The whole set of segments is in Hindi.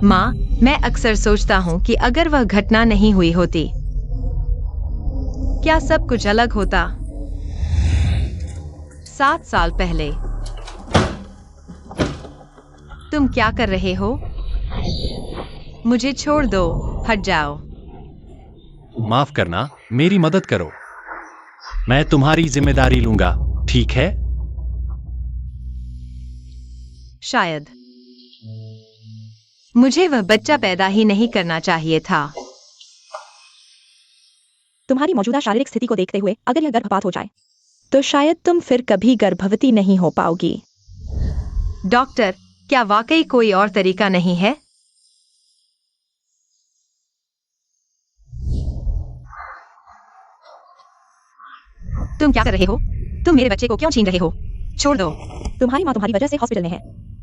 माँ, मैं अक्सर सोचता हूँ कि अगर वह घटना नहीं हुई होती, क्या सब कुछ अलग होता। 7 साल पहले। तुम क्या कर रहे हो? मुझे छोड़ दो, हट जाओ। माफ करना, मेरी मदद करो। मैं तुम्हारी जिम्मेदारी लूंगा, ठीक है? शायद मुझे वह बच्चा पैदा ही नहीं करना चाहिए था। तुम्हारी मौजूदा शारीरिक स्थिति को देखते हुए अगर यह गर्भपात हो जाए तो शायद तुम फिर कभी गर्भवती नहीं हो पाओगी। डॉक्टर, क्या वाकई कोई और तरीका नहीं है? तुम क्या कर रहे हो? तुम मेरे बच्चे को क्यों छीन रहे हो? छोड़ दो। तुम्हारी माँ तुम्हारी वजह से हॉस्पिटल में है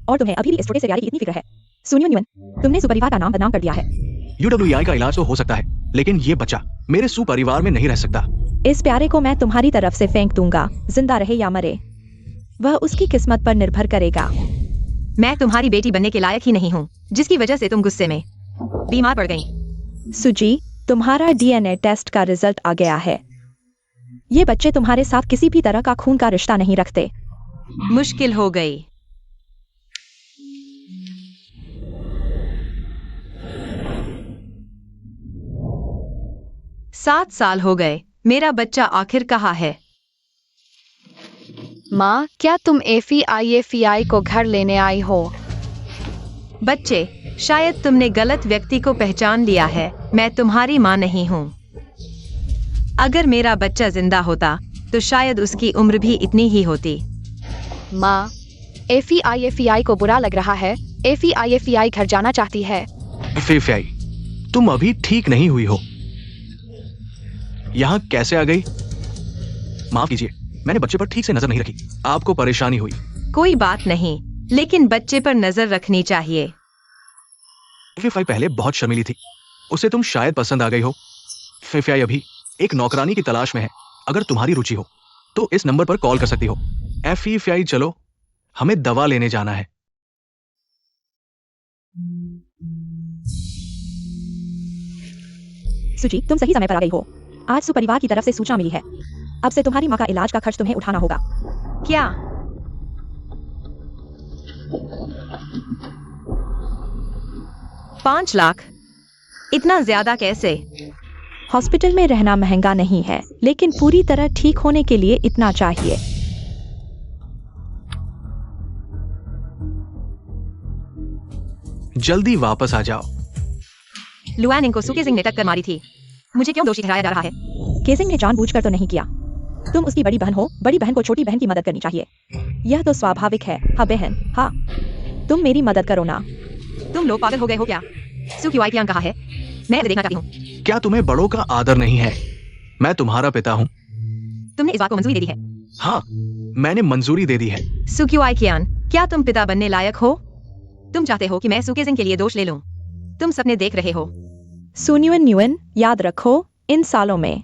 और तुम्हें अभी भी इस छोटे से प्यारे की इतनी फिक्र है। सुनियो न्यून, तुमने सुपरिवार का नाम बदनाम कर दिया है। UWI का इलाज तो हो सकता है, लेकिन ये बच्चा मेरे सुपरिवार में नहीं रह सकता। इस प्यारे को मैं तुम्हारी तरफ से फेंक दूंगा, जिंदा रहे या मरे वह उसकी किस्मत पर निर्भर करेगा। मैं तुम्हारी बेटी बनने के लायक ही नहीं हूँ, जिसकी वजह से तुम गुस्से में बीमार पड़ गई। सुजी, तुम्हारा DNA टेस्ट का रिजल्ट आ गया है। ये बच्चे तुम्हारे साथ किसी भी तरह का खून का रिश्ता नहीं रखते। मुश्किल हो गई। सात साल हो गए। मेरा बच्चा आखिर कहाँ है? माँ, क्या तुम FEI को घर लेने आई हो? बच्चे, शायद तुमने गलत व्यक्ति को पहचान लिया है। मैं तुम्हारी माँ नहीं हूँ। अगर मेरा बच्चा जिंदा होता तो शायद उसकी उम्र भी इतनी ही होती। माँ, FEI को बुरा लग रहा है। FEI घर जाना चाहती है। FEI, तुम अभी ठीक नहीं हुई हो। यहाँ कैसे आ गई? माफ कीजिए, मैंने बच्चे पर ठीक से नजर नहीं रखी। आपको परेशानी हुई। कोई बात नहीं, लेकिन बच्चे पर नजर रखनी चाहिए। FEI पहले बहुत शर्मीली थी, उसे तुम शायद पसंद आ गई हो। FEI अभी एक नौकरानी की तलाश में है। अगर तुम्हारी रुचि हो तो इस नंबर पर कॉल कर सकती हो। FEI, चलो, हमें दवा लेने जाना है। सुजी, तुम सही समय पर आ गई हो। आज सुपरिवार की तरफ से सूचना मिली है। अब से तुम्हारी माँ का इलाज का खर्च तुम्हें उठाना होगा। क्या? 5 लाख? इतना ज्यादा कैसे? हॉस्पिटल में रहना महंगा नहीं है, लेकिन पूरी तरह ठीक होने के लिए इतना चाहिए। जल्दी वापस आ जाओ। लुआनिंग को सुकेजिंग ने टक्कर मारी थी। मुझे क्यों दोषी ठहराया जा रहा है? केजिंग ने जानबूझकर तो नहीं किया। तुम उसकी बड़ी बहन हो, बड़ी बहन को छोटी बहन की मदद करनी चाहिए। यह तो स्वाभाविक है। हाँ बहन, हाँ, तुम मेरी मदद करो ना। तुम लोग पागल हो गए हो क्या? सुक्यूआई कियांग कहाँ है? मैं इसे देखना चाहती हूँ। क्या तुम्हें बड़ों का आदर नहीं है? मैं तुम्हारा पिता हूँ। तुमने इस बात को मंजूरी दे दी है? हाँ, मैंने मंजूरी दे दी है। सुक्यूआई कियान, क्या तुम पिता बनने लायक हो? तुम चाहते हो कि मैं सुकेजिंग के लिए दोष ले लूं? तुम सपने देख रहे हो। सुनियो न्यून, याद रखो, इन सालों में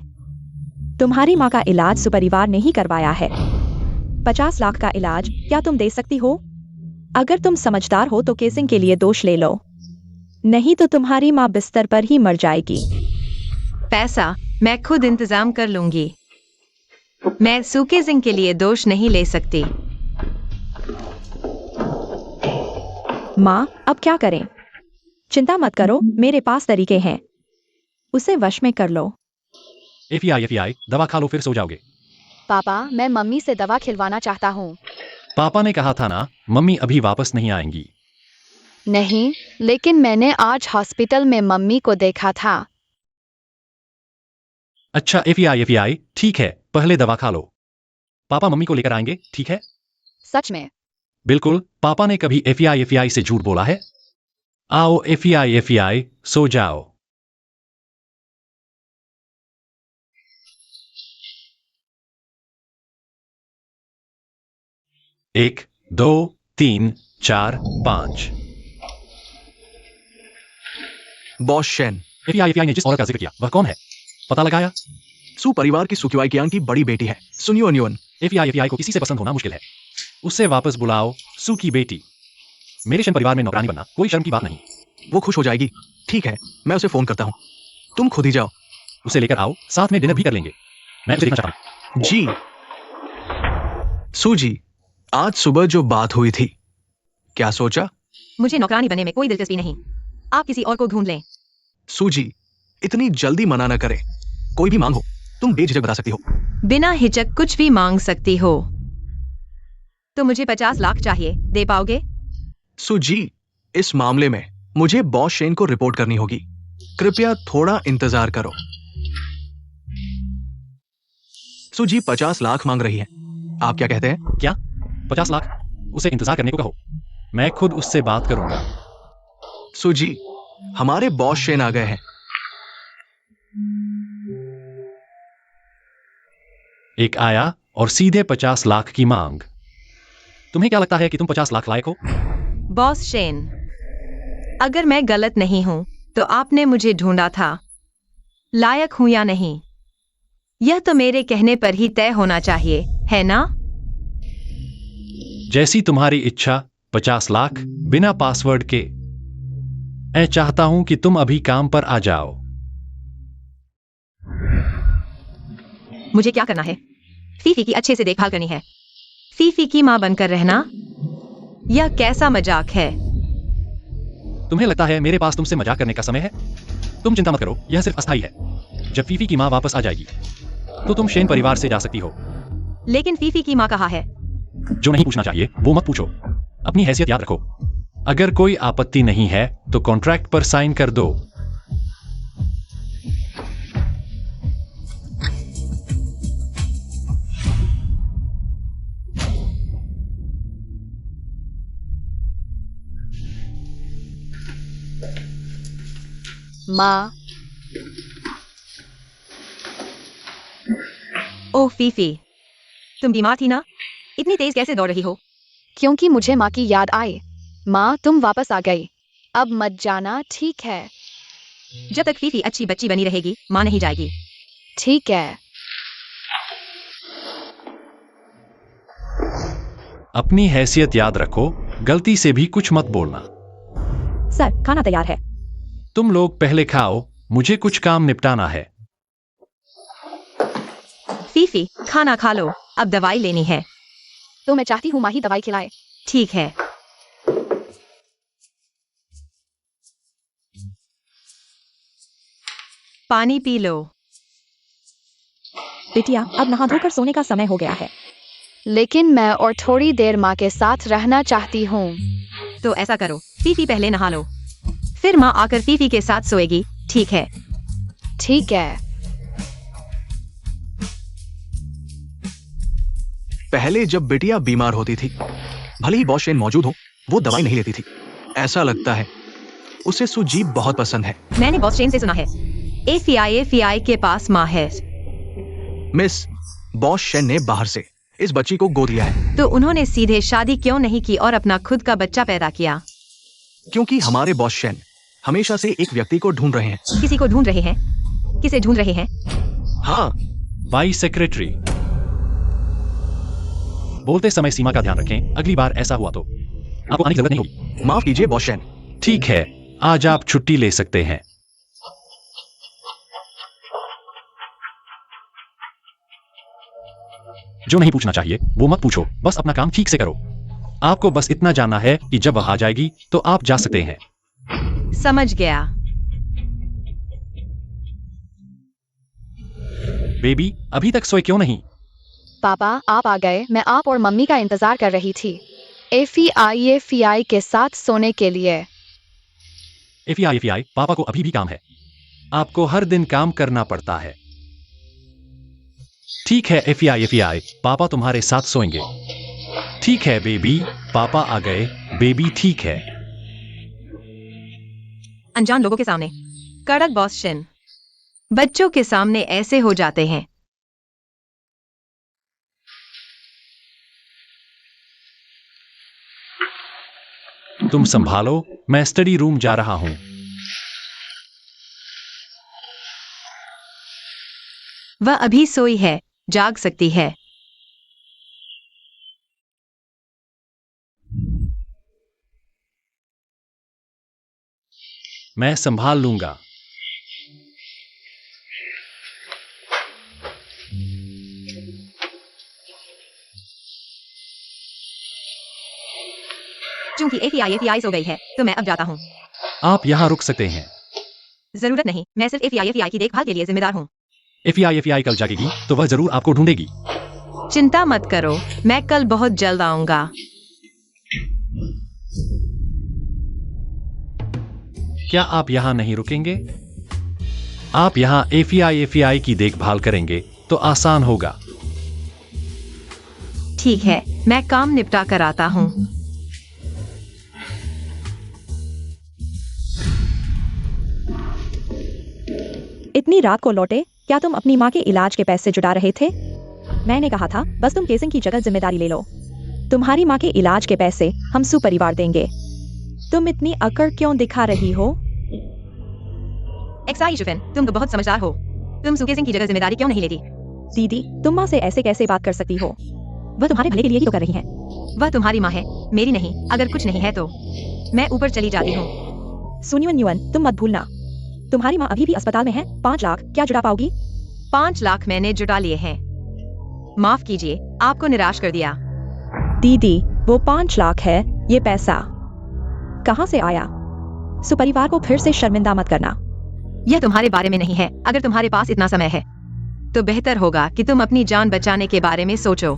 तुम्हारी माँ का इलाज सुपरिवार ने ही करवाया है। 50 लाख का इलाज क्या तुम दे सकती हो? अगर तुम समझदार हो तो केसिंग के लिए दोष ले लो, नहीं तो तुम्हारी माँ बिस्तर पर ही मर जाएगी। पैसा मैं खुद इंतजाम कर लूंगी। मैं सुकेजिंग के लिए दोष नहीं ले सकती। माँ, अब क्या करें? चिंता मत करो, मेरे पास तरीके हैं। उसे वश में कर लो। FEI, दवा खा लो फिर सो जाओगे। पापा, मैं मम्मी से दवा खिलवाना चाहता हूँ। पापा ने कहा था ना, मम्मी अभी वापस नहीं आएंगी। नहीं, लेकिन मैंने आज हॉस्पिटल में मम्मी को देखा था। अच्छा FEI, ठीक है, पहले दवा खा लो। पापा मम्मी को लेकर आएंगे, ठीक है? सच में? बिल्कुल। पापा ने कभी FEI से झूठ बोला है? आओ FEI, सो जाओ। एक, 2, 3, 4, 5। बॉस शेन, FEI ने जिस औरत का जिक्र किया वह कौन है? पता लगाया? सुपरिवार की सुक्यूआई कियांग की बड़ी बेटी है, सुनियो न्यून। FEI को किसी से पसंद होना मुश्किल है। उसे वापस बुलाओ, सू की बेटी। मेरे शन परिवार में नौकरानी बनना कोई शर्म की बात नहीं। वो खुश हो जाएगी। ठीक है, मैं उसे फोन करता हूँ। तुम खुद ही जाओ। उसे लेकर आओ, साथ में डिनर भी कर लेंगे। मैं उसे देखना चाहता हूँ। जी। सूजी, आज सुबह जो बात हुई थी, क्या सोचा? मुझे नौकरानी बनने में कोई दिलचस्पी नहीं। आप किसी और को ढूंढ लें। सूजी, इतनी जल्दी मना न करें। कोई भी मांग हो, तुम बेझिझक बता सकती हो। बिना हिचक कुछ भी मांग सकती हो। तो मुझे 50 लाख चाहिए, दे पाओगे? सुजी, इस मामले में मुझे बॉस शेन को रिपोर्ट करनी होगी। कृपया थोड़ा इंतजार करो। सुजी 50 लाख मांग रही है। आप क्या कहते हैं? क्या 50 लाख? उसे इंतजार करने को कहो, मैं खुद उससे बात करूंगा। सुजी, हमारे बॉस शेन आ गए हैं। एक आया और सीधे 50 लाख की मांग। तुम्हें क्या लगता है कि तुम 50 लाख लायक हो? बॉस शेन, अगर मैं गलत नहीं हूं तो आपने मुझे ढूंढा था। लायक हूं या नहीं, यह तो मेरे कहने पर ही तय होना चाहिए, है ना? जैसी तुम्हारी इच्छा। 50 लाख बिना पासवर्ड के। मैं चाहता हूं कि तुम अभी काम पर आ जाओ। मुझे क्या करना है? फीफी की अच्छे से देखभाल करनी है। फीफी की मां बनकर रहना? यह कैसा मजाक है? तुम्हें लगता है मेरे पास तुमसे मजाक करने का समय है? तुम चिंता मत करो, यह सिर्फ अस्थायी है। जब फीफी की मां वापस आ जाएगी तो तुम शेन परिवार से जा सकती हो। लेकिन फीफी की मां कहाँ है? जो नहीं पूछना चाहिए वो मत पूछो। अपनी हैसियत याद रखो। अगर कोई आपत्ति नहीं है तो कॉन्ट्रैक्ट पर साइन कर दो। माँ, ओह फीफी, तुम बीमार थी ना? इतनी तेज कैसे दौड़ रही हो? क्योंकि मुझे माँ की याद आई। माँ, तुम वापस आ गई। अब मत जाना, ठीक है? जब तक फीफी अच्छी बच्ची बनी रहेगी, मां नहीं जाएगी। ठीक है। अपनी हैसियत याद रखो, गलती से भी कुछ मत बोलना। सर, खाना तैयार है। तुम लोग पहले खाओ, मुझे कुछ काम निपटाना है। फीफी, खाना खा लो, अब दवाई लेनी है। तो मैं चाहती हूँ माँ ही दवाई खिलाए। ठीक है। पानी पी लो। बिटिया, अब नहा धोकर सोने का समय हो गया है। लेकिन मैं और थोड़ी देर माँ के साथ रहना चाहती हूँ। तो ऐसा करो, फीफी पहले नहा लो, फिर माँ आकर फीफी के साथ सोएगी, ठीक है? ठीक है। पहले जब बिटिया बीमार होती थी, भले ही बॉस शेन मौजूद हो, वो दवाई नहीं लेती थी। ऐसा लगता है उसे सुजी बहुत पसंद है। मैंने बॉस शेन से सुना है, एफईआई के पास माँ है। मिस, बॉस शेन ने बाहर से इस बच्ची को गोद लिया है। तो उन्होंने सीधे शादी क्यों नहीं की और अपना खुद का बच्चा पैदा किया? क्योंकि हमारे बॉस शेन हमेशा से एक व्यक्ति को ढूंढ रहे हैं। किसी को ढूंढ रहे हैं? किसे ढूंढ रहे हैं? हाँ, बाई सेक्रेटरी, बोलते समय सीमा का ध्यान रखें। अगली बार ऐसा हुआ तो आपको आने की जरूरत नहीं होगी। माफ कीजिए बॉस शेन। ठीक है, आज आप छुट्टी ले सकते हैं। जो नहीं पूछना चाहिए वो मत पूछो, बस अपना काम ठीक से करो। आपको बस इतना जानना है कि जब वह आ जाएगी तो आप जा सकते हैं। समझ गया। बेबी, अभी तक सोए क्यों नहीं? पापा, आप आ गए। मैं आप और मम्मी का इंतजार कर रही थी। एफईआई के साथ सोने के लिए। एफईआई, पापा को अभी भी काम है। आपको हर दिन काम करना पड़ता है। ठीक है एफईआई, पापा तुम्हारे साथ सोएंगे। ठीक है बेबी, पापा आ गए। बेबी ठीक है। अनजान लोगों के सामने कड़क बॉस शेन, बच्चों के सामने ऐसे हो जाते हैं। तुम संभालो, मैं स्टडी रूम जा रहा हूं। वह अभी सोई है, जाग सकती है। मैं संभाल लूंगा। चूंकि एफआई हो गई है तो मैं अब जाता हूँ। आप यहाँ रुक सकते हैं। जरूरत नहीं, मैं सिर्फ एफआई की देखभाल के लिए जिम्मेदार हूँ। एफआई कल जागेगी तो वह जरूर आपको ढूंढेगी। चिंता मत करो, मैं कल बहुत जल्द आऊंगा। क्या आप यहाँ नहीं रुकेंगे? आप यहाँ एफआई की देखभाल करेंगे तो आसान होगा। ठीक है, मैं काम निपटा कर आता हूँ। इतनी रात को लौटे? क्या तुम अपनी माँ के इलाज के पैसे जुटा रहे थे? मैंने कहा था बस तुम केसिंग की जगह जिम्मेदारी ले लो। तुम्हारी माँ के इलाज के पैसे हम सुपरिवार देंगे। तुम इतनी अकड़ क्यों दिखा रही हो? एक्साई शुफेन, तुम तो बहुत समझदार हो। तुम सुकेसिंग की जगह जिम्मेदारी क्यों नहीं लेती? दीदी, तुम माँ से ऐसे कैसे बात कर सकती हो? वह तुम्हारे भले के लिए ही तो कर रही है। वह तुम्हारी माँ है, मेरी नहीं। अगर कुछ नहीं है तो मैं ऊपर चली जाती हूँ। सुनियो न्यूअन, तुम मत भूलना तुम्हारी माँ अभी भी अस्पताल में है। 5 लाख क्या जुटा पाओगी? 5 लाख मैंने जुटा लिए हैं। माफ कीजिए, आपको निराश कर दिया। दीदी, वो 5 लाख है। ये पैसा कहाँ से आया? सुपरिवार को फिर से शर्मिंदा मत करना। यह तुम्हारे बारे में नहीं है। अगर तुम्हारे पास इतना समय है तो बेहतर होगा कि तुम अपनी जान बचाने के बारे में सोचो।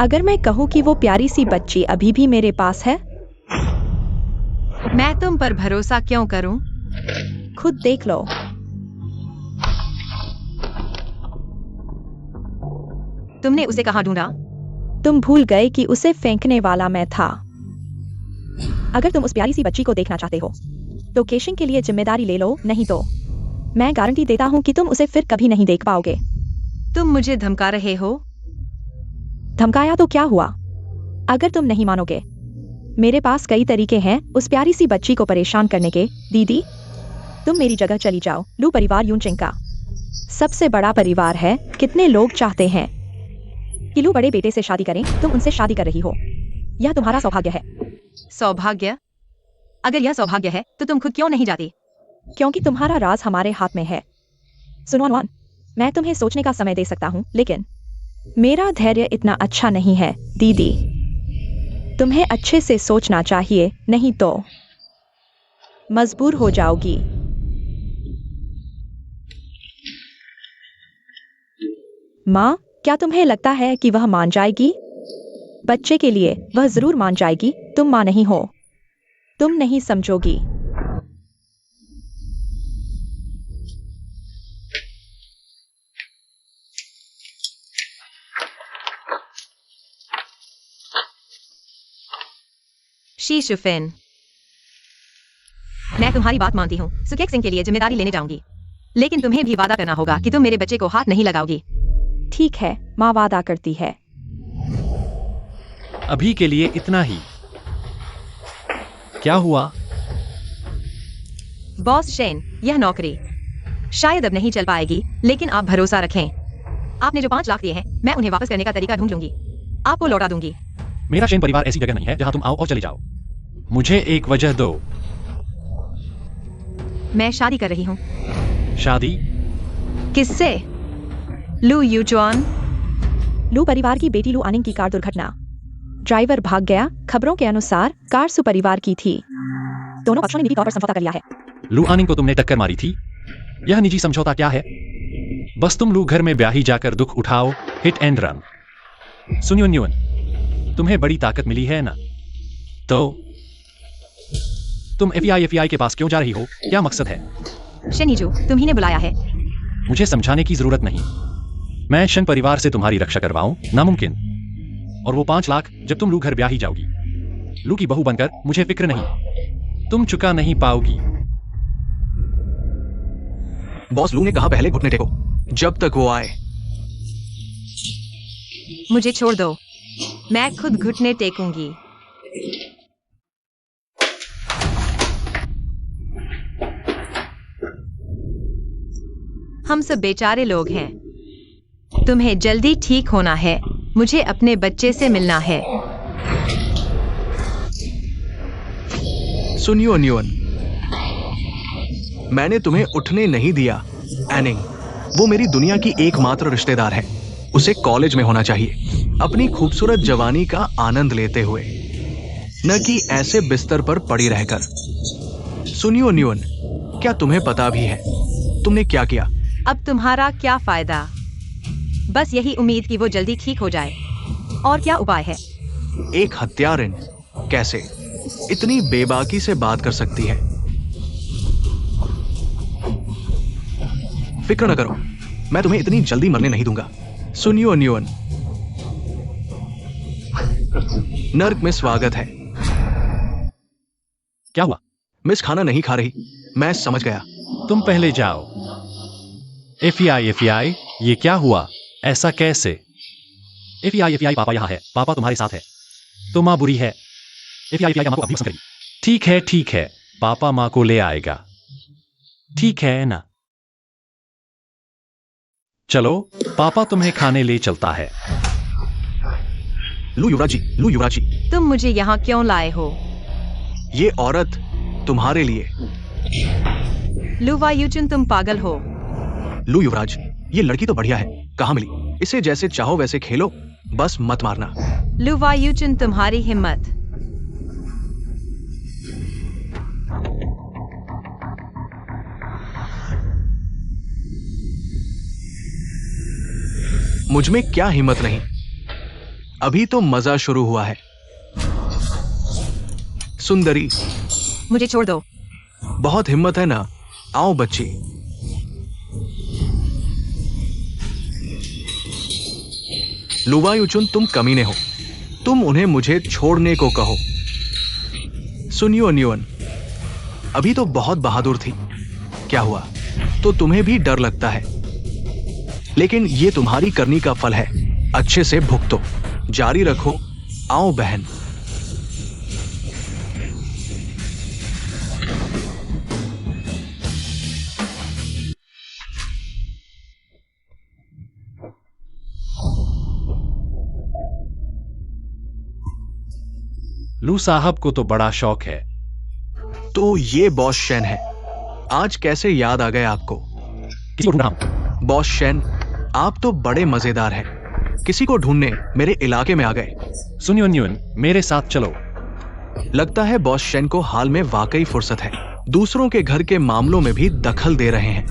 अगर मैं कहूँ कि वो प्यारी सी बच्ची अभी भी मेरे पास है? मैं तुम पर भरोसा क्यों करूं? खुद देख लो। तुमने उसे कहाँ ढूंढा? तुम भूल गए कि उसे फेंकने वाला मैं था। अगर तुम उस प्यारी सी बच्ची को देखना चाहते हो तो केशिंग के लिए जिम्मेदारी ले लो, नहीं तो मैं गारंटी देता हूँ कि तुम उसे फिर कभी नहीं देख पाओगे। तुम मुझे धमका रहे हो? धमकाया तो क्या हुआ? अगर तुम नहीं मानोगे, मेरे पास कई तरीके हैं उस प्यारी सी बच्ची को परेशान करने के। दीदी, तुम मेरी जगह चली जाओ। लू परिवार यूनचिंग का सबसे बड़ा परिवार है। कितने लोग चाहते हैं कि लू बड़े बेटे से शादी करें? तुम उनसे शादी कर रही हो। यह तुम्हारा सौभाग्य है। सौभाग्य? अगर यह सौभाग्य है तो तुम खुद क्यों नहीं जाती? क्योंकि तुम्हारा राज हमारे हाथ में है। सुनो नॉन, मैं तुम्हें सोचने का समय दे सकता हूँ, लेकिन मेरा धैर्य इतना अच्छा नहीं है। दीदी, तुम्हें अच्छे से सोचना चाहिए, नहीं तो मजबूर हो जाओगी। माँ, क्या तुम्हें लगता है कि वह मान जाएगी? बच्चे के लिए वह जरूर मान जाएगी। तुम माँ नहीं हो, तुम नहीं समझोगी। शी शुफेन, मैं तुम्हारी बात मानती हूँ। सुकेक सिंह के लिए जिम्मेदारी लेने जाऊंगी, लेकिन तुम्हें भी वादा करना होगा कि तुम मेरे बच्चे को हाथ नहीं लगाओगी। ठीक है, माँ वादा करती है। अभी के लिए इतना ही। क्या हुआ? बॉस शेन, यह नौकरी शायद अब नहीं चल पाएगी, लेकिन आप भरोसा रखें। आपने जो 5 लाख दिए हैं, मैं उन्हें वापस करने का तरीका ढूंढ लूंगी। आपको लौटा दूंगी। मेरा शेन परिवार ऐसी जगह नहीं है जहां तुम आओ और चले जाओ। मुझे एक वजह दो। मैं शादी कर रही हूँ। शादी? किससे? लू यूचुआन। लू परिवार की बेटी लू आनिंग की कार दुर्घटना। ड्राइवर भाग गया। खबरों के अनुसार कार सुपरिवार की थी। दोनों पक्षों ने निजी तौर पर समझौता कर लिया है। लू आनिंग को तुमने टक्कर मारी थी। यह निजी समझौता क्या है? बस तुम लू घर में ब्याही जाकर दुख उठाओ। Hit and run. सुनियो न्यूअन, तुम्हें बड़ी ताकत मिली है ना? तो तुम एफआई के पास क्यों जा रही हो? क्या मकसद है? शनीजू, तुम्ही ने बुलाया है। मुझे समझाने की जरूरत नहीं। मैं शन परिवार से तुम्हारी रक्षा करवाऊं नामुमकिन। और वो 5 लाख जब तुम लू घर ब्याही जाओगी। लू की बहू बनकर मुझे फिक्र नहीं, तुम चुका नहीं पाओगी। बॉस, लू ने कहा पहले घुटने टेको जब तक वो आए। मुझे छोड़ दो, मैं खुद घुटने टेकूंगी। हम सब बेचारे लोग हैं। तुम्हें जल्दी ठीक होना है। मुझे अपने बच्चे से मिलना है। सुनियो न्यूअन, मैंने तुम्हें उठने नहीं दिया एनिंग। वो मेरी दुनिया की एकमात्र रिश्तेदार है। उसे कॉलेज में होना चाहिए, अपनी खूबसूरत जवानी का आनंद लेते हुए, न कि ऐसे बिस्तर पर पड़ी रहकर। सुनियो न्यून, क्या तुम्हें पता भी है तुमने क्या किया? अब तुम्हारा क्या फायदा? बस यही उम्मीद कि वो जल्दी ठीक हो जाए। और क्या उपाय है? एक हत्यारिन कैसे इतनी बेबाकी से बात कर सकती है? फिक्र न करो, मैं तुम्हें इतनी जल्दी मरने नहीं दूंगा। सुनियो न्यून, नर्क में स्वागत है। क्या हुआ? मिस खाना नहीं खा रही, मैं समझ गया। तुम पहले जाओ। एफईआई, ये क्या हुआ? ऐसा कैसे? एफईआई, पापा यहाँ है। पापा तुम्हारे साथ है। तो माँ बुरी है। एफईआई का माँ को अभी पसंद करेगी। ठीक है, पापा माँ को ले आएगा। ठीक है ना? चलो, पापा तुम्हें खाने ले चलता है। लू युवराज जी, तुम मुझे यहाँ क्यों लाए हो? ये औरत तुम्हारे लिए। लू वायुचुन, तुम पागल हो। लू युवराज, ये लड़की तो बढ़िया है, कहाँ मिली? इसे जैसे चाहो वैसे खेलो, बस मत मारना। लू वायुचुन, तुम्हारी हिम्मत। मुझमें क्या हिम्मत नहीं, अभी तो मजा शुरू हुआ है। सुंदरी, मुझे छोड़ दो। बहुत हिम्मत है ना? आओ बच्ची। लुवायुचुन, तुम कमीने हो, तुम उन्हें मुझे छोड़ने को कहो। सुनियो न्यून, अभी तो बहुत बहादुर थी। क्या हुआ? तो तुम्हें भी डर लगता है, लेकिन ये तुम्हारी करनी का फल है। अच्छे से भुगतो, जारी रखो। आओ बहन। लू साहब को तो बड़ा शौक है। तो ये बॉस शेन है। आज कैसे याद आ गए आपको? किसी को ढूंढ रहा हूं। बॉस शेन, आप तो बड़े मजेदार हैं। किसी को ढूंढने मेरे इलाके में आ गए। सुनियो न्यून, मेरे साथ चलो। लगता है बॉस शेन को हाल में वाकई फुर्सत है। दूसरों के घर के मामलों में भी दखल दे रहे हैं।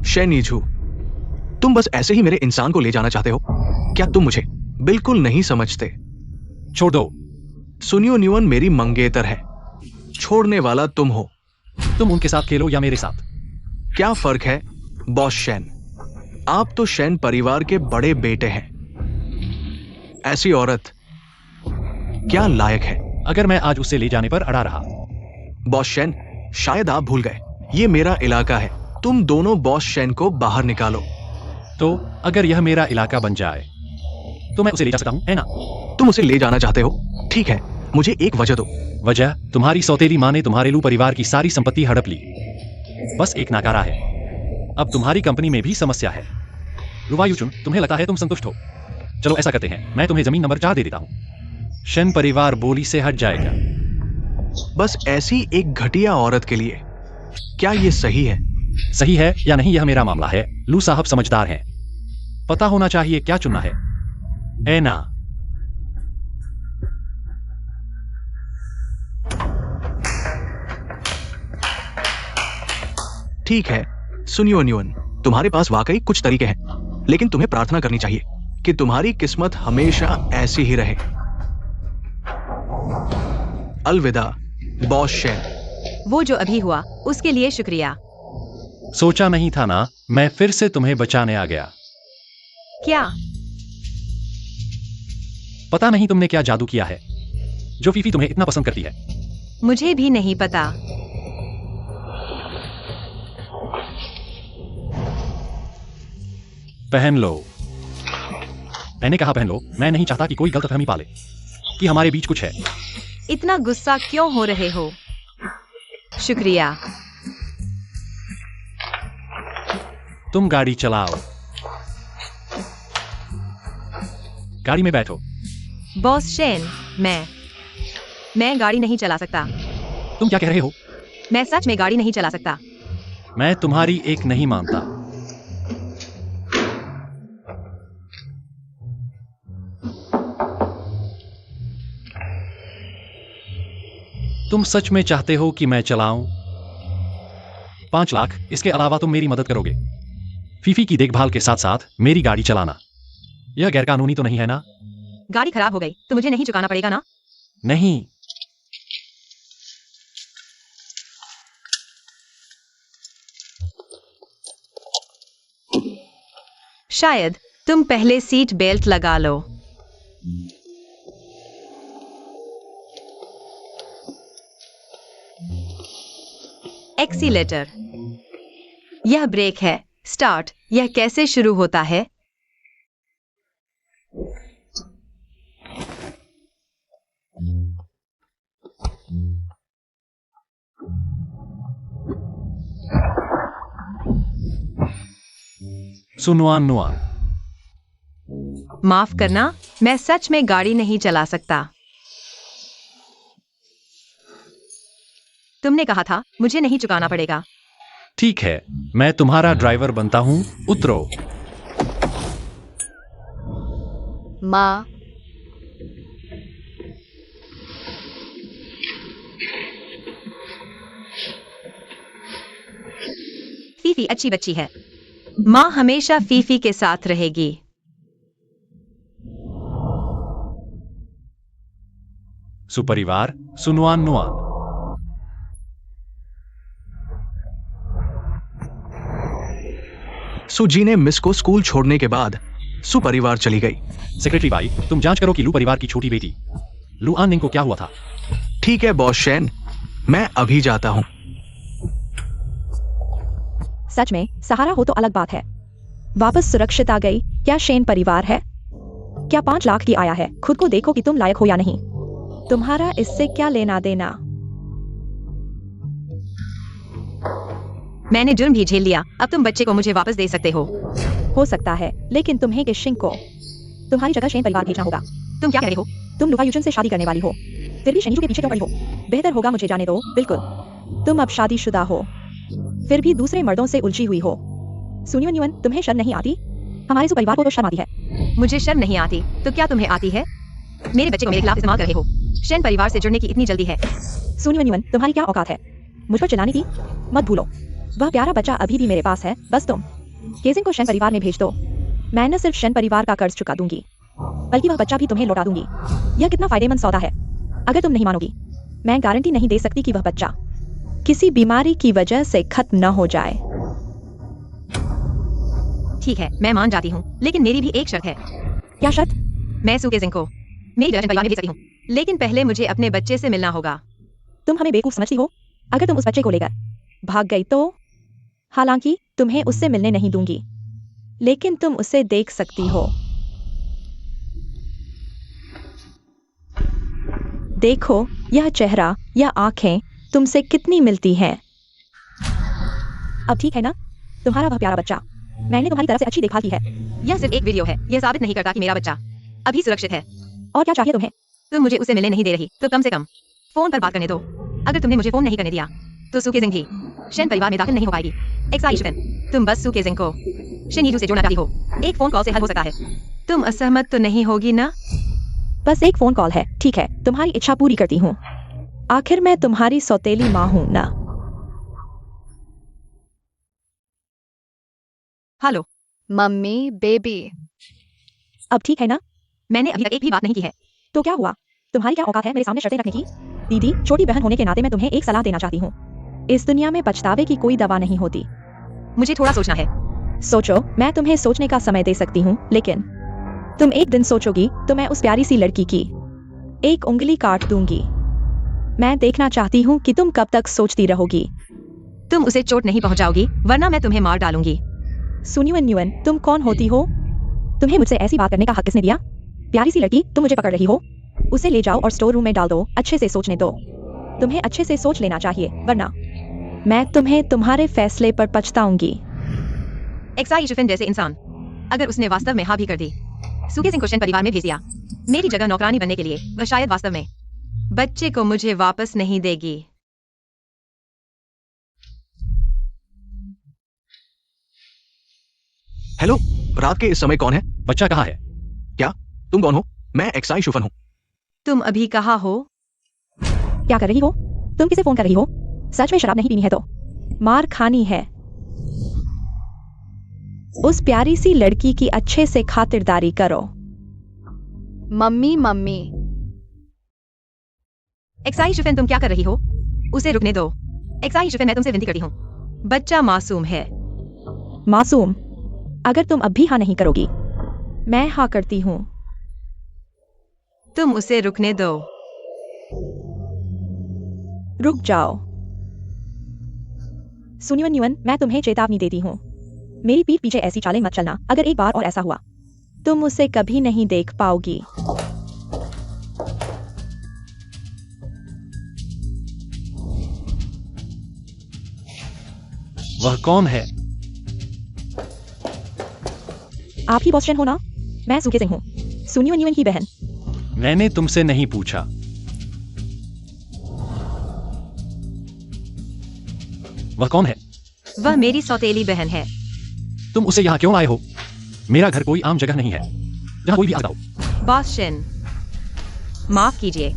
शेन यीझू, तुम बस ऐसे ही मेरे इंसान को ले जाना चाहते हो? क्या तुम मुझे बिल्कुल नहीं समझते? छोड़ दो। सुनियो न्यून मेरी मंगेतर है, छोड़ने वाला तुम हो। तुम उनके साथ खेलो या मेरे साथ। क्या फर्क है बॉस शेन? आप तो शेन परिवार के बड़े बेटे हैं। ऐसी औरत क्या लायक है? अगर मैं आज उसे ले जाने पर अड़ा रहा। बॉस शेन, शायद आप भूल गए, ये मेरा इलाका है। तुम दोनों बॉस शेन को बाहर निकालो। तो अगर यह मेरा इलाका बन जाए तो मैं उसे ले जा सकता हूं, है ना? तुम उसे ले जाना चाहते हो? ठीक है, मुझे एक वजह दो। वजह? तुम्हारी सौतेली माँ ने तुम्हारे लू परिवार की सारी संपत्ति हड़प ली। बस एक नकारा है। अब तुम्हारी कंपनी में भी समस्या है। लुवायुचुन, तुम्हें लगता है तुम संतुष्ट हो? चलो ऐसा करते हैं, मैं तुम्हें जमीन नंबर 4 दे देता हूं। शेन परिवार बोली से हट जाएगा। बस ऐसी एक घटिया औरत के लिए क्या ये सही है? सही है या नहीं यह मेरा मामला है। लू साहब समझदार हैं, पता होना चाहिए क्या चुनना है, ए ना? ठीक है, सुनियो न्यून, तुम्हारे पास वाकई कुछ तरीके हैं, लेकिन तुम्हें प्रार्थना करनी चाहिए कि तुम्हारी किस्मत हमेशा ऐसी ही रहे। अलविदा बॉस शेन। वो जो अभी हुआ उसके लिए शुक्रिया। सोचा नहीं था ना, मैं फिर से तुम्हें बचाने आ गया। क्या? पता नहीं तुमने क्या जादू किया है जो फीफी तुम्हें इतना पसंद करती है। मुझे भी नहीं पता। पहन लो। मैंने कहा पहन लो। मैं नहीं चाहता कि कोई गलतफहमी पाले कि हमारे बीच कुछ है। इतना गुस्सा क्यों हो रहे हो? शुक्रिया। तुम गाड़ी चलाओ। गाड़ी में बैठो। बॉस शेन, मैं गाड़ी नहीं चला सकता। तुम क्या कह रहे हो? मैं सच में गाड़ी नहीं चला सकता। मैं तुम्हारी एक नहीं मानता। तुम सच में चाहते हो कि मैं चलाऊं? 5 लाख, इसके अलावा तुम मेरी मदद करोगे? फीफी की देखभाल के साथ साथ मेरी गाड़ी चलाना, यह गैरकानूनी तो नहीं है ना? गाड़ी खराब हो गई तो मुझे नहीं चुकाना पड़ेगा ना? नहीं। शायद तुम पहले सीट बेल्ट लगा लो। एक्सीलेटर, यह ब्रेक है। स्टार्ट, यह कैसे शुरू होता है? सुनुआन नुआन। माफ करना, मैं सच में गाड़ी नहीं चला सकता। तुमने कहा था मुझे नहीं चुकाना पड़ेगा। ठीक है, मैं तुम्हारा ड्राइवर बनता हूं, उतरो। माँ, फीफी अच्छी बच्ची है। माँ हमेशा फीफी के साथ रहेगी। सुपरिवार, सुनुआन नुआन। सुजी ने मिस को स्कूल छोड़ने के बाद सुपरिवार चली गई। सेक्रेटरी भाई, तुम जांच करो कि लू परिवार की छोटी बेटी लुआन निंग को क्या हुआ था। ठीक है बॉस शेन, मैं अभी जाता हूँ। सच में सहारा हो तो अलग बात है। वापस सुरक्षित आ गई। क्या शेन परिवार है? क्या 5 लाख की आया है? खुद को देखो कि तुम लायक हो या नहीं। तुम्हारा इससे क्या लेना देना? मैंने जुर्म भी झेल लिया, अब तुम बच्चे को मुझे वापस दे सकते हो सकता है, लेकिन तुम्हें किशिंग को तुम्हारी जगह शेन परिवार भेजना होगा। तुम क्या कह रहे हो? तुम लुका यूजन से शादी करने वाली हो, फिर भी शेनिजू के पीछे क्यों पड़ी हो? बेहतर होगा मुझे जाने दो। बिल्कुल, तुम अब शादीशुदा हो, फिर भी दूसरे मर्दों से उलझी हुई हो। सुनियो न्यून, तुम्हें शर्म नहीं आती? हमारे परिवार को तो शर्म आती है। मुझे शर्म नहीं आती, तो क्या तुम्हें आती है? मेरे बच्चे को मेरे खिलाफ इस्तेमाल कर रहे हो। शेन परिवार से जुड़ने की इतनी जल्दी है? सुनियो न्यून, तुम्हारी क्या औकात है मुझ पर चिल्लाने की? मत भूलो, वह प्यारा बच्चा अभी भी मेरे पास है। बस तुम केजिंग को शेन परिवार में भेज दो। मैं न सिर्फ शेन परिवार का कर्ज चुका दूंगी, बल्कि वह बच्चा भी तुम्हें लौटा दूंगी। यह कितना फायदेमंद सौदा है। अगर तुम नहीं मानोगी, मैं गारंटी नहीं दे सकती कि वह बच्चा किसी बीमारी की वजह से खत्म न हो जाए। ठीक है, मैं मान जाती हूँ, लेकिन मेरी भी एक शर्त है। क्या शर्त? मैं सू केजिंग को मेरी जगह परिवार में भेज सकती हूँ, लेकिन पहले मुझे अपने बच्चे से मिलना होगा। तुम हमें बेवकूफ समझती हो? अगर तुम उस बच्चे को लेकर भाग गई तो? हालांकि तुम्हें उससे मिलने नहीं दूंगी, लेकिन तुम उसे देख सकती हो। देखो, यह चेहरा, यह आंखें तुमसे कितनी मिलती हैं। अब ठीक है ना, तुम्हारा वह प्यारा बच्चा। मैंने तुम्हारी तरफ से अच्छी देखभाल की है। यह सिर्फ एक वीडियो है, यह साबित नहीं करता कि मेरा बच्चा अभी सुरक्षित है। और क्या चाहिए तुम्हें? तुम मुझे उसे मिलने नहीं दे रही, तो कम से कम फोन पर बात करने दो। अगर तुमने मुझे फोन नहीं करने दिया, तो सू केजिंग भी शेन परिवार में दाखिल नहीं हो पाएगी। एक्साइशन, तुम बस सू केजिंग को शेनिजू से जोड़ना चाहती हो। एक फोन कॉल से हल हो सकता है। तुम असहमत तो नहीं होगी ना? बस एक फोन कॉल है, ठीक है, तुम्हारी इच्छा पूरी करती हूँ। आखिर मैं तुम्हारी सौतेली माँ हूँ ना। Hello mummy, baby. अब ठीक है ना? मैंने अभी तक एक भी बात नहीं की है। तो क्या हुआ? तुम्हारी क्या औकात है मेरे सामने शर्तें रखने की? दीदी, छोटी बहन होने के नाते मैं तुम्हें एक सलाह देना चाहती हूँ। इस दुनिया में पछतावे की कोई दवा नहीं होती। मुझे थोड़ा सोचना है। सोचो, मैं तुम्हें सोचने का समय दे सकती हूँ, लेकिन तुम एक दिन सोचोगी तो मैं उस प्यारी सी लड़की की एक उंगली काट दूंगी। मैं देखना चाहती हूँ कि तुम कब तक सोचती रहोगी। तुम उसे चोट नहीं पहुंचाओगी, वरना मैं तुम्हें मार डालूंगी। सुनियो न्यून, तुम कौन होती हो? तुम्हें मुझसे ऐसी बात करने का हक किसने दिया? प्यारी सी लड़की, तुम मुझे पकड़ रही हो? उसे ले जाओ और स्टोर रूम में डाल दो। अच्छे से सोचने दो। तुम्हें अच्छे से सोच लेना चाहिए, वरना मैं तुम्हें तुम्हारे फैसले पर पछताऊंगी। एक्साई शिफिन जैसे इंसान, अगर उसने वास्तव में हाँ भी कर दी, सू केजिंग को शेन परिवार में भेज दिया, मेरी जगह नौकरानी बनने के लिए वह शायद वास्तव में बच्चे को मुझे वापस नहीं देगी। हेलो, रात के इस समय कौन है? बच्चा कहाँ है? क्या तुम कौन हो? मैं एक्साई शुफन हूँ। तुम अभी कहाँ हो? क्या कर रही हो? तुम किसे फोन कर रही हो? सच में शराब नहीं पीनी है तो मार खानी है। उस प्यारी सी लड़की की अच्छे से खातिरदारी करो। मम्मी मम्मी एक्साई शुफन, तुम क्या कर रही हो? उसे रुकने दो। एक्साई शुफन, मैं तुमसे विनती करती हूँ, बच्चा मासूम है। मासूम? अगर तुम अब भी हाँ नहीं करोगी, मैं हाँ करती हूँ। तुम उसे रुकने दो। रुक जाओ। सुनियो न्यून, मैं तुम्हें चेतावनी देती हूँ, मेरी पीठ पीछे ऐसी चालें मत चलना। अगर एक बार और ऐसा हुआ, तुम उसे कभी नहीं देख पाओगी। वह कौन है? आप ही बॉस्टन हो ना? मैं सुके सिंह हूँ, सुनियो न्यून की बहन। मैंने तुमसे नहीं पूछा। वह कौन है? वह मेरी सौतेली बहन है। तुम उसे यहाँ क्यों लाए हो? मेरा घर कोई आम जगह नहीं है जहाँ कोई भी आता हो। बॉस्टन, माफ कीजिए,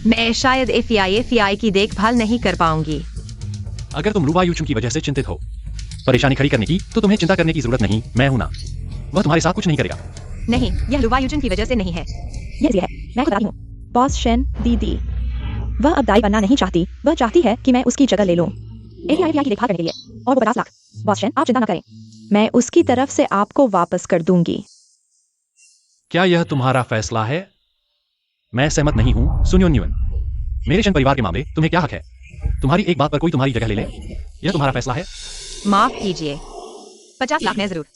मैं शायद एफआई की देखभाल नहीं कर पाऊंगी। अगर तुम लुवा यूचुंग की वजह से चिंतित हो, परेशानी खड़ी करने की, तो तुम्हें चिंता करने की जरूरत नहीं। मैं हूं ना, वह तुम्हारे साथ कुछ नहीं करेगा। नहीं, यह लुवा यूचुंग की वजह से नहीं है। ये है, मैं खुद आती हूँ। बॉस्टन दीदी, वह अब दाई बनना नहीं चाहती, वह चाहती है कि मैं उसकी जगह ले लूं एफआई की देखभाल करने के लिए, और वो 50 लाख। बॉस्टन, आप चिंता न करें, मैं उसकी तरफ से आपको वापस कर दूंगी। क्या यह तुम्हारा फैसला है? मैं सहमत नहीं हूं। सुनियो न्यून, मेरे शन परिवार के मामले तुम्हें क्या हक है? तुम्हारी एक बात पर कोई तुम्हारी जगह ले ले, यह तुम्हारा फैसला है। माफ कीजिए, 50 लाख मैं जरूर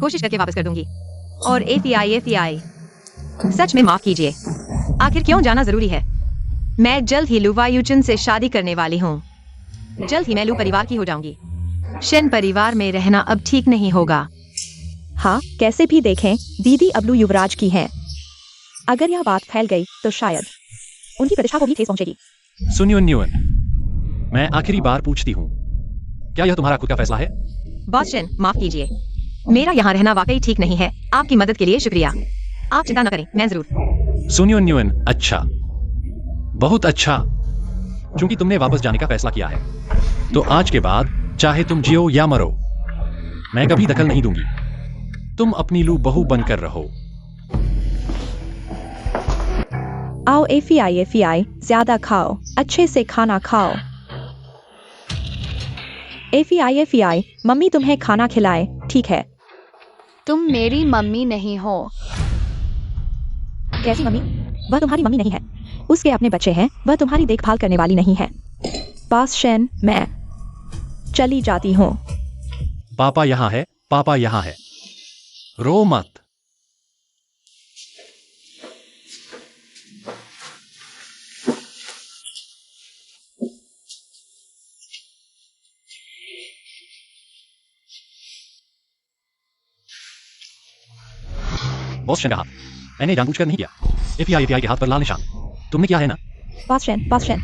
कोशिश करके वापस कर दूंगी। और एफआई, सच में माफ कीजिए। आखिर क्यों जाना जरूरी है? मैं जल्द ही लुवा यूचुन से शादी करने वाली हूँ। जल्द ही मैं लू परिवार की हो जाऊंगी। शन परिवार में रहना अब ठीक नहीं होगा। हाँ, कैसे भी देखें, दीदी अबलू युवराज की हैं। अगर यह बात फैल गई तो शायद उनकी प्रतिष्ठा को भी ठेस पहुंचेगी। सुनियो न्यून, मैं आखिरी बार पूछती हूँ, क्या यह तुम्हारा खुद का फैसला है? बॉस्टन, माफ कीजिए, मेरा यहाँ रहना वाकई ठीक नहीं है। आपकी मदद के लिए शुक्रिया। आप चिंता न करें, मैं जरूर। सुनियो न्यून, अच्छा, बहुत अच्छा। चूंकि तुमने वापस जाने का फैसला किया है, तो आज के बाद चाहे तुम जियो या मरो, मैं कभी दखल नहीं दूंगी। तुम अपनी लू बहू बनकर रहो। आओ एफआई, ज्यादा खाओ, अच्छे से खाना खाओ। एफआई, मम्मी तुम्हें खाना खिलाए, ठीक है? तुम मेरी मम्मी नहीं हो। कैसी मम्मी? वह तुम्हारी मम्मी नहीं है, उसके अपने बच्चे हैं, वह तुम्हारी देखभाल करने वाली नहीं है। बॉस्टन, मैं चली जाती हूँ। पापा यहाँ है, पापा यहाँ है, रो मत। बॉस कहा, मैंने जानबूझकर नहीं किया। एफआई के हाथ पर लाल निशान तुमने किया है ना? बॉस्टन,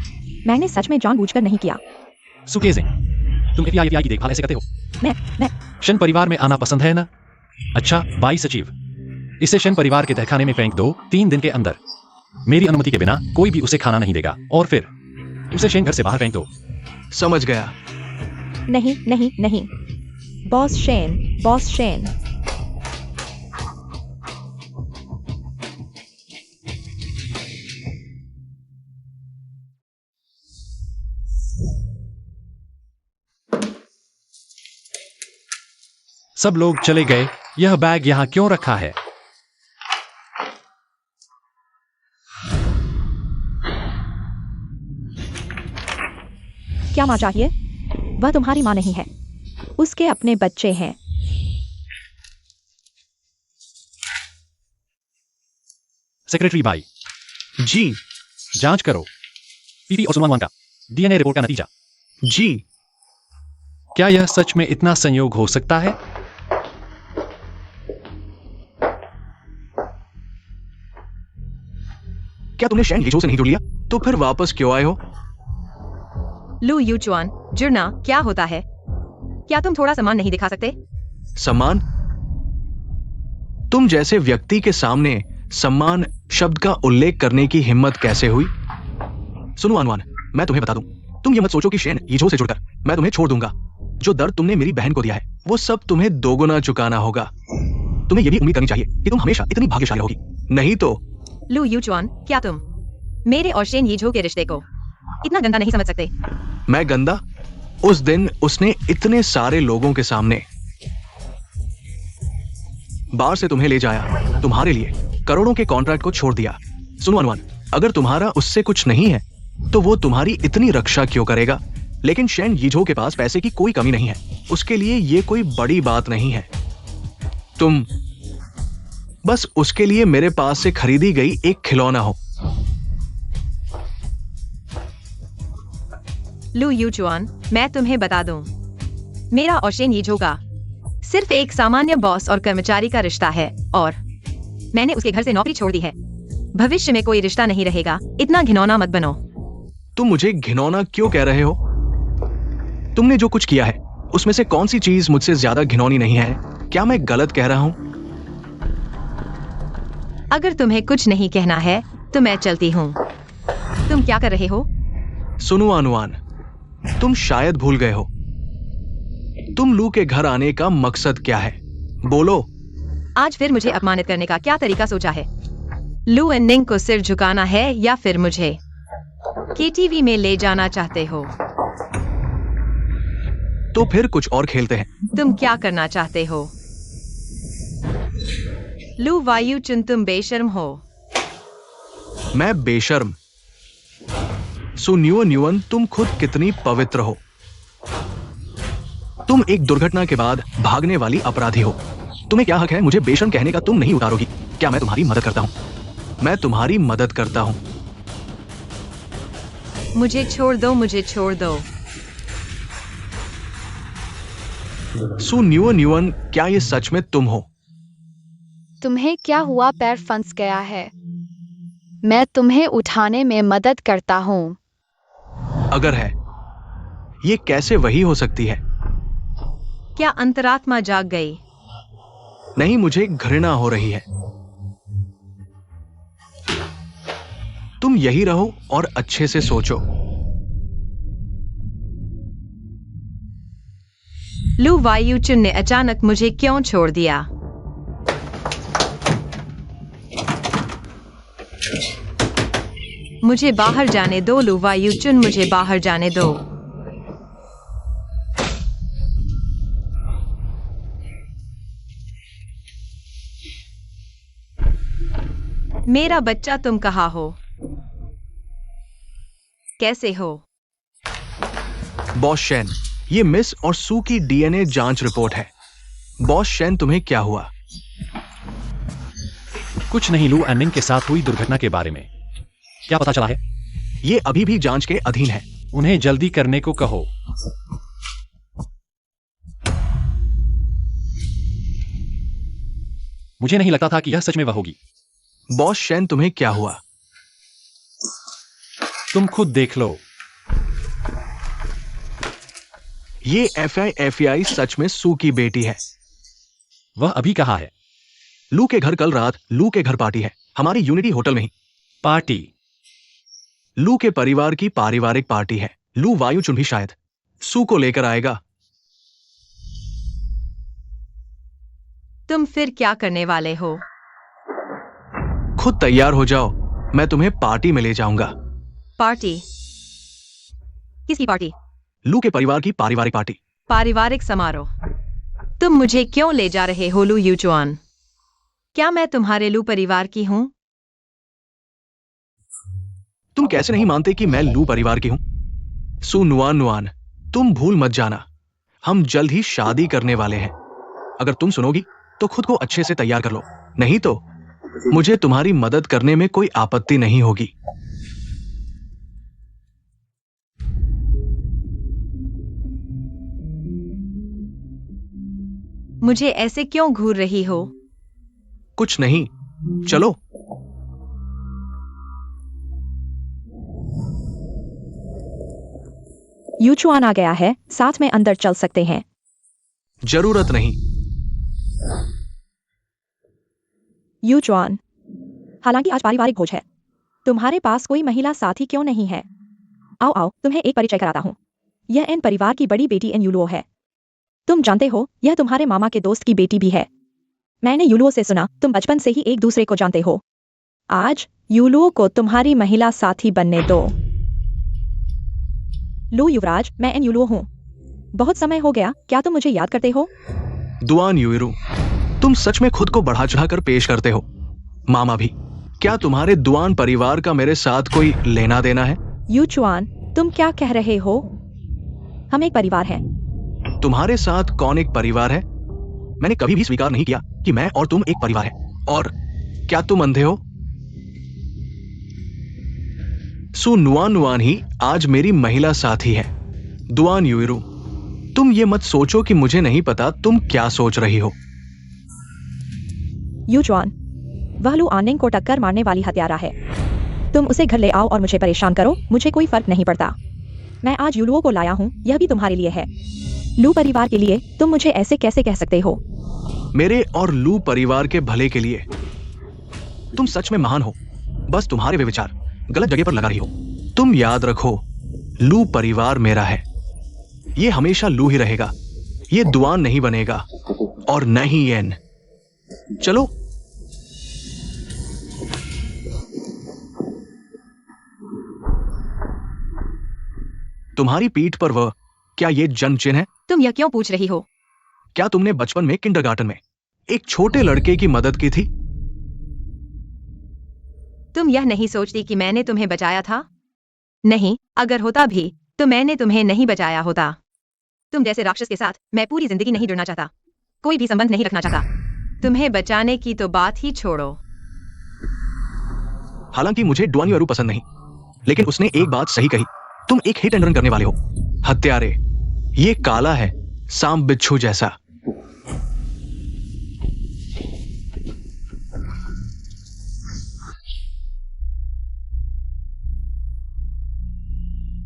मैंने सच में जानबूझकर नहीं किया। सुकेजिंग, तुम एफआई की देखभाल ऐसे करते हो? मैं शन परिवार में आना पसंद है ना? अच्छा, बाई सचिव, इसे शन परिवार के तहखाने में फेंक दो 3 दिन के अंदर। मेरी अनुमति के बिना कोई भी उसे खाना नहीं देगा, और फिर उसे शेन घर से बाहर फेंक दो। समझ गया। नहीं। Boss Shane. सब लोग चले गए। यह बैग यहाँ क्यों रखा है? क्या माँ चाहिए? वह तुम्हारी माँ नहीं है, उसके अपने बच्चे हैं। सेक्रेटरी बाई, जी। जांच करो पीपी और सुलमान का डीएनए रिपोर्ट का नतीजा। जी। क्या यह सच में इतना संयोग हो सकता है? क्या तुमने शैन यीझो से नहीं जुड़ लिया? तो फिर वापस क्यों आए हो? लू यूचुआन, जुड़ना क्या होता है? क्या तुम थोड़ा सम्मान नहीं दिखा सकते? सम्मान? तुम जैसे व्यक्ति के सामने सम्मान शब्द का उल्लेख करने की हिम्मत कैसे हुई? सुनो अनवान, मैं तुम्हें बता दूं, तुम ये मत सोचो कि शैन यीझो से जुड़कर मैं तुम्हें छोड़ दूंगा। जो दर्द तुमने मेरी बहन को दिया है वो सब तुम्हें दोगुना चुकाना होगा। तुम्हें यह भी उम्मीद करनी चाहिए कि तुम हमेशा इतनी भाग्यशाली होगी, नहीं तो। लू यूचुआन, क्या तुम मेरे और शेन यीझो के रिश्ते को इतना गंदा नहीं समझ सकते? मैं गंदा? उस दिन उसने इतने सारे लोगों के सामने बार से तुम्हें ले जाया, तुम्हारे लिए करोड़ों के कॉन्ट्रैक्ट को छोड़ दिया। सुनो अनुमान, अगर तुम्हारा उससे कुछ नहीं है तो वो तुम्हारी इतनी रक्षा क्यों करेगा? लेकिन शैन यीझो के पास पैसे की कोई कमी नहीं है, उसके लिए ये कोई बड़ी बात नहीं है। तुम बस उसके लिए मेरे पास से खरीदी गई एक खिलौना हो। लू यूचुआन, मैं तुम्हें बता दूं, मेरा और शेन यीझो का सिर्फ एक सामान्य बॉस और कर्मचारी का रिश्ता है और मैंने उसके घर से नौकरी छोड़ दी है। भविष्य में कोई रिश्ता नहीं रहेगा, इतना घिनौना मत बनो। तुम मुझे घिनौना क्यों कह रहे हो? तुमने जो कुछ किया है उसमें से कौन सी चीज मुझसे ज्यादा घिनौनी नहीं है? क्या मैं गलत कह रहा हूं? अगर तुम्हें कुछ नहीं कहना है तो मैं चलती हूँ। तुम क्या कर रहे हो? सुनो अनुमान, तुम शायद भूल गए हो, तुम लू के घर आने का मकसद क्या है? बोलो। आज फिर मुझे अपमानित करने का क्या तरीका सोचा है? लू एंड निंग को सिर झुकाना है या फिर मुझे केटीवी में ले जाना चाहते हो? तो फिर कुछ और खेलते हैं। तुम क्या करना चाहते हो? लू वायुचुन, तुम बेशर्म हो। मैं बेशर्म? सुनियो न्यूअन, तुम खुद कितनी पवित्र हो। तुम एक दुर्घटना के बाद भागने वाली अपराधी हो। तुम्हें क्या हक है मुझे बेशर्म कहने का? तुम नहीं उतारोगी। क्या मैं तुम्हारी मदद करता हूं? मैं तुम्हारी मदद करता हूं। मुझे छोड़ दो, मुझे छोड़ दो। सुनियो न्यूअन, क्या ये सच में तुम हो? तुम्हें क्या हुआ? पैर फंस गया है। मैं तुम्हें उठाने में मदद करता हूँ। अगर है, ये कैसे वही हो सकती है? क्या अंतरात्मा जाग गई? नहीं, मुझे घृणा हो रही है। तुम यही रहो और अच्छे से सोचो। लू वायुचुन ने अचानक मुझे क्यों छोड़ दिया? मुझे बाहर जाने दो लू वायुचुन, मुझे बाहर जाने दो। मेरा बच्चा, तुम कहाँ हो? कैसे हो? बॉस शैन, ये मिस और सू की डीएनए जांच रिपोर्ट है। बॉस शैन, तुम्हें क्या हुआ? कुछ नहीं, लू एंड निंग के साथ हुई दुर्घटना के बारे में क्या पता चला है? ये अभी भी जांच के अधीन है। उन्हें जल्दी करने को कहो। मुझे नहीं लगता था कि यह सच में वह होगी। बॉस शैन, तुम्हें क्या हुआ? तुम खुद देख लो। ये एफआई सच में सू की बेटी है। वह अभी कहाँ है? लू के घर कल रात लू के घर पार्टी है, हमारी यूनिटी होटल में ही। पार्टी? लू के परिवार की पारिवारिक पार्टी है। लू वायुचुन भी शायद सू को लेकर आएगा। तुम फिर क्या करने वाले हो? खुद तैयार हो जाओ, मैं तुम्हें पार्टी में ले जाऊंगा। पार्टी? किसकी पार्टी? लू के परिवार की पारिवारिक पार्टी। पारिवारिक समारोह? तुम मुझे क्यों ले जा रहे हो लू यूचुआन? क्या मैं तुम्हारे लू परिवार की हूं? तुम कैसे नहीं मानते कि मैं लू परिवार की हूं? सू नुआन नुआन, तुम भूल मत जाना, हम जल्द ही शादी करने वाले हैं। अगर तुम सुनोगी तो खुद को अच्छे से तैयार कर लो, नहीं तो मुझे तुम्हारी मदद करने में कोई आपत्ति नहीं होगी। मुझे ऐसे क्यों घूर रही हो? कुछ नहीं, चलो। यूचुआन आ गया है, साथ में अंदर चल सकते हैं। जरूरत नहीं। यूचुआन, हालांकि आज पारिवारिक भोज है, तुम्हारे पास कोई महिला साथी क्यों नहीं है? आओ आओ, तुम्हें एक परिचय कराता हूँ। यह एन परिवार की बड़ी बेटी एन यूलुओ है। तुम जानते हो, यह तुम्हारे मामा के दोस्त की बेटी भी है। मैंने यूलुओ से सुना तुम बचपन से ही एक दूसरे को जानते हो। आज यूलुओ को तुम्हारी महिला साथी बनने दो। लो युवराज, मैं एन यूलुओ हूँ। बहुत समय हो गया, क्या तुम मुझे याद करते हो? दुआन यूइरू, तुम सच में खुद को बढ़ा चढ़ाकर पेश करते हो। मामा भी। क्या तुम्हारे दुआन परिवार का मेरे साथ कोई लेना देना है? यूचुआन, तुम क्या कह रहे हो? हम एक परिवार हैं। तुम्हारे साथ कौन एक परिवार है? मैंने कभी भी स्वीकार नहीं किया कि मैं और तुम एक परिवार है। और क्या तुम अंधे हो? सु नुआन नुआन ही आज मेरी महिला साथी है। दुआन यूइरू, तुम ये मत सोचो कि मुझे नहीं पता तुम क्या सोच रही हो। यूचुआन, वह लू आनिंग को टक्कर मारने वाली हत्यारा है। तुम उसे घर ले आओ और मुझे परेशान करो, मुझे कोई फर्क नहीं पड़ता। मैं आज यूलुओ को लाया हूँ, यह भी तुम्हारे लिए है। लू परिवार के लिए तुम मुझे ऐसे कैसे कह सकते हो? मेरे और लू परिवार के भले के लिए। तुम सच में महान हो, बस तुम्हारे वे विचार गलत जगह पर लगा रही हो। तुम याद रखो, लू परिवार मेरा है। ये हमेशा लू ही रहेगा। ये दुआन नहीं बनेगा और न ही एन। चलो। तुम्हारी पीठ पर वह, क्या ये जन्म चिन्ह है? तुम यह क्यों पूछ रही हो? क्या तुमने बचपन में किंडरगार्टन में एक छोटे लड़के की मदद की थी? तुम यह नहीं सोचती कि मैंने तुम्हें बचाया था? नहीं, अगर होता भी तो मैंने तुम्हें नहीं बचाया होता। तुम जैसे राक्षस के साथ मैं पूरी जिंदगी नहीं जुड़ना चाहता, कोई भी संबंध नहीं रखना चाहता। तुम्हें बचाने की तो बात ही छोड़ो। हालांकि मुझे डुआन यूइरू पसंद नहीं, लेकिन उसने एक बात सही कही। तुम एक हिट एंड रन करने वाले हो। हत्यारे, ये काला है, सांप बिच्छू जैसा।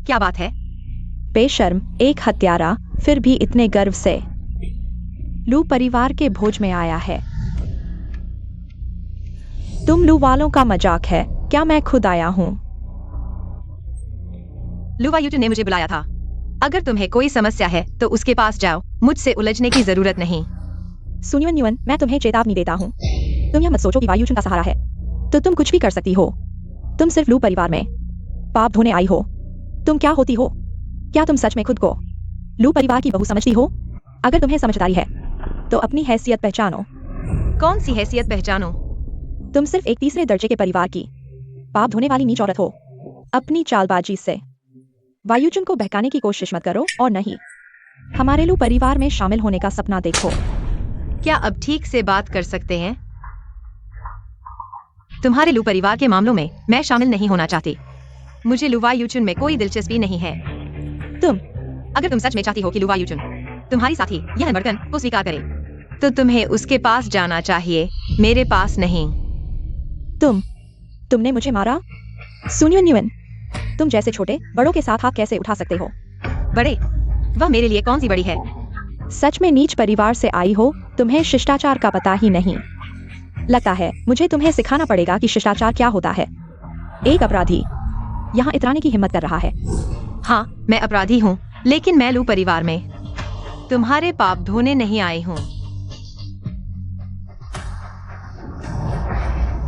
क्या बात है? बेशर्म, एक हत्यारा, फिर भी इतने गर्व से। लू परिवार के भोज में आया है। तुम लू वालों का मजाक है, क्या मैं खुद आया हूँ? लू वायुटन ने मुझे बुलाया था। अगर तुम्हें कोई समस्या है तो उसके पास जाओ, मुझसे उलझने की जरूरत नहीं। सुनियन न्यून, मैं तुम्हें चेतावनी देता हूँ। तुम यह मत सोचो कि वायुचन का सहारा है तो तुम कुछ भी कर सकती हो। तुम सिर्फ लू परिवार में पाप धोने आई हो। तुम क्या होती हो? क्या तुम सच में खुद को लू परिवार की बहू समझती हो? अगर तुम्हें समझदारी है तो अपनी हैसियत पहचानो। कौन सी हैसियत पहचानो? तुम सिर्फ एक तीसरे दर्जे के परिवार की पाप धोने वाली नीच औरत हो। अपनी चालबाजी से वायुचन को बहकाने की कोशिश मत करो, और नहीं, हमारे लू परिवार में शामिल होने का सपना देखो। क्या अब ठीक से बात कर सकते हैं? तुम्हारे लू परिवार के मामलों में मैं शामिल नहीं होना चाहती। मुझे लू वायुचन में कोई दिलचस्पी नहीं है। अगर तुम सच में चाहती हो कि लू वायुचन तुम्हारी साथी यह बर्तन को स्वीकार करे, तो तुम्हें उसके पास जाना चाहिए, मेरे पास नहीं। तुमने मुझे मारा? सुनियो न्यून, तुम जैसे छोटे बड़ों के साथ हाथ कैसे उठा सकते हो? बड़े? वह मेरे लिए कौन सी बड़ी है? सच में नीच परिवार से आई हो, तुम्हें शिष्टाचार का पता ही नहीं। लगता है मुझे तुम्हें सिखाना पड़ेगा कि शिष्टाचार क्या होता है। एक अपराधी यहाँ इतराने की हिम्मत कर रहा है। हाँ, मैं अपराधी हूँ, लेकिन मैं लू परिवार में तुम्हारे पाप धोने नहीं आई हूँ।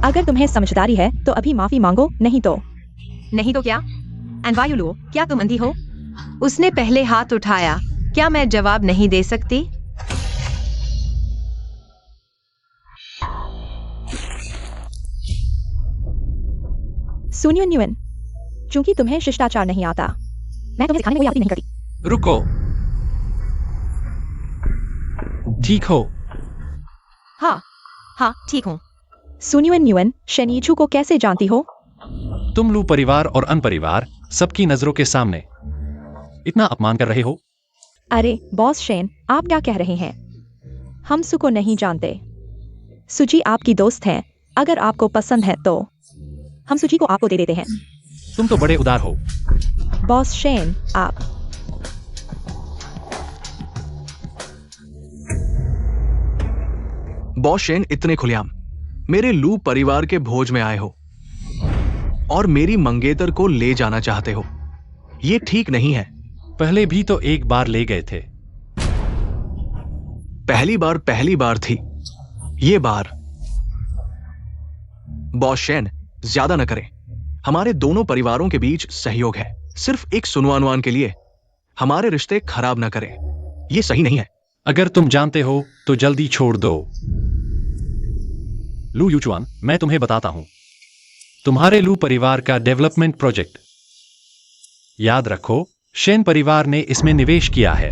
अगर तुम्हें समझदारी है तो अभी माफी मांगो, नहीं तो क्या? एनवायुलू, क्या तुम अंधी हो? उसने पहले हाथ उठाया, क्या मैं जवाब नहीं दे सकती? सुनियो न्यून, चूंकि तुम्हें शिष्टाचार नहीं आता, मैं तुम्हें सिखाने को आपत्ति नहीं करती। रुको। ठीक हो? हाँ, ठीक हूँ। सुनियो न्यून, शनीचू को कैसे जानती हो? तुम लू परिवार और अन परिवार सबकी नजरों के सामने इतना अपमान कर रहे हो। अरे बॉस शेन, आप क्या कह रहे हैं? हम सु को नहीं जानते। सुजी आपकी दोस्त हैं, अगर आपको पसंद है तो हम सुजी को आपको दे देते हैं। तुम तो बड़े उदार हो। बॉस शेन, आप बॉस शेन, इतने खुलेआम मेरे लू परिवार के भोज में आए हो और मेरी मंगेतर को ले जाना चाहते हो। ये ठीक नहीं है। पहले भी तो एक बार ले गए थे। पहली बार थी ये बार। बॉस शेन, ज्यादा न करें। हमारे दोनों परिवारों के बीच सहयोग है। सिर्फ एक सुनवानुआन के लिए हमारे रिश्ते खराब न करें। ये सही नहीं है। अगर तुम जानते हो तो जल्दी छोड़ दो। लू यूचुआन, मैं तुम्हें बताता हूं। तुम्हारे लू परिवार का डेवलपमेंट प्रोजेक्ट, याद रखो, शेन परिवार ने इसमें निवेश किया है।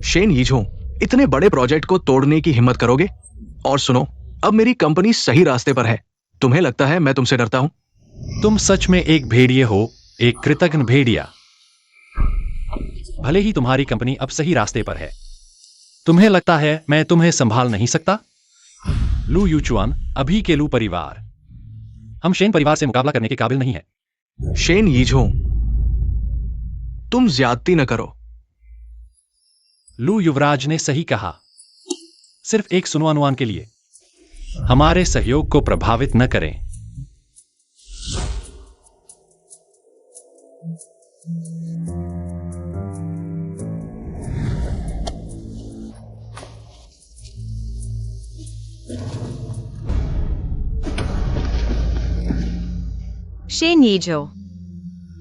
शेन यीझो, इतने बड़े प्रोजेक्ट को तोड़ने की हिम्मत करोगे? और सुनो, अब मेरी कंपनी सही रास्ते पर है। तुम्हें लगता है मैं तुमसे डरता हूं? तुम सच में एक भेड़िए हो, एक कृतघ्न भेड़िया। भले ही तुम्हारी कंपनी अब सही रास्ते पर है, तुम्हें लगता है मैं तुम्हें संभाल नहीं सकता? लू यूचुआन, अभी के लू परिवार, हम शेन परिवार से मुकाबला करने के काबिल नहीं है। शेन यीझो, तुम ज्यादती न करो। लू युवराज ने सही कहा। सिर्फ एक सुनवानुआन के लिए हमारे सहयोग को प्रभावित न करें। शेन यीझो,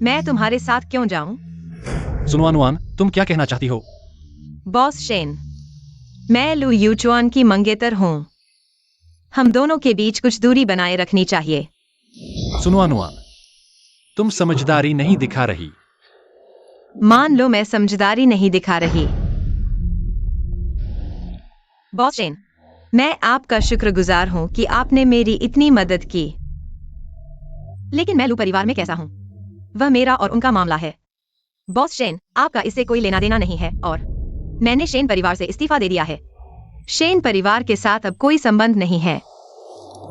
मैं तुम्हारे साथ क्यों जाऊं? सुनवानुआन, तुम क्या कहना चाहती हो? बॉस शेन, मैं लू यूचुआन की मंगेतर हूं। हम दोनों के बीच कुछ दूरी बनाए रखनी चाहिए। सुनवानुआन, तुम समझदारी नहीं दिखा रही। मान लो मैं समझदारी नहीं दिखा रही। बॉस शेन, मैं आपका शुक्रगुजार हूं कि आपने मेरी इतनी मदद की, लेकिन मैं लू परिवार में कैसा हूं, वह मेरा और उनका मामला है। बॉस शेन, आपका इससे कोई लेना देना नहीं है और मैंने शेन परिवार से इस्तीफा दे दिया है। शेन परिवार के साथ अब कोई संबंध नहीं है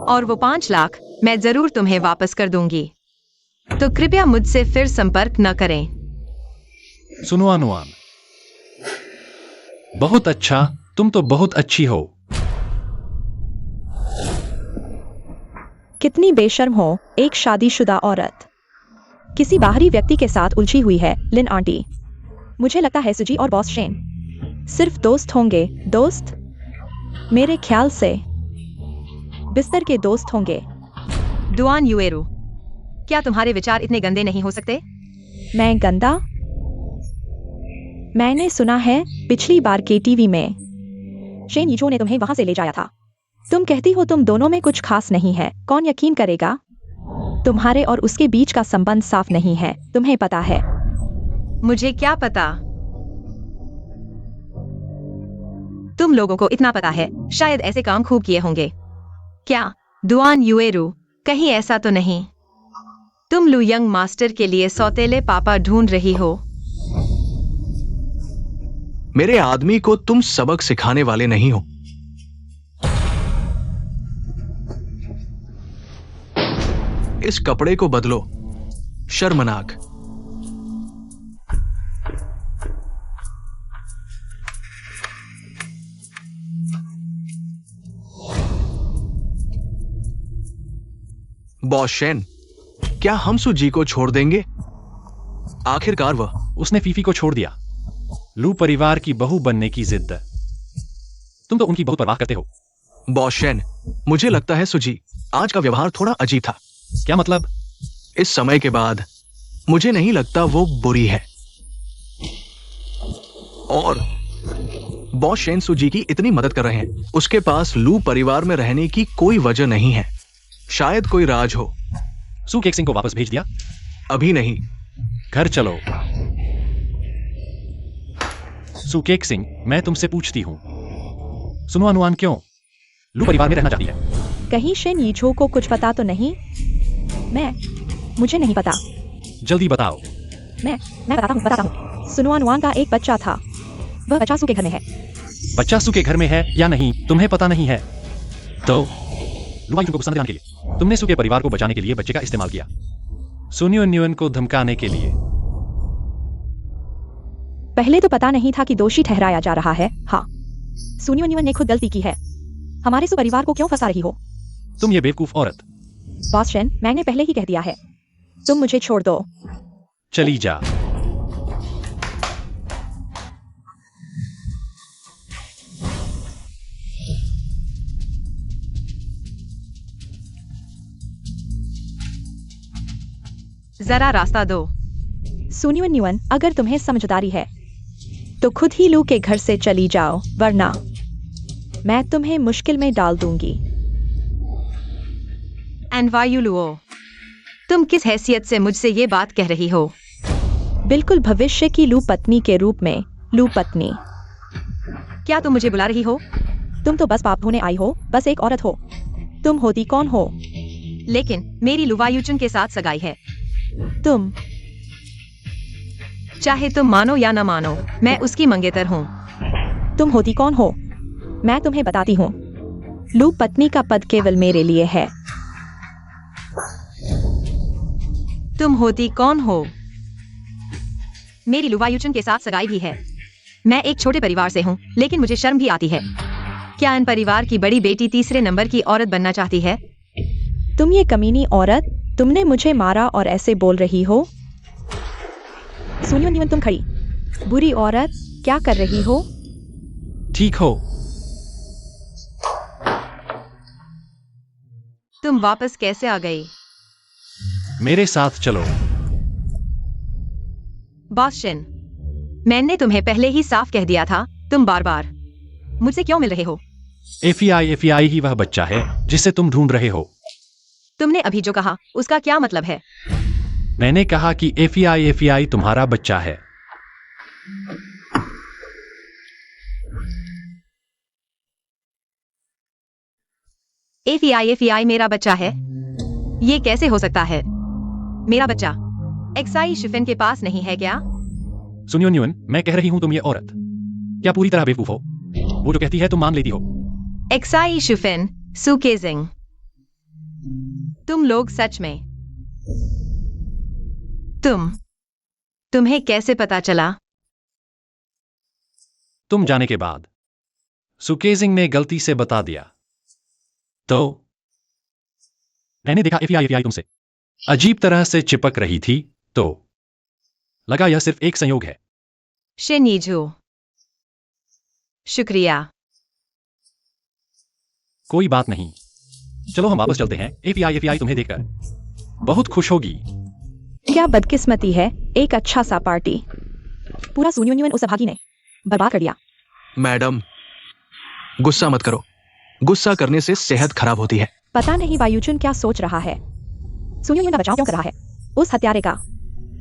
और वो 5 लाख मैं जरूर तुम्हें वापस कर दूंगी। तो कृपया मुझसे फिर संपर्क न करें। सुनवानुआन, बहुत अच्छा, तुम तो बहुत अच्छी हो। कितनी बेशर्म हो, एक शादीशुदा औरत किसी बाहरी व्यक्ति के साथ उलझी हुई है। लिन आंटी, मुझे लगता है सुजी और बॉस शेन सिर्फ दोस्त होंगे। दोस्त? मेरे ख्याल से बिस्तर के दोस्त होंगे। दुआन युएरू, क्या तुम्हारे विचार इतने गंदे नहीं हो सकते? मैं गंदा? मैंने सुना है पिछली बार के टीवी में शेन यीझो ने तुम्हें वहां से ले जाया था। तुम कहती हो तुम दोनों में कुछ खास नहीं है। कौन यकीन करेगा? तुम्हारे और उसके बीच का संबंध साफ नहीं है, तुम्हें पता है। मुझे क्या पता? तुम लोगों को इतना पता है, शायद ऐसे काम खूब किए होंगे। क्या दुआन युएरू, कहीं ऐसा तो नहीं तुम लू यंग मास्टर के लिए सौतेले पापा ढूंढ रही हो? मेरे आदमी को तुम सबक सिखाने वाले नहीं हो। इस कपड़े को बदलो, शर्मनाक। बॉस शेन, क्या हम सुजी को छोड़ देंगे? आखिरकार वह उसने फीफी को छोड़ दिया। लू परिवार की बहू बनने की जिद, तुम तो उनकी बहुत परवाह करते हो। बॉस शेन, मुझे लगता है सुजी आज का व्यवहार थोड़ा अजीब था। क्या मतलब? इस समय के बाद मुझे नहीं लगता वो बुरी है। और बॉस शेन सुजी की इतनी मदद कर रहे हैं, उसके पास लू परिवार में रहने की कोई वजह नहीं है। शायद कोई राज हो। सू केक सिंह को वापस भेज दिया? अभी नहीं। घर चलो। सू केक सिंह, मैं तुमसे पूछती हूं, सुनवानुआन क्यों लू परिवार में रहना चाहती है? कहीं शेन यीझो को कुछ पता तो नहीं? मुझे नहीं पता। जल्दी बताओ। मैं बताता हूँ। सुनवानुआन का एक बच्चा था, वह बच्चा सू के घर में है। बच्चा सू के घर में है या नहीं तुम्हें पता नहीं है? तो लू को गुस्सा दिलाने के लिए तुमने सू के परिवार को बचाने के लिए बच्चे का इस्तेमाल किया, सुनियोन्युअन को धमकाने के लिए। पहले तो पता नहीं था कि दोषी ठहराया जा रहा है। हाँ, सुनियोन्युअन ने खुद गलती की है। हमारे सुपरिवार को क्यों फंसा रही हो? तुम ये बेवकूफ औरत। बॉस शेन, मैंने पहले ही कह दिया है, तुम मुझे छोड़ दो। चली जा। जरा रास्ता दो। सुनियो न्यूअन, अगर तुम्हें समझदारी है तो खुद ही लू के घर से चली जाओ, वरना मैं तुम्हें मुश्किल में डाल दूंगी। एंड वाई यू लुओ, तुम किस हैसियत से मुझसे ये बात कह रही हो? बिल्कुल भविष्य की लू पत्नी के रूप में। लू पत्नी? क्या तुम मुझे बुला रही हो? तुम तो बस पाप धोने आई हो, बस एक औरत हो। तुम होती कौन हो? लेकिन मेरी लुवायुचुन के साथ सगाई है। तुम? चाहे तुम मानो या न मानो, मैं उसकी मंगेतर हूँ। तुम होती कौन हो? मैं तुम्हें बताती हूँ। लू पत्नी का पद केवल मेरे लिए है। तुम होती कौन हो? मेरी लुवायुचुन के साथ सगाई भी है। मैं एक छोटे परिवार से हूँ, लेकिन मुझे शर्म भी आती है। क्या इन परिवार की बड़ी बेटी तीसरे नंबर की औरत बनना चाहती है? तुम ये कमीनी औरत, तुमने मुझे मारा और ऐसे बोल रही हो? सुनियो न्यूअन, तुम खड़ी बुरी औरत, क्या कर रही हो? ठीक हो। तुम वापस कैसे आ गई? मेरे साथ चलो। बॉस शेन, मैंने तुम्हें पहले ही साफ कह दिया था, तुम बार बार मुझसे क्यों मिल रहे हो? एफईआई ही वह बच्चा है जिसे तुम ढूंढ रहे हो। तुमने अभी जो कहा उसका क्या मतलब है? मैंने कहा कि एफईआई तुम्हारा बच्चा है। एफईआई मेरा बच्चा है? ये कैसे हो सकता है? मेरा बच्चा एक्साई शिफिन के पास नहीं है क्या? सुनियो न्यूअन, मैं कह रही हूं तुम ये औरत क्या पूरी तरह बेवकूफ हो? वो जो कहती है तुम मान लेती हो। एक्साई शिफिन, सुकेजिंग, तुम लोग सच में तुम्हें कैसे पता चला? तुम जाने के बाद सुकेजिंग ने गलती से बता दिया। तो मैंने देखा एफईआई तुमसे अजीब तरह से चिपक रही थी, तो लगा यह सिर्फ एक संयोग है। शिनीजू, शुक्रिया। कोई बात नहीं, चलो हम वापस चलते हैं। एफईआई तुम्हें देखकर बहुत खुश होगी। क्या बदकिस्मती है, एक अच्छा सा पार्टी पूरा सुनियो न्यूअन उस अभागी ने बर्बाद कर दिया। मैडम, गुस्सा मत करो। गुस्सा करने से सेहत खराब होती है। पता नहीं वायुचुन क्या सोच रहा है। सुनियो न्यूअन का बचाव क्यों कर रहा है उस हत्यारे का?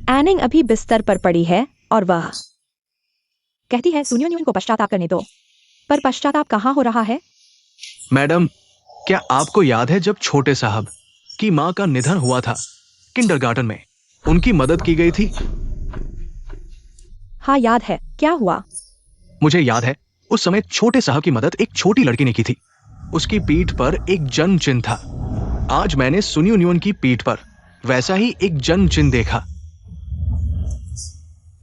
एनिंग अभी बिस्तर पर पड़ी है और वह कहती है सुनियो न्यूअन को पश्चाताप करने दो, पर पश्चाताप कहाँ हो रहा है? मैडम, क्या आपको याद है जब छोटे साहब की माँ का निधन हुआ था, किंडरगार्टन में उनकी मदद की गई थी? हाँ याद है, क्या हुआ? मुझे याद है, उस समय छोटे साहब की मदद एक छोटी लड़की ने की थी। उसकी पीठ पर एक जन्म चिन्ह था। आज मैंने सुनियो न्यूअन की पीठ पर वैसा ही एक जन्म चिन्ह देखा।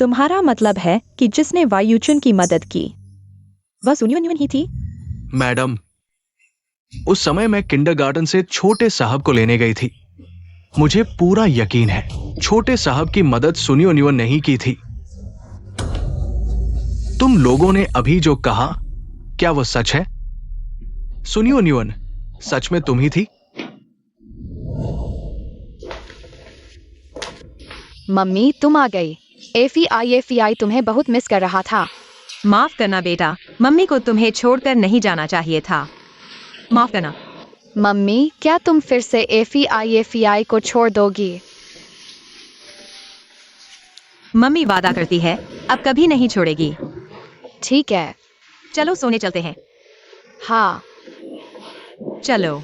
तुम्हारा मतलब है कि जिसने वायुचुन की मदद की वह सुनियो न्यूअन ही थी? मैडम, उस समय मैं किंडरगार्टन से छोटे साहब को लेने गई थी। मुझे पूरा यकीन है छोटे साहब की मदद सुनियो न्यूअन ने ही की थी। तुम लोगों ने अभी जो कहा, क्या वो सच है? सुनियो न्यूअन, सच में तुम ही थी? मम्मी, तुम आ गई। एफईआई तुम्हें बहुत मिस कर रहा था। माफ करना बेटा, मम्मी को तुम्हें छोड़कर नहीं जाना चाहिए था। माफ करना। मम्मी, क्या तुम फिर से एफईआई को छोड़ दोगी? मम्मी वादा करती है अब कभी नहीं छोड़ेगी। ठीक है, चलो सोने चलते हैं। हाँ। चलो।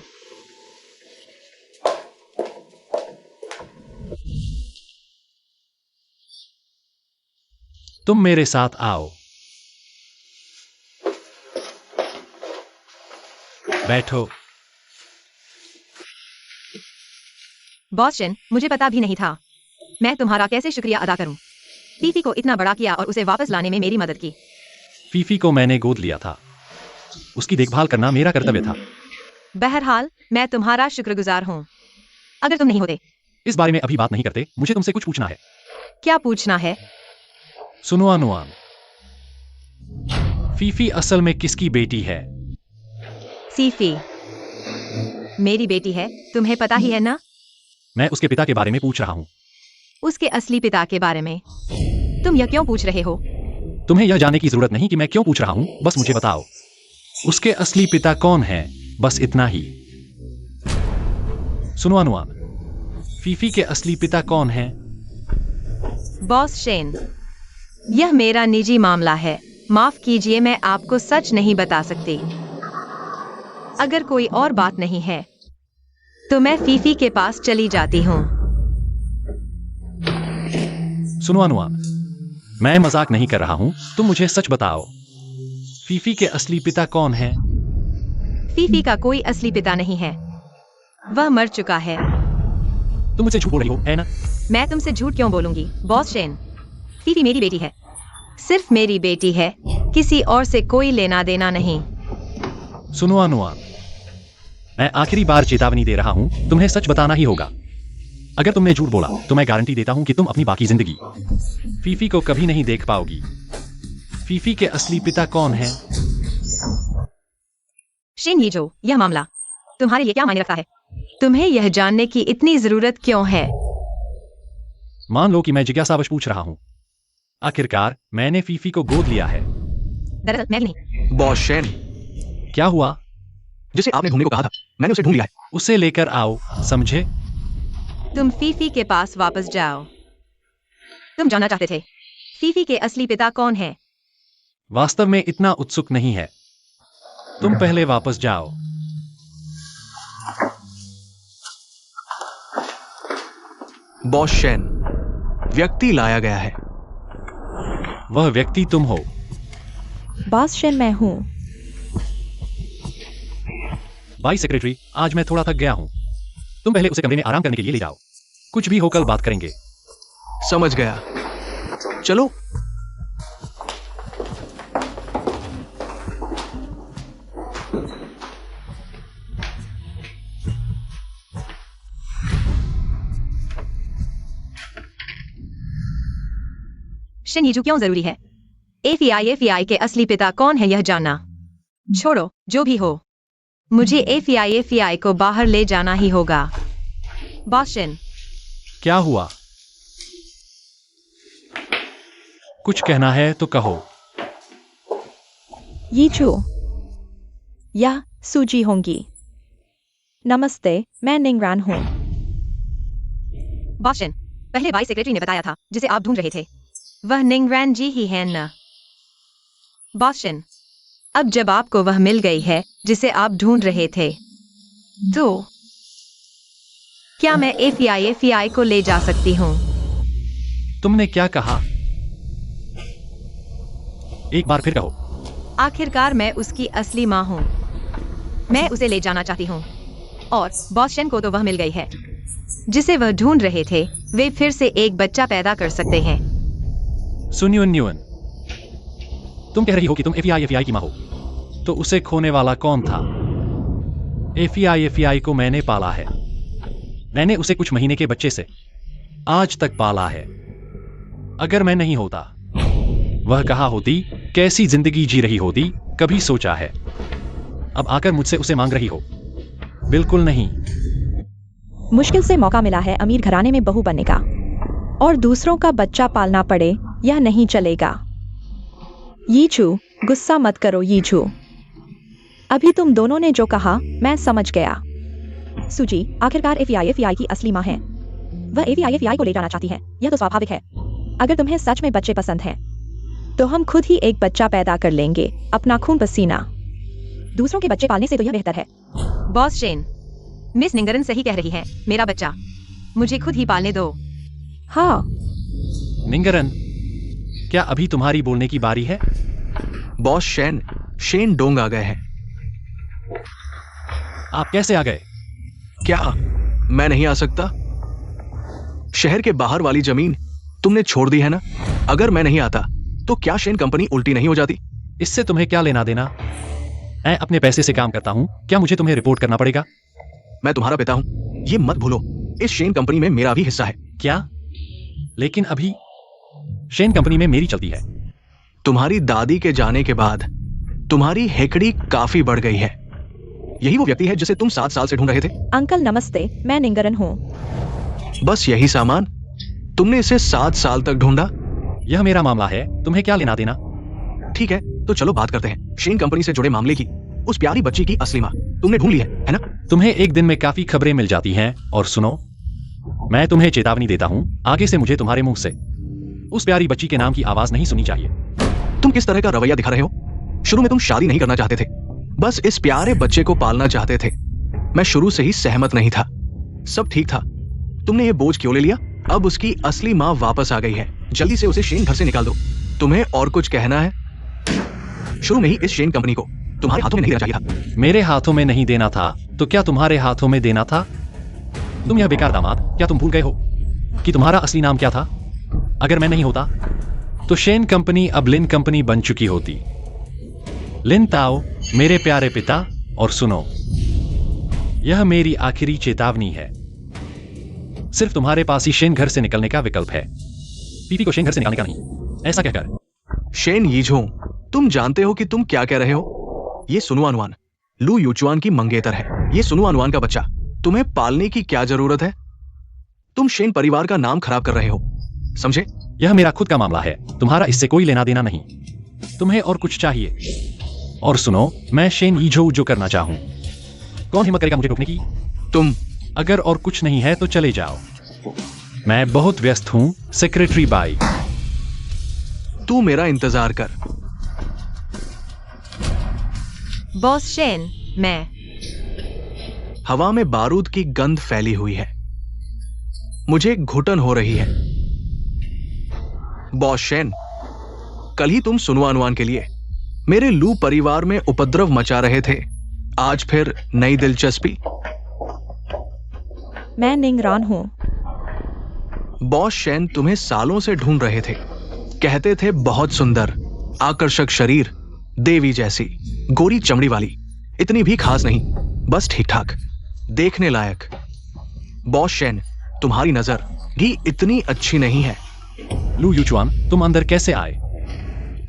तुम मेरे साथ आओ। बैठो। बॉस शेन, मुझे पता भी नहीं था। मैं तुम्हारा कैसे शुक्रिया अदा करूं? फीफी को इतना बड़ा किया और उसे वापस लाने में मेरी मदद की। फीफी को मैंने गोद लिया था। उसकी देखभाल करना मेरा कर्तव्य था। बहरहाल मैं तुम्हारा शुक्रगुजार हूँ। अगर तुम नहीं होते। इस बारे में अभी बात नहीं करते, मुझे तुमसे कुछ पूछना है। क्या पूछना है? सुनो अनुआन, फीफी असल में किसकी बेटी है? सीफी मेरी बेटी है, तुम्हें पता ही है ना? मैं उसके पिता के बारे में पूछ रहा हूँ। उसके असली पिता के बारे में तुम यह क्यों पूछ रहे हो? तुम्हें यह जानने की जरूरत नहीं कि मैं क्यों पूछ रहा हूँ, बस मुझे बताओ उसके असली पिता कौन है, बस इतना ही। सुनो अनुआन, फीफी के असली पिता कौन है? बॉस शेन, यह मेरा निजी मामला है। माफ कीजिए, मैं आपको सच नहीं बता सकती। अगर कोई और बात नहीं है तो मैं फीफी के पास चली जाती हूँ। सुनो अनुआन, मैं मजाक नहीं कर रहा हूँ, तुम मुझे सच बताओ फीफी के असली पिता कौन है? फीफी का कोई असली पिता नहीं है, वह मर चुका है। तुम मुझसे झूठ बोल रही हो, है ना? मैं तुमसे झूठ क्यों बोलूंगी बॉस शेन? फीफी मेरी बेटी है, सिर्फ मेरी बेटी है, किसी और से कोई लेना देना नहीं। सुनो अनुआन, मैं आखिरी बार चेतावनी दे रहा हूं, तुम्हें सच बताना ही होगा। अगर तुमने झूठ बोला तो मैं गारंटी देता हूं कि तुम अपनी बाकी जिंदगी फीफी को कभी नहीं देख पाओगी। फीफी के असली पिता कौन है? शेन, ये जो यह मामला तुम्हारे लिए क्या मायने रखता है? तुम्हें यह जानने की इतनी जरूरत क्यों है? मान लो कि मैं जिज्ञासावश पूछ रहा हूं। आखिरकार मैंने फीफी को गोद लिया है। दरअसल मैं भी नहीं। बॉस शेन, क्या हुआ? जिसे आपने ढूंढने को कहा था, मैंने उसे ढूंढ लिया है। उसे लेकर आओ, समझे? तुम फीफी के पास वापस जाओ। तुम जानना चाहते थे फीफी के असली पिता कौन है? वास्तव में इतना उत्सुक नहीं है। तुम पहले वापस जाओ। बॉस शेन, व्यक्ति लाया गया है। वह व्यक्ति तुम हो। बॉस शेन, मैं हूँ। भाई सेक्रेटरी, आज मैं थोड़ा थक गया हूं। तुम पहले उसे कमरे में आराम करने के लिए ले जाओ। कुछ भी हो कल बात करेंगे। समझ गया। चलो। शेन, ये जो क्यों जरूरी है? एफईआई के असली पिता कौन है यह जानना? छोड़ो, जो भी हो, मुझे एफईआई को बाहर ले जाना ही होगा। बॉस शेन, क्या हुआ? कुछ कहना है तो कहो। यीचू, यह सूजी होंगी। नमस्ते, मैं निंगरान हूँ। बॉस शेन, पहले वाइस सेक्रेटरी ने बताया था जिसे आप ढूंढ रहे थे, वह निंगरैन जी ही है न? बॉस शेन, अब जब आपको वह मिल गई है जिसे आप ढूंढ रहे थे, तो क्या मैं एफईआई को ले जा सकती हूँ? तुमने क्या कहा? एक बार फिर कहो। आखिरकार मैं उसकी असली माँ हूँ। मैं उसे ले जाना चाहती हूँ। और बॉस शेन को तो वह मिल गई है जिसे वह ढूंढ रहे थे। वे फिर से एक बच्चा पैदा कर सकते हैं। सुनियोन न्यून, तुम कह रही हो कि तुम एफईआई की माँ हो, तो उसे खोने वाला कौन था? एफईआई को मैंने पाला है। मैंने उसे कुछ महीने के बच्चे से आज तक पाला है। अगर मैं नहीं होता, वह कहाँ होती, कैसी जिंदगी जी रही होती, कभी सोचा है? अब आकर मुझसे उसे मांग रही हो? बिल्कुल नहीं। मुश्किल से मौका मिला है अमीर घराने में बहू बनने का, और दूसरों का बच्चा पालना पड़े, यह नहीं चलेगा। यीचू, गुस्सा मत करो यीचू। अभी तुम दोनों ने जो कहा मैं समझ गया। सूजी आखिरकार एफईआई की असली माँ है। वह एफईआई को ले जाना चाहती है, यह तो स्वाभाविक है। अगर तुम्हें सच में बच्चे पसंद हैं, तो हम खुद ही एक बच्चा पैदा कर लेंगे, अपना खून पसीना। दूसरों के बच्चे पालने से तो यह बेहतर है। बॉस शेन, मिस निंगरन सही कह रही है। मेरा बच्चा मुझे खुद ही पालने दो। हाँ। निंगरन, क्या अभी तुम्हारी बोलने की बारी है? बॉस शेन, शेन डोंग आ गए हैं। आप कैसे आ गए? क्या मैं नहीं आ सकता? शहर के बाहर वाली जमीन तुमने छोड़ दी है ना? अगर मैं नहीं आता तो क्या शेन कंपनी उल्टी नहीं हो जाती? इससे तुम्हें क्या लेना देना? मैं अपने पैसे से काम करता हूँ, क्या मुझे तुम्हें रिपोर्ट करना पड़ेगा? मैं तुम्हारा पिता हूं, ये मत भूलो। इस शेन कंपनी में मेरा भी हिस्सा है। क्या? लेकिन अभी शेन कंपनी में मेरी चलती है। तुम्हारी दादी के जाने के बाद तुम्हारी हेकड़ी काफी बढ़ गई है। यही वो व्यक्ति है जिसे तुम 7 साल से ढूंढ रहे थे। अंकल नमस्ते, मैं निंगरन हूँ। बस यही सामान? तुमने इसे 7 साल तक ढूंढा? यह मेरा मामला है, तुम्हें क्या लेना देना? ठीक है, तो चलो बात करते हैं शेन कंपनी से जुड़े मामले की। उस प्यारी बच्ची की असली माँ तुमने ढूंढ ली है ना? तुम्हें एक दिन में काफी खबरें मिल जाती हैं। और सुनो, मैं तुम्हें चेतावनी देता हूँ, आगे से मुझे तुम्हारे मुंह से उस प्यारी बच्ची के नाम की आवाज नहीं सुननी चाहिए। तुम किस तरह का रवैया दिखा रहे हो? शुरू में तुम शादी नहीं करना चाहते थे, बस इस प्यारे बच्चे को पालना चाहते थे। मैं शुरू से ही सहमत नहीं था, सब ठीक था। तुमने ये बोझ क्यों ले लिया? अब उसकी असली माँ वापस आ गई है, जल्दी से उसे शेन घर से निकाल दो। तुम्हें और कुछ कहना है? शुरू में ही इस शेन कंपनी को तुम्हारे हाथों में नहीं देना चाहिए था। मेरे हाथों में नहीं देना था तो क्या तुम्हारे हाथों में देना था? तुम यह बेकार दामाद, क्या तुम भूल गए हो कि तुम्हारा असली नाम क्या था? अगर मैं नहीं होता तो शेन कंपनी अब लिन कंपनी बन चुकी होती। लिन ताओ, मेरे प्यारे पिता, और सुनो, यह मेरी आखिरी चेतावनी है। सिर्फ तुम्हारे पास ही शेन घर से निकलने का विकल्प है, पीपी को शेन घर से निकालने का नहीं। ऐसा कहकर शेन यीझो, तुम जानते हो कि तुम क्या कह रहे हो? ये सुनु अनुआन लू यूचुआन की मंगेतर है। ये सुनु अनुआन का बच्चा, तुम्हें पालने की क्या जरूरत है? तुम शेन परिवार का नाम खराब कर रहे हो, समझे? यह मेरा खुद का मामला है, तुम्हारा इससे कोई लेना देना नहीं। तुम्हें और कुछ चाहिए? और सुनो, मैं शेन यीझो जो करना चाहूं, कौन हिम्मत करेगा मुझे रोकने की? तुम अगर और कुछ नहीं है तो चले जाओ, मैं बहुत व्यस्त हूं। Secretary by. तू मेरा इंतजार कर। बॉस शेन, मैं हवा में बारूद की गंध फैली हुई है, मुझे घुटन हो रही है। बॉस शेन, कल ही तुम सुनु अनुआन के लिए मेरे लू परिवार में उपद्रव मचा रहे थे, आज फिर नई दिलचस्पी? मैं निंगरान हूँ। बॉस शेन तुम्हें सालों से ढूंढ रहे थे, कहते थे बहुत सुंदर, आकर्षक शरीर, देवी जैसी, गोरी चमड़ी वाली, इतनी भी खास नहीं, बस ठीक ठाक, देखने लायक। बॉस शेन, तुम्हारी नजर भी इतनी अच्छी नहीं है। लू यूचुआन, तुम अंदर कैसे आए?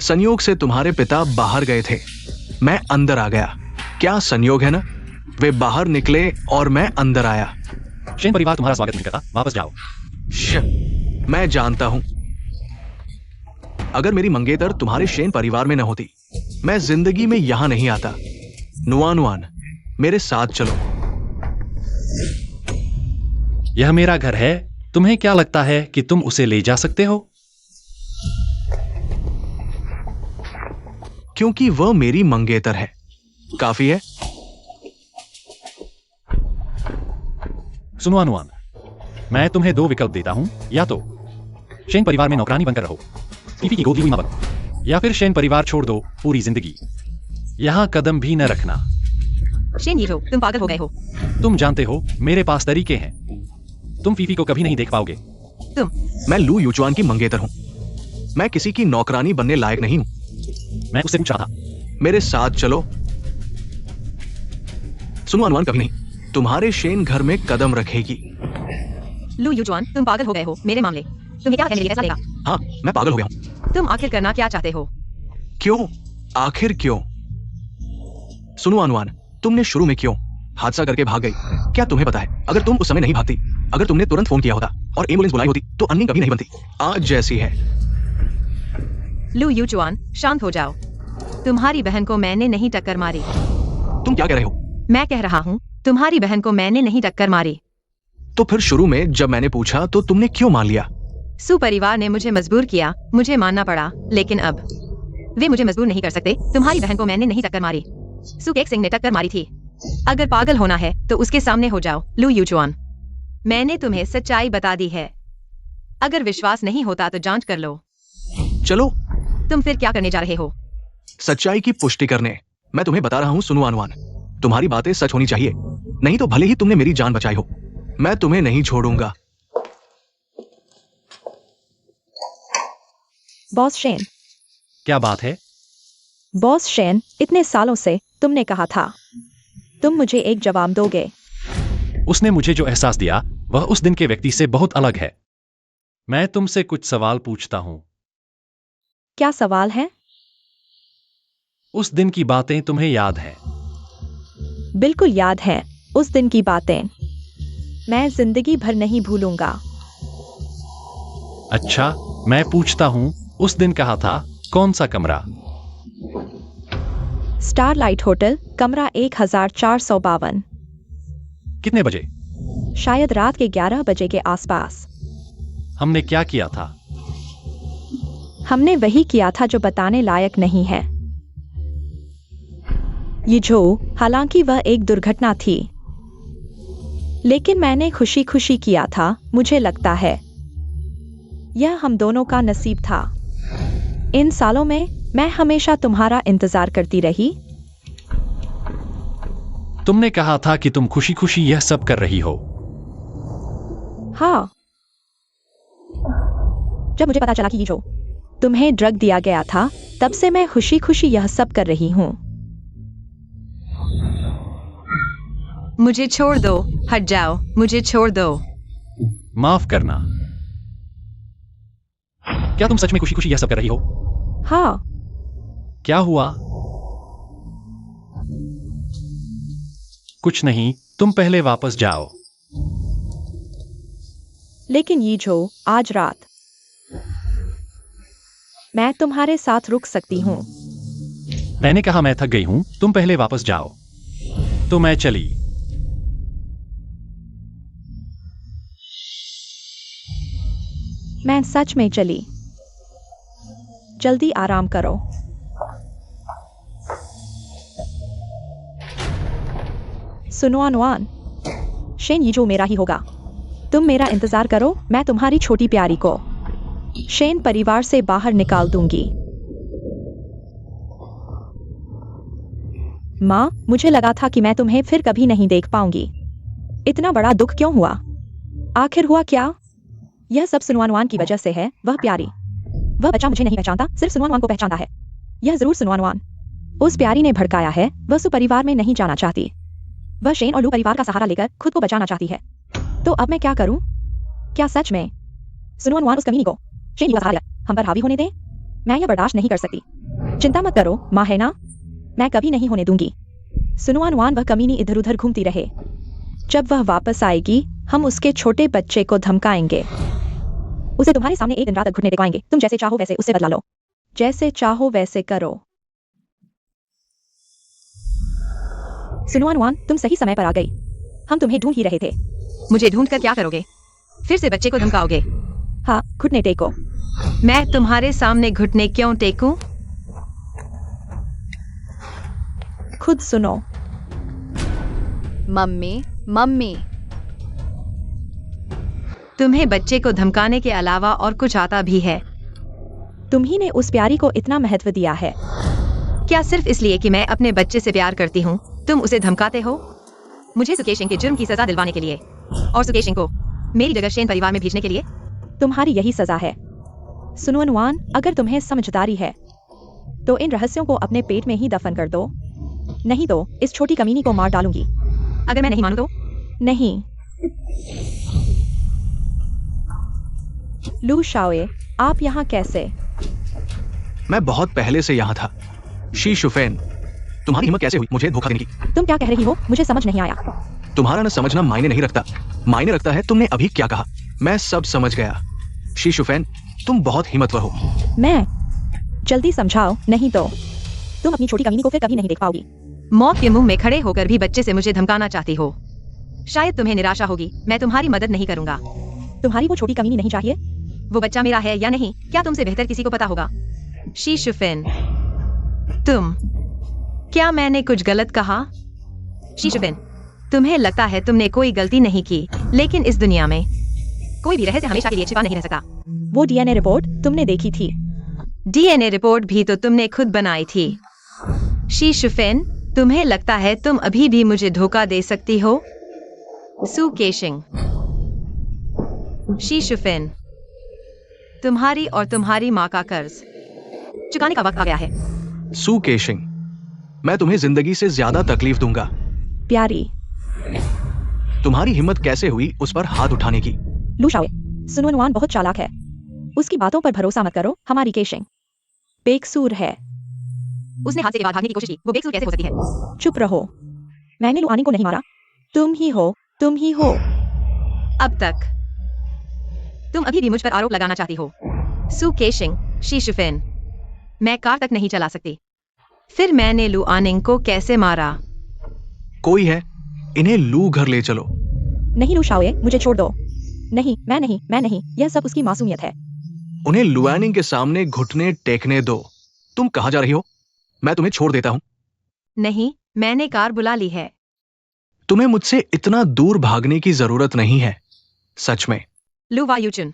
संयोग से तुम्हारे पिता बाहर गए थे, मैं अंदर आ गया। क्या संयोग है ना? वे बाहर निकले और मैं अंदर आया। शेन परिवार तुम्हारा स्वागत नहीं करता, वापस जाओ। मैं जानता हूं, अगर मेरी मंगेतर तुम्हारे शेन परिवार में न होती, मैं जिंदगी में यहां नहीं आता। नुआनुआन, मेरे साथ चलो। यह मेरा घर है, तुम्हें क्या लगता है कि तुम उसे ले जा सकते हो? क्योंकि वह मेरी मंगेतर है, काफी है। सुनो अनुआन, मैं तुम्हें 2 विकल्प देता हूं, या तो शेन परिवार में नौकरानी बनकर रहो, पीपी की गोदी हुई मां बनो, या फिर शेन परिवार छोड़ दो पूरी जिंदगी, यहां कदम भी न रखना। शेन यीझो, तुम पागल हो गए हो। तुम जानते हो मेरे पास तरीके हैं, तुम फीफी को कभी नहीं देख पाओगे। मैं लू यूचुआन की मंगेतर हूं, मैं किसी की नौकरानी बनने लायक नहीं हूं। मैं उससे पूछ रहा था। मेरे साथ चलो। सुनो अनुआन, कभी नहीं तुम्हारे शेन घर में कदम रखेगी। लू यूचुआन, तुम पागल हो गए हो। मेरे मामले तुम्हें क्या है मेरे लिए फैसला लेगा? हाँ, मैं पागल हो गया हूं। तुम आखिर करना क्या चाहते हो? क्यों? आखिर क्यों? सुनो अनुआन, तुमने शुरू में क्यों हादसा करके भाग गई? क्या तुम्हें पता है, अगर तुम उस समय नहीं भागती, अगर तुमने तुरंत फोन किया होता और एम्बुलेंस बुलाई होती, तो अन्नी कभी नहीं बनती आज जैसी है। लू यूचुआन, शांत हो जाओ। तुम्हारी बहन को मैंने नहीं टक्कर मारी। तुम क्या कह रहे हो? मैं कह रहा हूँ, तुम्हारी बहन को मैंने नहीं टक्कर मारी। तो फिर शुरू में जब मैंने पूछा तो तुमने क्यों मान लिया? सु परिवार ने मुझे मजबूर किया, मुझे मानना पड़ा, लेकिन अब वे मुझे मजबूर नहीं कर सकते। तुम्हारी बहन को मैंने नहीं टक्कर मारी, सु केक सिंह ने टक्कर मारी थी। अगर पागल होना है तो उसके सामने हो जाओ। लू यूचुआन, मैंने तुम्हें सच्चाई बता दी है, अगर विश्वास नहीं होता तो जांच कर लो। चलो, तुम फिर क्या करने जा रहे हो? सच्चाई की पुष्टि करने। मैं तुम्हें बता रहा हूं सुनु अनुआन, तुम्हारी बातें सच होनी चाहिए, नहीं तो भले ही तुमने मेरी जान बचाई हो, मैं तुम्हें नहीं छोड़ूंगा। बॉस शेन, क्या बात है? बॉस शेन, इतने सालों से तुमने कहा था तुम मुझे एक जवाब दोगे। उसने मुझे जो एहसास दिया वह उस दिन के व्यक्ति से बहुत अलग है। मैं तुमसे कुछ सवाल पूछता हूं। क्या सवाल है? उस दिन की बातें तुम्हें याद हैं? बिल्कुल याद है उस दिन की बातें। मैं जिंदगी भर नहीं भूलूंगा। अच्छा, मैं पूछता हूं, उस दिन कहा था कौन सा कमरा? स्टारलाइट होटल, कमरा 1452। कितने बजे? शायद रात के 11 बजे के आसपास। हमने क्या किया था? हमने वही किया था जो बताने लायक नहीं है। ये जो, हालांकि वह एक दुर्घटना थी, लेकिन मैंने खुशी खुशी किया था, मुझे लगता है। यह हम दोनों का नसीब था। इन सालों में मैं हमेशा तुम्हारा इंतजार करती रही। तुमने कहा था कि तुम खुशी खुशी यह सब कर रही हो। हाँ, जब मुझे पता चला कि ये जो तुम्हें ड्रग दिया गया था, तब से मैं खुशी खुशी यह सब कर रही हूँ। मुझे छोड़ दो, हट जाओ, मुझे छोड़ दो। माफ करना। क्या तुम सच में खुशी खुशी यह सब कर रही हो? हाँ, क्या हुआ? कुछ नहीं, तुम पहले वापस जाओ। लेकिन ये जो, आज रात मैं तुम्हारे साथ रुक सकती हूँ। मैंने कहा मैं थक गई हूं, तुम पहले वापस जाओ। तो मैं चली। मैं सच में चली। जल्दी आराम करो। सुनो अनवान, शेन, ये जो मेरा ही होगा। तुम मेरा इंतजार करो, मैं तुम्हारी छोटी प्यारी को शेन परिवार से बाहर निकाल दूंगी। माँ, मुझे लगा था कि मैं तुम्हें फिर कभी नहीं देख पाऊंगी। इतना बड़ा दुख क्यों हुआ? आखिर हुआ क्या? यह सब सुनवानवान की वजह से है। वह प्यारी, वह बच्चा मुझे नहीं पहचानता, सिर्फ सुनवानवान को पहचानता है। यह जरूर सुनवानवान उस प्यारी ने भड़काया है। वह सु परिवार में नहीं जाना चाहती। वह शेन और लू परिवार का सहारा लेकर खुद को बचाना चाहती है। तो अब मैं क्या करूं? क्या सच में सुनवानवान उस कमीनी को शेन का सहारा हम पर हावी होने दे? मैं यह बर्दाश्त नहीं कर सकती। चिंता मत करो माँ, है ना? मैं कभी नहीं होने दूंगी। सुनवानवान वह कमीनी इधर उधर घूमती रहे। जब वह वापस आएगी, हम उसके छोटे बच्चे को धमकाएंगे। उसे तुम्हारे सामने एक दिन रात तक घुटने टेकवाएंगे। तुम जैसे चाहो वैसे उससे बदला लो। जैसे चाहो वैसे करो। सुनवानवान, तुम सही समय पर आ गई। हम तुम्हें ढूंढ ही रहे थे। मुझे ढूंढ कर क्या करोगे? फिर से बच्चे को धमकाओगे? हाँ, घुटने टेको। मैं तुम्हारे सामने घुटने क्यों टेकूं? खुद सुनो। Mummy, mummy. तुम्हें बच्चे को धमकाने के अलावा और कुछ आता भी है? तुम ही ने उस प्यारी को इतना महत्व दिया है। क्या सिर्फ इसलिए कि मैं अपने बच्चे से प्यार करती हूँ, तुम उसे धमकाते हो? मुझे सुकेश सिंह के जुर्म की सजा दिलवाने के लिए और सुकेश सिंह को मेरी जगह शेन परिवार में भेजने के लिए? तुम्हारी यही सजा है। सुनवानवान, अगर तुम्हें समझदारी है तो इन रहस्यों को अपने पेट में ही दफन कर दो। नहीं तो इस छोटी कमीनी को मार डालूंगी। अगर मैं नहीं मानूं तो? नहीं। लू शाओए, आप यहाँ कैसे? मैं बहुत पहले से यहाँ था। शी शुफेन, तुम्हारी हिम्मत कैसे हुई मुझे धोखा देने की? तुम क्या कह रही हो? मुझे समझ नहीं आया। तुम्हारा न समझना मायने नहीं रखता। मायने रखता है तुमने अभी क्या कहा। मैं सब समझ गया। शी शुफेन, तुम बहुत हिम्मतवर हो। मैं? जल्दी समझाओ, नहीं तो तुम अपनी छोटी कमीनी को फिर कभी नहीं देख पाओगी। मौत के मुंह में खड़े होकर भी बच्चे से मुझे धमकाना चाहती हो? शायद तुम्हें निराशा होगी, मैं तुम्हारी मदद नहीं करूंगा। तुम्हारी वो छोटी कमीनी नहीं चाहिए। वो बच्चा मेरा है या नहीं, क्या तुमसे बेहतर किसी को पता होगा? शी शुफेन, तुम, क्या मैंने कुछ गलत कहा? शी शुफेन, तुम्हें लगता है तुमने कोई गलती नहीं की, लेकिन इस दुनिया में कोई भी रहस्य हमेशा के लिए छिपा नहीं रह सकता। वो डीएनए रिपोर्ट तुमने देखी थी। डीएनए रिपोर्ट भी तो तुमने खुद बनाई थी। शी शुफेन, तुम्हें लगता है तुम अभी भी मुझे धोखा दे सकती हो? सू केशिंग, शी शुफेन, तुम्हारी और तुम्हारी माँ का कर्ज चुकाने का वक्त आ गया है। सू केशिंग, मैं तुम्हें जिंदगी से ज्यादा तकलीफ दूंगा। प्यारी तुम्हारी हिम्मत कैसे हुई उस पर हाथ उठाने की? लू शाओए, सुनवनवान बहुत चालाक है। उसकी बातों पर भरोसा मत करो। हमारी केशिंग बेकसूर है। उसने हादसे के बाद भागने की कोशिश की, वो बेकसूर कैसे हो सकती है? चुप रहो। मैंने लुआनिंग को नहीं मारा। तुम ही हो, तुम ही हो। अब तक तुम अभी भी मुझ पर आरोप लगाना चाहती हो। सू केशिंग, शी शिफिन, मैं कार तक नहीं चला सकती। फिर मैंने लू आनिंग को कैसे मारा? कोई है, इन्हें लू घर ले चलो। नहीं लू शाओए, मुझे छोड़ दो। नहीं, मैं नहीं, यह सब उसकी मासूमियत है। उन्हें लुआनिंग के सामने घुटने टेकने दो। तुम कहाँ जा रही हो? मैं तुम्हें छोड़ देता हूँ। नहीं, मैंने कार बुला ली है। तुम्हें मुझसे इतना दूर भागने की जरूरत नहीं है, सच में। लू वायुचुन,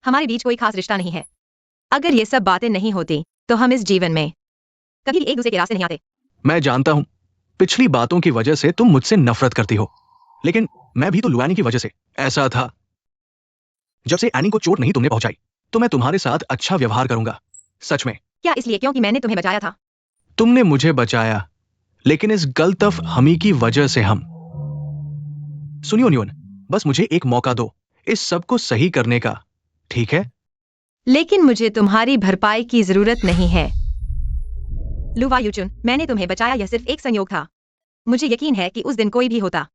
हमारे बीच कोई खास रिश्ता नहीं है। अगर ये सब बातें नहीं होती तो हम इस जीवन में कभी भी एक दूसरे के रास्ते नहीं आते। मैं जानता हूं, पिछली बातों की वजह से तुम मुझसे नफरत करती हो, लेकिन मैं भी तो लुआनी की वजह से ऐसा था। जब से एनी को चोट नहीं तुमने पहुंचाई, तो मैं तुम्हारे साथ अच्छा व्यवहार करूंगा, सच में। क्या इसलिए क्योंकि मैंने तुम्हें बचाया था? तुमने मुझे बचाया, लेकिन इस गलतफ हमी की वजह से हम। सुनियो न्यून, बस मुझे एक मौका दो इस सब को सही करने का, ठीक है? लेकिन मुझे तुम्हारी भरपाई की जरूरत नहीं है। लू वायुचुन, मैंने तुम्हें बचाया, यह सिर्फ एक संयोग था। मुझे यकीन है कि उस दिन कोई भी होता,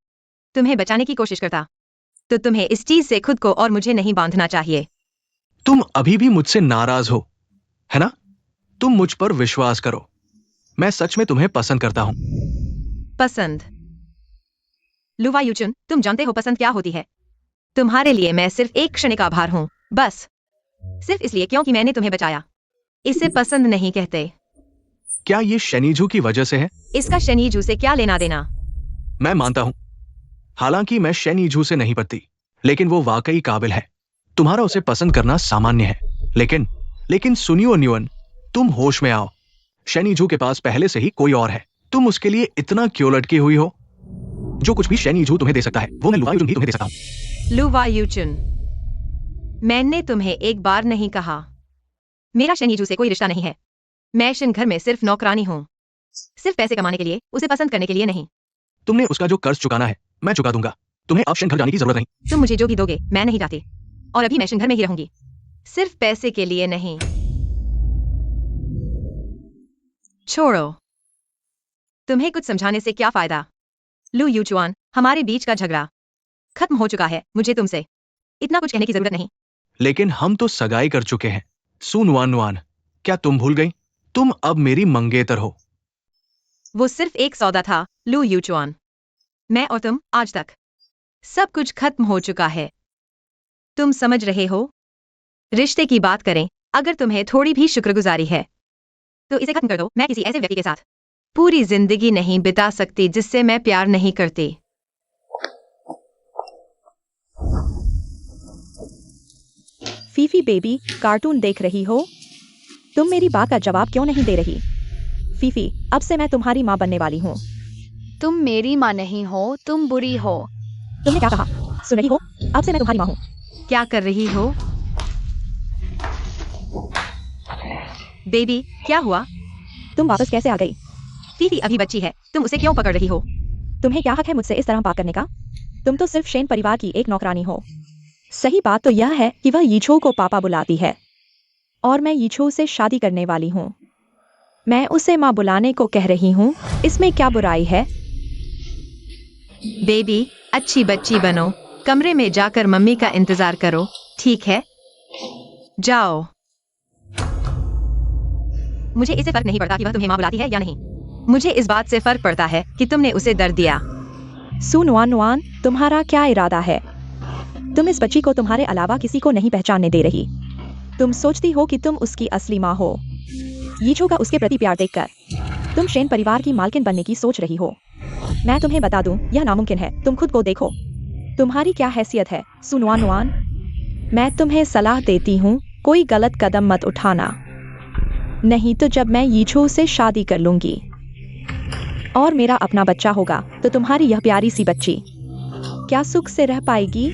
तुम्हें बचाने की कोशिश करता, तो तुम्हें इस चीज से खुद को और मुझे नहीं बांधना चाहिए। तुम अभी भी मुझसे नाराज हो, है ना? तुम मुझ पर विश्वास करो, मैं सच में तुम्हें पसंद करता हूं। पसंद? लू वायुचुन, तुम जानते हो पसंद क्या होती है? तुम्हारे लिए मैं सिर्फ एक क्षणिक आभार हूं, बस। सिर्फ इसलिए क्योंकि मैंने तुम्हें बचाया। इसे पसंद नहीं कहते। क्या ये शनिजू की वजह से है? इसका शनिजू से क्या लेना देना? मैं मानता हूं, हालांकि मैं शनिजू से नहीं पड़ती, लेकिन वो वाकई काबिल है। तुम्हारा उसे पसंद करना सामान्य है, लेकिन सुनियो न्यून, तुम होश में आओ। शनिजू के पास पहले से ही कोई और है। तुम उसके लिए इतना क्यों लटकी हुई हो? जो कुछ भी शनिजू तुम्हें दे सकता है, वो मैं लू वायुचुन भी तुम्हें दे सकता हूं। लू वायुचुन, मैंने तुम्हें एक बार नहीं कहा मेरा शनिजू से कोई रिश्ता नहीं है। मैं शिन घर में सिर्फ नौकरानी हूं, सिर्फ पैसे कमाने के लिए, उसे पसंद करने के लिए नहीं। तुमने उसका जो कर्ज चुकाना है, मैं चुका दूंगा। तुम्हें अब शिन घर जाने की जरूरत नहीं। तुम मुझे जो भी दोगे मैं नहीं चाहती, और अभी मैं शिन घर में ही रहूंगी, सिर्फ पैसे के लिए नहीं। छोड़ो, तुम्हें कुछ समझाने से क्या फायदा? लू यूचुआन, हमारे बीच का झगड़ा खत्म हो चुका है। मुझे तुमसे इतना कुछ कहने की जरूरत नहीं। लेकिन हम तो सगाई कर चुके हैं। सुनवान नुआन, क्या तुम भूल गई? तुम अब मेरी मंगेतर हो। वो सिर्फ एक सौदा था, लू यूचुआन। मैं और तुम, आज तक सब कुछ खत्म हो चुका है। तुम समझ रहे हो? रिश्ते की बात करें, अगर तुम्हें थोड़ी भी शुक्रगुजारी है तो इसे खत्म कर दो। मैं किसी ऐसे व्यक्ति के साथ पूरी जिंदगी नहीं बिता सकती जिससे मैं प्यार नहीं करती। फीफी बेबी, कार्टून देख रही हो? तुम मेरी बात का जवाब क्यों नहीं दे रही? फीफी, अब से मैं तुम्हारी माँ बनने वाली हूँ। तुम मेरी माँ नहीं हो, तुम बुरी हो। तुमने क्या कहा? सुन रही हो? अब से मैं तुम्हारी माँ हूँ। क्या कर रही हो? बेबी, क्या हुआ? तुम वापस कैसे आ गई? फीफी अभी बच्ची है, तुम उसे क्यों पकड़ रही हो? तुम्हें क्या हक है मुझसे इस तरह बात करने का? तुम तो सिर्फ शेन परिवार की एक नौकरानी हो। सही बात तो यह है कि वह यीछो को पापा बुलाती है, और मैं यीछो से शादी करने वाली हूँ। मैं उसे माँ बुलाने को कह रही हूँ, इसमें क्या बुराई है? बेबी, अच्छी बच्ची बनो, कमरे में जाकर मम्मी का इंतजार करो, ठीक है? जाओ। मुझे इससे फर्क नहीं पड़ता कि वह तुम्हें माँ बुलाती है या नहीं। मुझे इस बात से फर्क पड़ता है कि तुमने उसे दर्द दिया। सुनवान, तुम्हारा क्या इरादा है? तुम इस बच्ची को तुम्हारे अलावा किसी को नहीं पहचानने दे रही। तुम सोचती हो कि तुम उसकी असली माँ हो। यीछो का उसके प्रति प्यार देखकर तुम शेन परिवार की मालकिन बनने की सोच रही हो। मैं तुम्हें बता दूं, यह नामुमकिन है। तुम खुद को देखो, तुम्हारी क्या हैसियत है? सुनवान, मैं तुम्हें सलाह देती हूँ, कोई गलत कदम मत उठाना, नहीं तो जब मैं यीछो से शादी कर लूंगी और मेरा अपना बच्चा होगा तो तुम्हारी यह प्यारी सी बच्ची क्या सुख से रह पाएगी?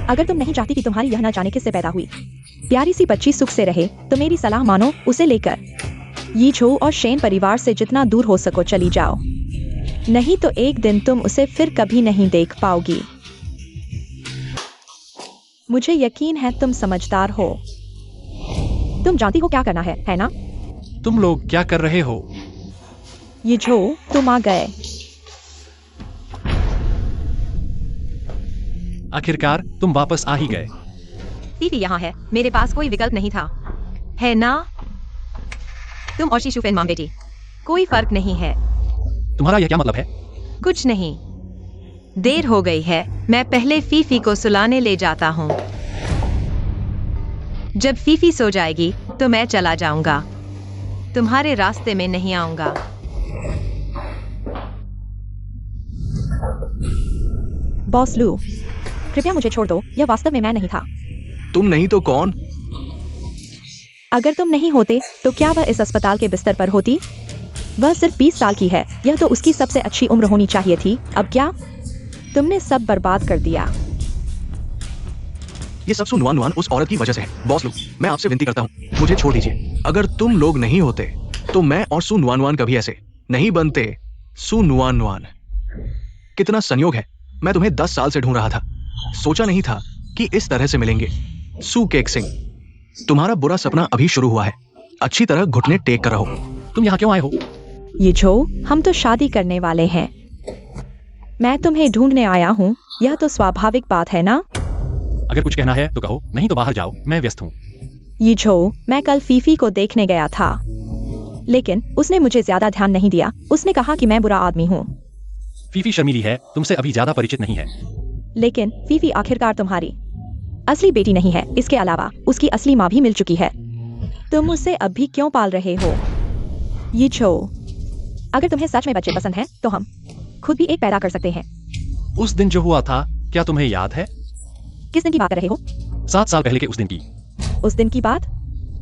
अगर तुम नहीं चाहती कि तुम्हारी यह न जाने किससे पैदा हुई प्यारी सी बच्ची सुख से रहे, तो मेरी सलाह मानो, उसे लेकर ये जो और शेन परिवार से जितना दूर हो सको चली जाओ, नहीं तो एक दिन तुम उसे फिर कभी नहीं देख पाओगी। मुझे यकीन है तुम समझदार हो। तुम जानती हो क्या करना है ना? तुम लोग क्या कर रहे हो? ये जो तुम आ गए। आखिरकार तुम वापस आ ही गए। फीफी यहाँ है, मेरे पास कोई विकल्प नहीं था, है ना? तुम और शिशु मां बेटी, कोई फर्क नहीं है। तुम्हारा यह क्या मतलब है? कुछ नहीं, देर हो गई है, मैं पहले फीफी को सुलाने ले जाता हूँ। जब फीफी सो जाएगी तो मैं चला जाऊंगा, तुम्हारे रास्ते में नहीं आऊंगा। बॉस लू, कृपया मुझे छोड़ दो, यह वास्तव में मैं नहीं था। तुम नहीं तो कौन? अगर तुम नहीं होते तो क्या वह इस अस्पताल के बिस्तर पर होती? वह सिर्फ 20 साल की है, यह तो उसकी सबसे अच्छी उम्र होनी चाहिए थी। अब क्या? तुमने सब बर्बाद कर दिया। ये सब सुनवान उस औरत की वजह से है। बॉस लू, मैं आपसे विनती करता हूँ, मुझे छोड़ दीजिए। अगर तुम लोग नहीं होते तो मैं और सुनवान कभी ऐसे नहीं बनते। सुनवान, कितना संयोग है, मैं तुम्हें 10 साल से ढूंढ रहा था। सोचा नहीं था कि इस तरह से मिलेंगे। सू केक सिंह, तुम्हारा बुरा सपना अभी शुरू हुआ है। अच्छी तरह घुटने टेक कर रहो। तुम यहाँ क्यों आए हो? ये जो, हम तो शादी करने वाले हैं। मैं तुम्हें ढूंढने आया हूँ, यह तो स्वाभाविक बात है ना? अगर कुछ कहना है तो कहो, नहीं तो बाहर जाओ, मैं व्यस्त हूँ। ये जो, मैं कल फीफी को देखने गया था, लेकिन उसने मुझे ज्यादा ध्यान नहीं दिया। उसने कहा कि मैं बुरा आदमी हूँ। फीफी शर्मीली है, तुमसे अभी ज्यादा परिचित नहीं है। लेकिन फीफी आखिरकार तुम्हारी असली बेटी नहीं है। इसके अलावा उसकी असली माँ भी मिल चुकी है। तुम उसे अभी क्यों पाल रहे हो? ये जो, अगर तुम्हें सच में बच्चे पसंद हैं तो हम खुद भी एक पैदा कर सकते हैं। उस दिन जो हुआ था, क्या तुम्हें याद है? किस दिन की बात कर रहे हो? 7 साल पहले के उस दिन की। उस दिन की बात?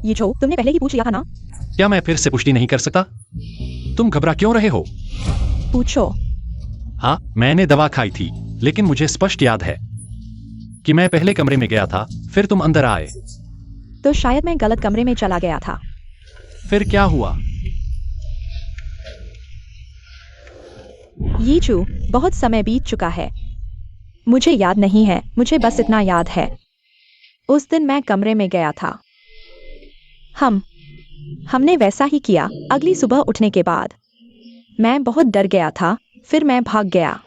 ये जो, तुमने पहले ही पूछ लिया था ना? क्या मैं फिर से पुष्टि नहीं कर सकता? तुम घबरा क्यों रहे हो? पूछो। हाँ, मैंने दवा खाई थी, लेकिन मुझे स्पष्ट याद है कि मैं पहले कमरे में गया था, फिर तुम अंदर आए। तो शायद मैं गलत कमरे में चला गया था। फिर क्या हुआ? ये जो, बहुत समय बीत चुका है, मुझे याद नहीं है। मुझे बस इतना याद है, उस दिन मैं कमरे में गया था। हमने वैसा ही किया। अगली सुबह उठने के बाद मैं बहुत डर गया था, फिर मैं भाग गया।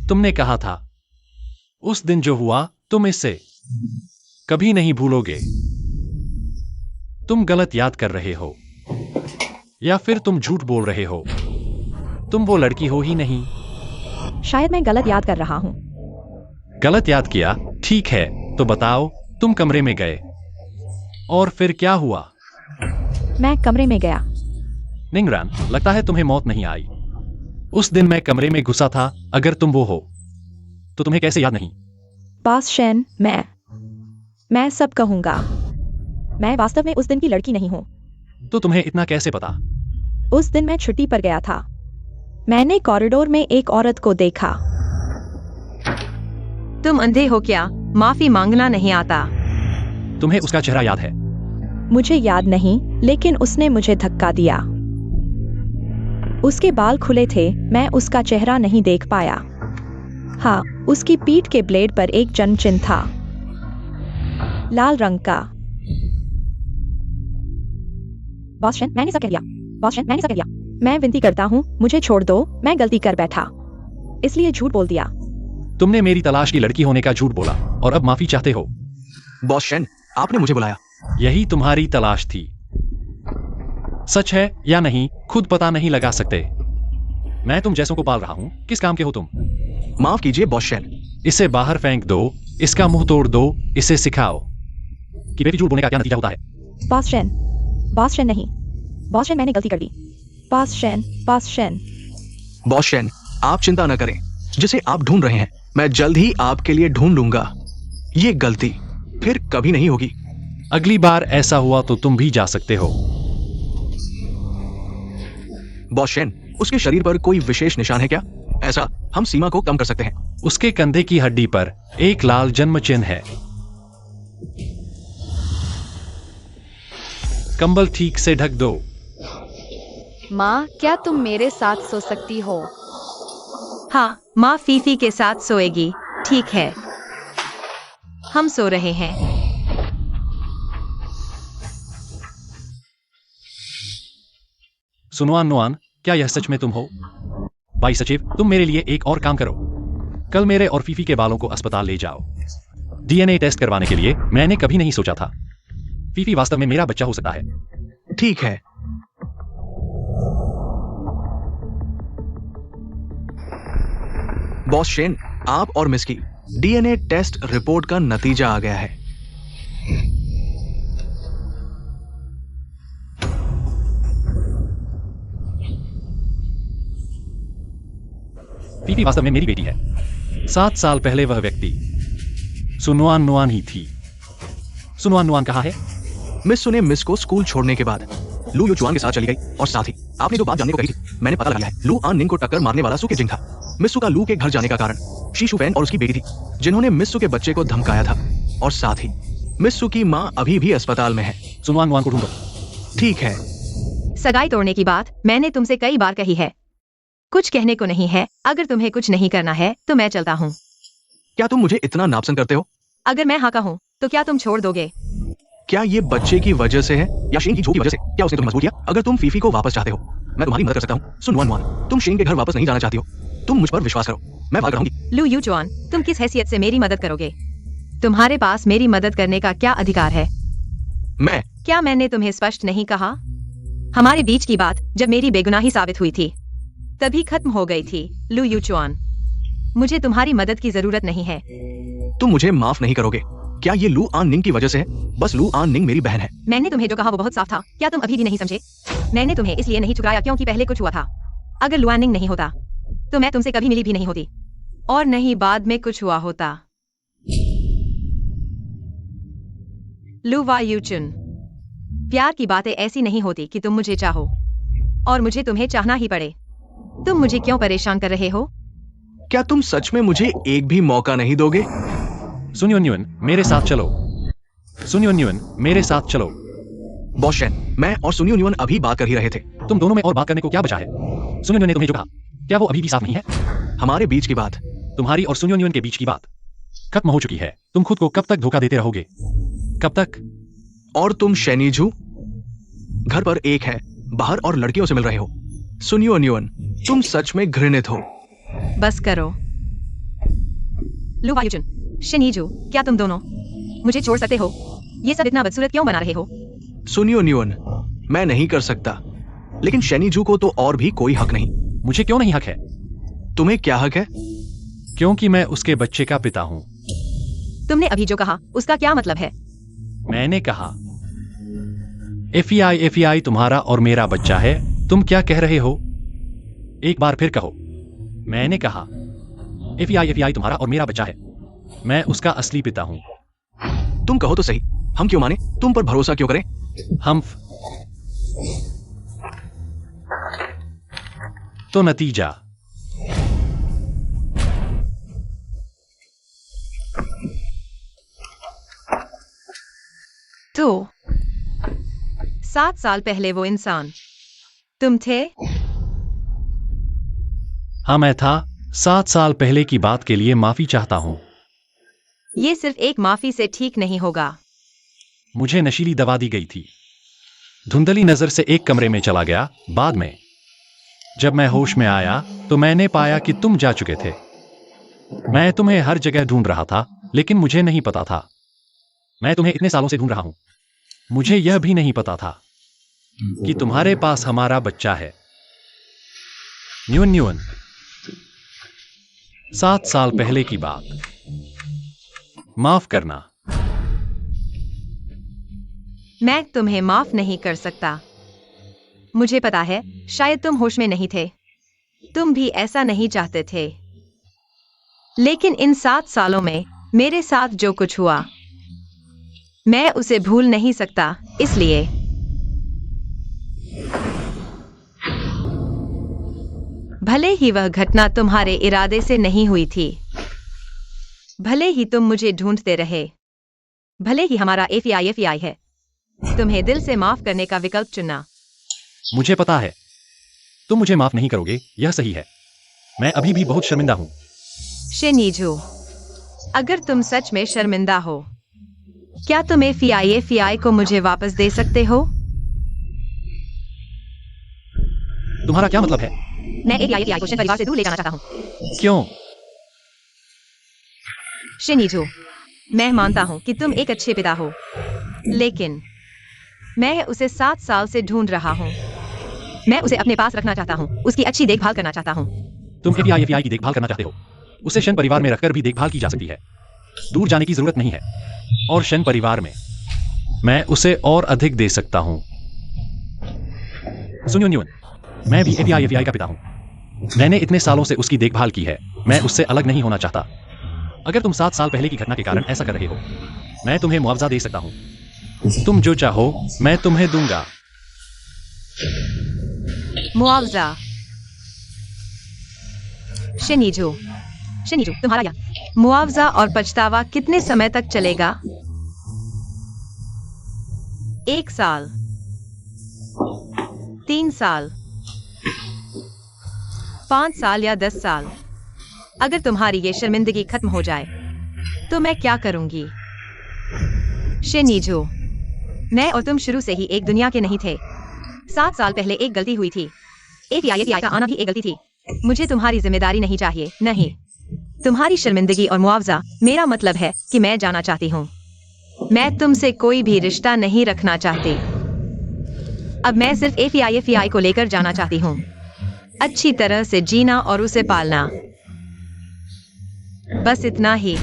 तुमने कहा था उस दिन जो हुआ तुम इसे कभी नहीं भूलोगे। तुम गलत याद कर रहे हो, या फिर तुम झूठ बोल रहे हो। तुम वो लड़की हो ही नहीं। शायद मैं गलत याद कर रहा हूँ। गलत याद किया? ठीक है, तो बताओ, तुम कमरे में गए और फिर क्या हुआ? मैं कमरे में गया। निंगरान, लगता है तुम्हें मौत नहीं आई। उस दिन मैं कमरे में घुसा था। अगर तुम वो हो तो तुम्हें कैसे याद नहीं? पास शेन, मैं सब कहूंगा। मैं वास्तव में उस दिन की लड़की नहीं हूँ। तो तुम्हें इतना कैसे पता? उस दिन मैं छुट्टी पर गया था। मैंने कॉरिडोर में एक औरत को देखा। तुम अंधे हो क्या? माफी मांगना नहीं आता? तुम्हें उसका चेहरा याद है? मुझे याद नहीं, लेकिन उसने मुझे धक्का दिया। उसके बाल खुले थे, मैं उसका चेहरा नहीं देख पाया। हाँ, उसकी पीठ के ब्लेड पर एक जन्म चिन्ह था, लाल रंग का। बॉस शेन, मैंने सब कह दिया। बॉस शेन, मैंने सब कह दिया। मैं विनती करता हूँ, मुझे छोड़ दो। मैं गलती कर बैठा, इसलिए झूठ बोल दिया। तुमने मेरी तलाश की लड़की होने का झूठ बोला और अब माफी चाहते हो। बॉस शेन, आपने मुझे बुलाया। यही तुम्हारी तलाश थी। सच है या नहीं खुद पता नहीं लगा सकते। मैं तुम जैसों को पाल रहा हूँ। किस काम के हो तुम? माफ कीजिए बॉस शेन। इसे बाहर फेंक दो, इसका मुंह तोड़ दो, इसे सिखाओ कि बेटी झूठ बोलने का क्या नतीजा होता है। बॉस शेन नहीं। बॉस शेन, मैंने गलती कर दी। Boss Shane. बॉस शेन, आप चिंता न करें। जिसे आप ढूंढ रहे हैं, मैं जल्द ही आपके लिए ढूंढ लूंगा। ये गलती फिर कभी नहीं होगी। अगली बार ऐसा हुआ तो तुम भी जा सकते हो। बॉस शेन, उसके शरीर पर कोई विशेष निशान है क्या? ऐसा हम सीमा को कम कर सकते हैं। उसके कंधे की हड्डी पर एक लाल जन्म चिन्ह है। कंबल ठीक से ढक दो। माँ, क्या तुम मेरे साथ सो सकती हो? हाँ, माँ फीफी के साथ सोएगी। ठीक है, हम सो रहे हैं। सुनवान नोआन, क्या यह सच में तुम हो? भाई सचिव, तुम मेरे लिए एक और काम करो। कल मेरे और फीफी के बालों को अस्पताल ले जाओ। डीएनए टेस्ट करवाने के लिए मैंने कभी नहीं सोचा था फीफी वास्तव में मेरा बच्चा हो सकता है। ठीक है। बॉस शेन, आप और मिस की डीएनए टेस्ट रिपोर्ट का नतीजा आ गया है। फीफी वास्तव में मेरी बेटी है। 7 साल पहले वह व्यक्ति सुनवान नोआन ही थी। सुनवान नोआन कहाँ है? मिस सुने मिस को स्कूल छोड़ने के बाद लू युचुआन के साथ चली गई और साथ ही आपने जो बात जानने को कही थी मैंने पता लगा लिया है। लू आन निंग को टक्कर मारने वाला सु के जिंग था। मिस्सू का लू के घर जाने का कारण शीशु फैन और उसकी बेटी थी जिन्होंने मिस्सू के बच्चे को धमकाया था और साथ ही मिस्सू की माँ अभी भी अस्पताल में है। सुनवान नोआन को ढूंढो। ठीक है। सगाई तोड़ने की बात मैंने तुमसे कई बार कही है। कुछ कहने को नहीं है। अगर तुम्हें कुछ नहीं करना है तो मैं चलता हूँ। क्या तुम मुझे इतना नापसंद करते हो? अगर मैं हाँ कहूँ तो क्या तुम छोड़ दोगे? क्या ये बच्चे की वजह से है या शेन की झूठ की वजह से? क्या उसने तुम्हें मजबूर किया? अगर तुम फीफी को वापस चाहते हो मैं तुम्हारी मदद कर सकता हूँ। सुन वन, तुम शेन के घर वापस नहीं जाना चाहती हो। तुम मुझ पर विश्वास करो, मैं वादा करूंगी। लू युचुआन, तुम किस हैसियत से मेरी मदद करोगे? तुम्हारे पास मेरी मदद करने का क्या अधिकार है? क्या मैंने तुम्हें स्पष्ट नहीं कहा? हमारे बीच की बात जब मेरी बेगुनाही साबित हुई थी तभी खत्म हो गई थी। लू युचुआन, मुझे तुम्हारी मदद की जरूरत नहीं है। तुम मुझे माफ नहीं करोगे। क्या ये लू आन निंग की वजह से है? बस लू आन निंग मेरी बहन है। मैंने तुम्हें जो कहा वो बहुत साफ था। क्या तुम अभी भी नहीं समझे? मैंने तुम्हें इसलिए नहीं ठुकराया क्योंकि पहले कुछ हुआ था। अगर लुआनिंग नहीं होता तो मैं तुमसे कभी मिली भी नहीं होती और नहीं बाद में कुछ हुआ होता। लू वा युचुन, प्यार की बातें ऐसी नहीं होती कि तुम मुझे चाहो और मुझे तुम्हें चाहना ही पड़े। तुम मुझे क्यों परेशान कर रहे हो? क्या तुम सच में मुझे एक भी मौका नहीं दोगे? सुनियो न्यून, मेरे साथ चलो। सुनियो न्यून, मेरे साथ चलो। बॉस शेन, मैं और सुनियो न्यून अभी बात कर ही रहे थे। तुम दोनों में और बात करने को क्या बचा है? सुनियो न्यून ने तुम्हें जो कहा क्या वो अभी भी साफ नहीं है? हमारे बीच की बात, तुम्हारी और सुनियो न्यून के बीच की बात खत्म हो चुकी है। तुम खुद को कब तक धोखा देते रहोगे? कब तक? और तुम शेनीजू घर पर एक है, बाहर और लड़कियों से मिल रहे हो। सुनियो न्यून, तुम सच में घृणित हो। बस करो। लू वा युचुन, शिनीजू, क्या तुम दोनों मुझे छोड़ सकते हो? ये सब इतना बदसूरत क्यों बना रहे हो? सुनियो न्यून, मैं नहीं कर सकता, लेकिन शेनीजू को तो और भी कोई हक नहीं। मुझे क्यों नहीं हक है? तुम्हें क्या हक है? क्योंकि मैं उसके बच्चे का पिता हूँ। तुमने अभी जो कहा उसका क्या मतलब है? मैंने कहा एफईआई तुम्हारा और मेरा बच्चा है। तुम क्या कह रहे हो? एक बार फिर कहो। मैंने कहा एफईआई तुम्हारा और मेरा बच्चा है। मैं उसका असली पिता हूं। तुम कहो तो सही, हम क्यों माने? तुम पर भरोसा क्यों करें? हम तो नतीजा तो 7 साल पहले वो इंसान तुम थे? हाँ, मैं था। 7 साल पहले की बात के लिए माफी चाहता हूं। ये सिर्फ एक माफी से ठीक नहीं होगा। मुझे नशीली दवा दी गई थी। धुंधली नजर से एक कमरे में चला गया। बाद में जब मैं होश में आया तो मैंने पाया कि तुम जा चुके थे। मैं तुम्हें हर जगह ढूंढ रहा था, लेकिन मुझे नहीं पता था। मैं तुम्हें इतने सालों से ढूंढ रहा हूं। मुझे यह भी नहीं पता था कि तुम्हारे पास हमारा बच्चा है। न्यून 7 साल पहले की बात। माफ करना। मैं तुम्हें माफ नहीं कर सकता। मुझे पता है, शायद तुम होश में नहीं थे। तुम भी ऐसा नहीं चाहते थे। लेकिन इन 7 सालों में मेरे साथ जो कुछ हुआ, मैं उसे भूल नहीं सकता। इसलिए भले ही वह घटना तुम्हारे इरादे से नहीं हुई थी, भले ही तुम मुझे ढूंढते रहे, भले ही हमारा एफईआई है, तुम्हें दिल से माफ करने का विकल्प चुनना। मुझे पता है तुम मुझे माफ नहीं करोगे, यह सही है। मैं अभी भी बहुत शर्मिंदा हूँ। शिनीजू, अगर तुम सच में शर्मिंदा हो, क्या तुम एफआई को मुझे वापस दे सकते हो? तुम्हारा क्या मतलब है? मैं एफआई को शन परिवार से दूर ले जाना चाहता हूँ। क्यों? शिनीजू, मैं मानता हूँ कि तुम एक अच्छे पिता हो, लेकिन मैं उसे 7 साल से ढूंढ रहा हूँ। मैं उसे अपने पास रखना चाहता हूँ, उसकी अच्छी देखभाल करना चाहता हूँ। तुम एफआई की देखभाल करना चाहते हो। उसे शन परिवार में रखकर भी देखभाल की जा सकती है। दूर जाने की जरूरत नहीं है। और शन परिवार में मैं उसे और अधिक दे सकता हूँ। सुनियो न्यून, मैं भी एफआई का पिता हूँ। मैंने इतने सालों से उसकी देखभाल की है। मैं उससे अलग नहीं होना चाहता। अगर तुम 7 साल पहले की घटना के कारण ऐसा कर रहे हो, मैं तुम्हें मुआवजा दे सकता हूँ। तुम जो चाहो मैं तुम्हें दूंगा। मुआवजा? शिनीजू, तुम्हारा यह मुआवजा और पछतावा कितने समय तक चलेगा? 1 साल, 3 साल, 5 साल या 10 साल? अगर तुम्हारी ये शर्मिंदगी खत्म हो जाए तो मैं क्या करूंगी? शिनीजू, मैं और तुम शुरू से ही एक दुनिया के नहीं थे। 7 साल पहले एक गलती हुई थी। एफआई का आना भी एक गलती थी। मुझे तुम्हारी जिम्मेदारी नहीं चाहिए, नहीं। तुम्हारी शर्मिंदगी और मुआवजा, मेरा मतलब है कि मैं जाना चाहती हूँ। मैं तुमसे कोई भी रिश्ता नहीं रखना चाहती। अब मैं सिर्फ एफआई को लेकर जाना चाहती हूँ। अच्छी तरह से जीना और उसे पालना, बस इतना ही।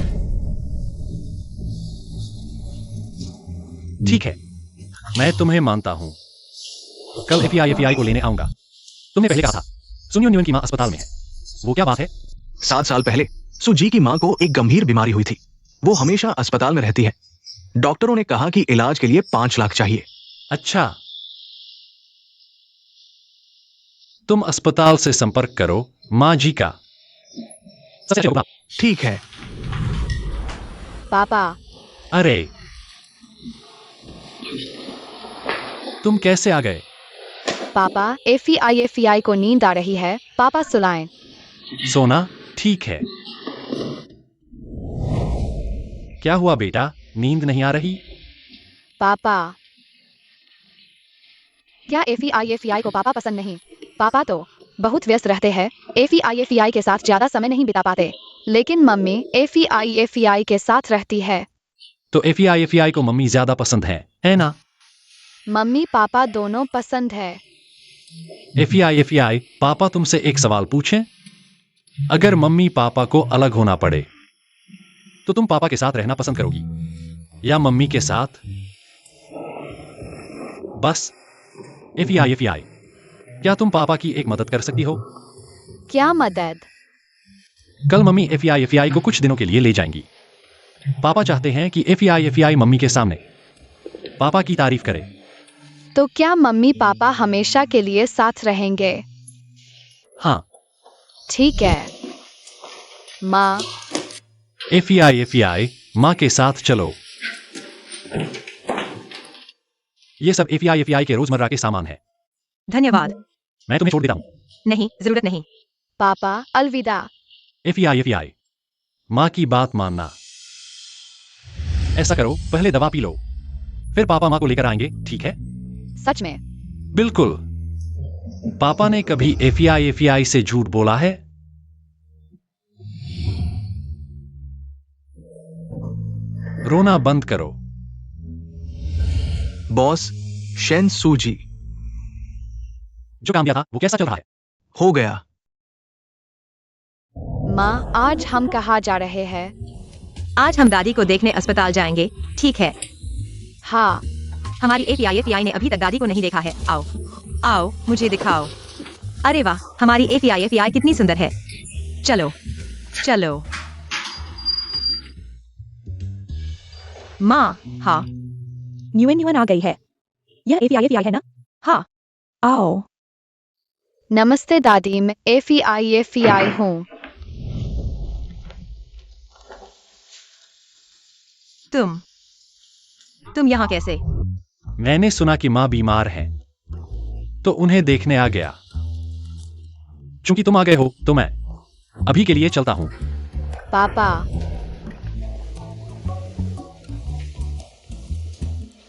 ठीक है, मैं तुम्हें मानता हूं। कल एफआई को लेने आऊंगा। तुमने पहले कहा था सुनियो न्यून की मां अस्पताल में है। वो क्या बात है? 7 साल पहले सुजी की मां को एक गंभीर बीमारी हुई थी। वो हमेशा अस्पताल में रहती है। डॉक्टरों ने कहा कि इलाज के लिए 5 लाख चाहिए। अच्छा, तुम अस्पताल से संपर्क करो मां जी का। सबसे अच्छा होगा। ठीक है। पापा, अरे, तुम कैसे आ गए? पापा, एफआई को नींद आ रही है। पापा सुलाएं। सोना ठीक है। क्या हुआ बेटा, नींद नहीं आ रही? पापा, क्या एफआई को पापा पसंद नहीं? पापा तो बहुत व्यस्त रहते हैं। एफआई के साथ ज्यादा समय नहीं बिता पाते। लेकिन मम्मी एफआई के साथ रहती है। तो एफआई को मम्मी ज्यादा पसंद है ना? मम्मी पापा दोनों पसंद है। एफआई पापा तुमसे एक सवाल पूछें? अगर मम्मी पापा को अलग होना पड़े तो तुम पापा के साथ रहना पसंद करोगी या मम्मी के साथ? बस एफआई, क्या तुम पापा की एक मदद कर सकती हो? क्या मदद? कल मम्मी एफआई को कुछ दिनों के लिए ले जाएंगी। पापा चाहते हैं कि एफआई मम्मी के सामने पापा की तारीफ करे। तो क्या मम्मी पापा हमेशा के लिए साथ रहेंगे? हाँ। ठीक है। माँ, एफआई माँ के साथ चलो। ये सब एफआई के रोजमर्रा के सामान है। धन्यवाद। मैं तुम्हें छोड़ देता हूँ। नहीं, जरूरत नहीं। पापा अलविदा। एफआई माँ की बात मानना। ऐसा करो, पहले दवा पी लो, फिर पापा माँ को लेकर आएंगे, ठीक है? सच में? बिल्कुल। पापा ने कभी एफआई से झूठ बोला है? रोना बंद करो। बॉस, शेन सूजी। जो काम किया था वो कैसा चल रहा है? हो गया। माँ, आज हम कहाँ जा रहे हैं? आज हम दादी को देखने अस्पताल जाएंगे, ठीक है? हाँ। हमारी एफआई ने अभी तक दादी को नहीं देखा है। आओ आओ, मुझे दिखाओ। अरे वाह, हमारी एफआई कितनी सुंदर है। चलो चलो। माँ, हाँ। न्यून आ गई है। यह एफआई है ना? हाँ। आओ। नमस्ते दादी, मैं एफआई हूँ। तुम यहाँ कैसे? मैंने सुना कि माँ बीमार है, तो उन्हें देखने आ गया। चूंकि तुम आ गए हो तो मैं अभी के लिए चलता हूँ। पापा,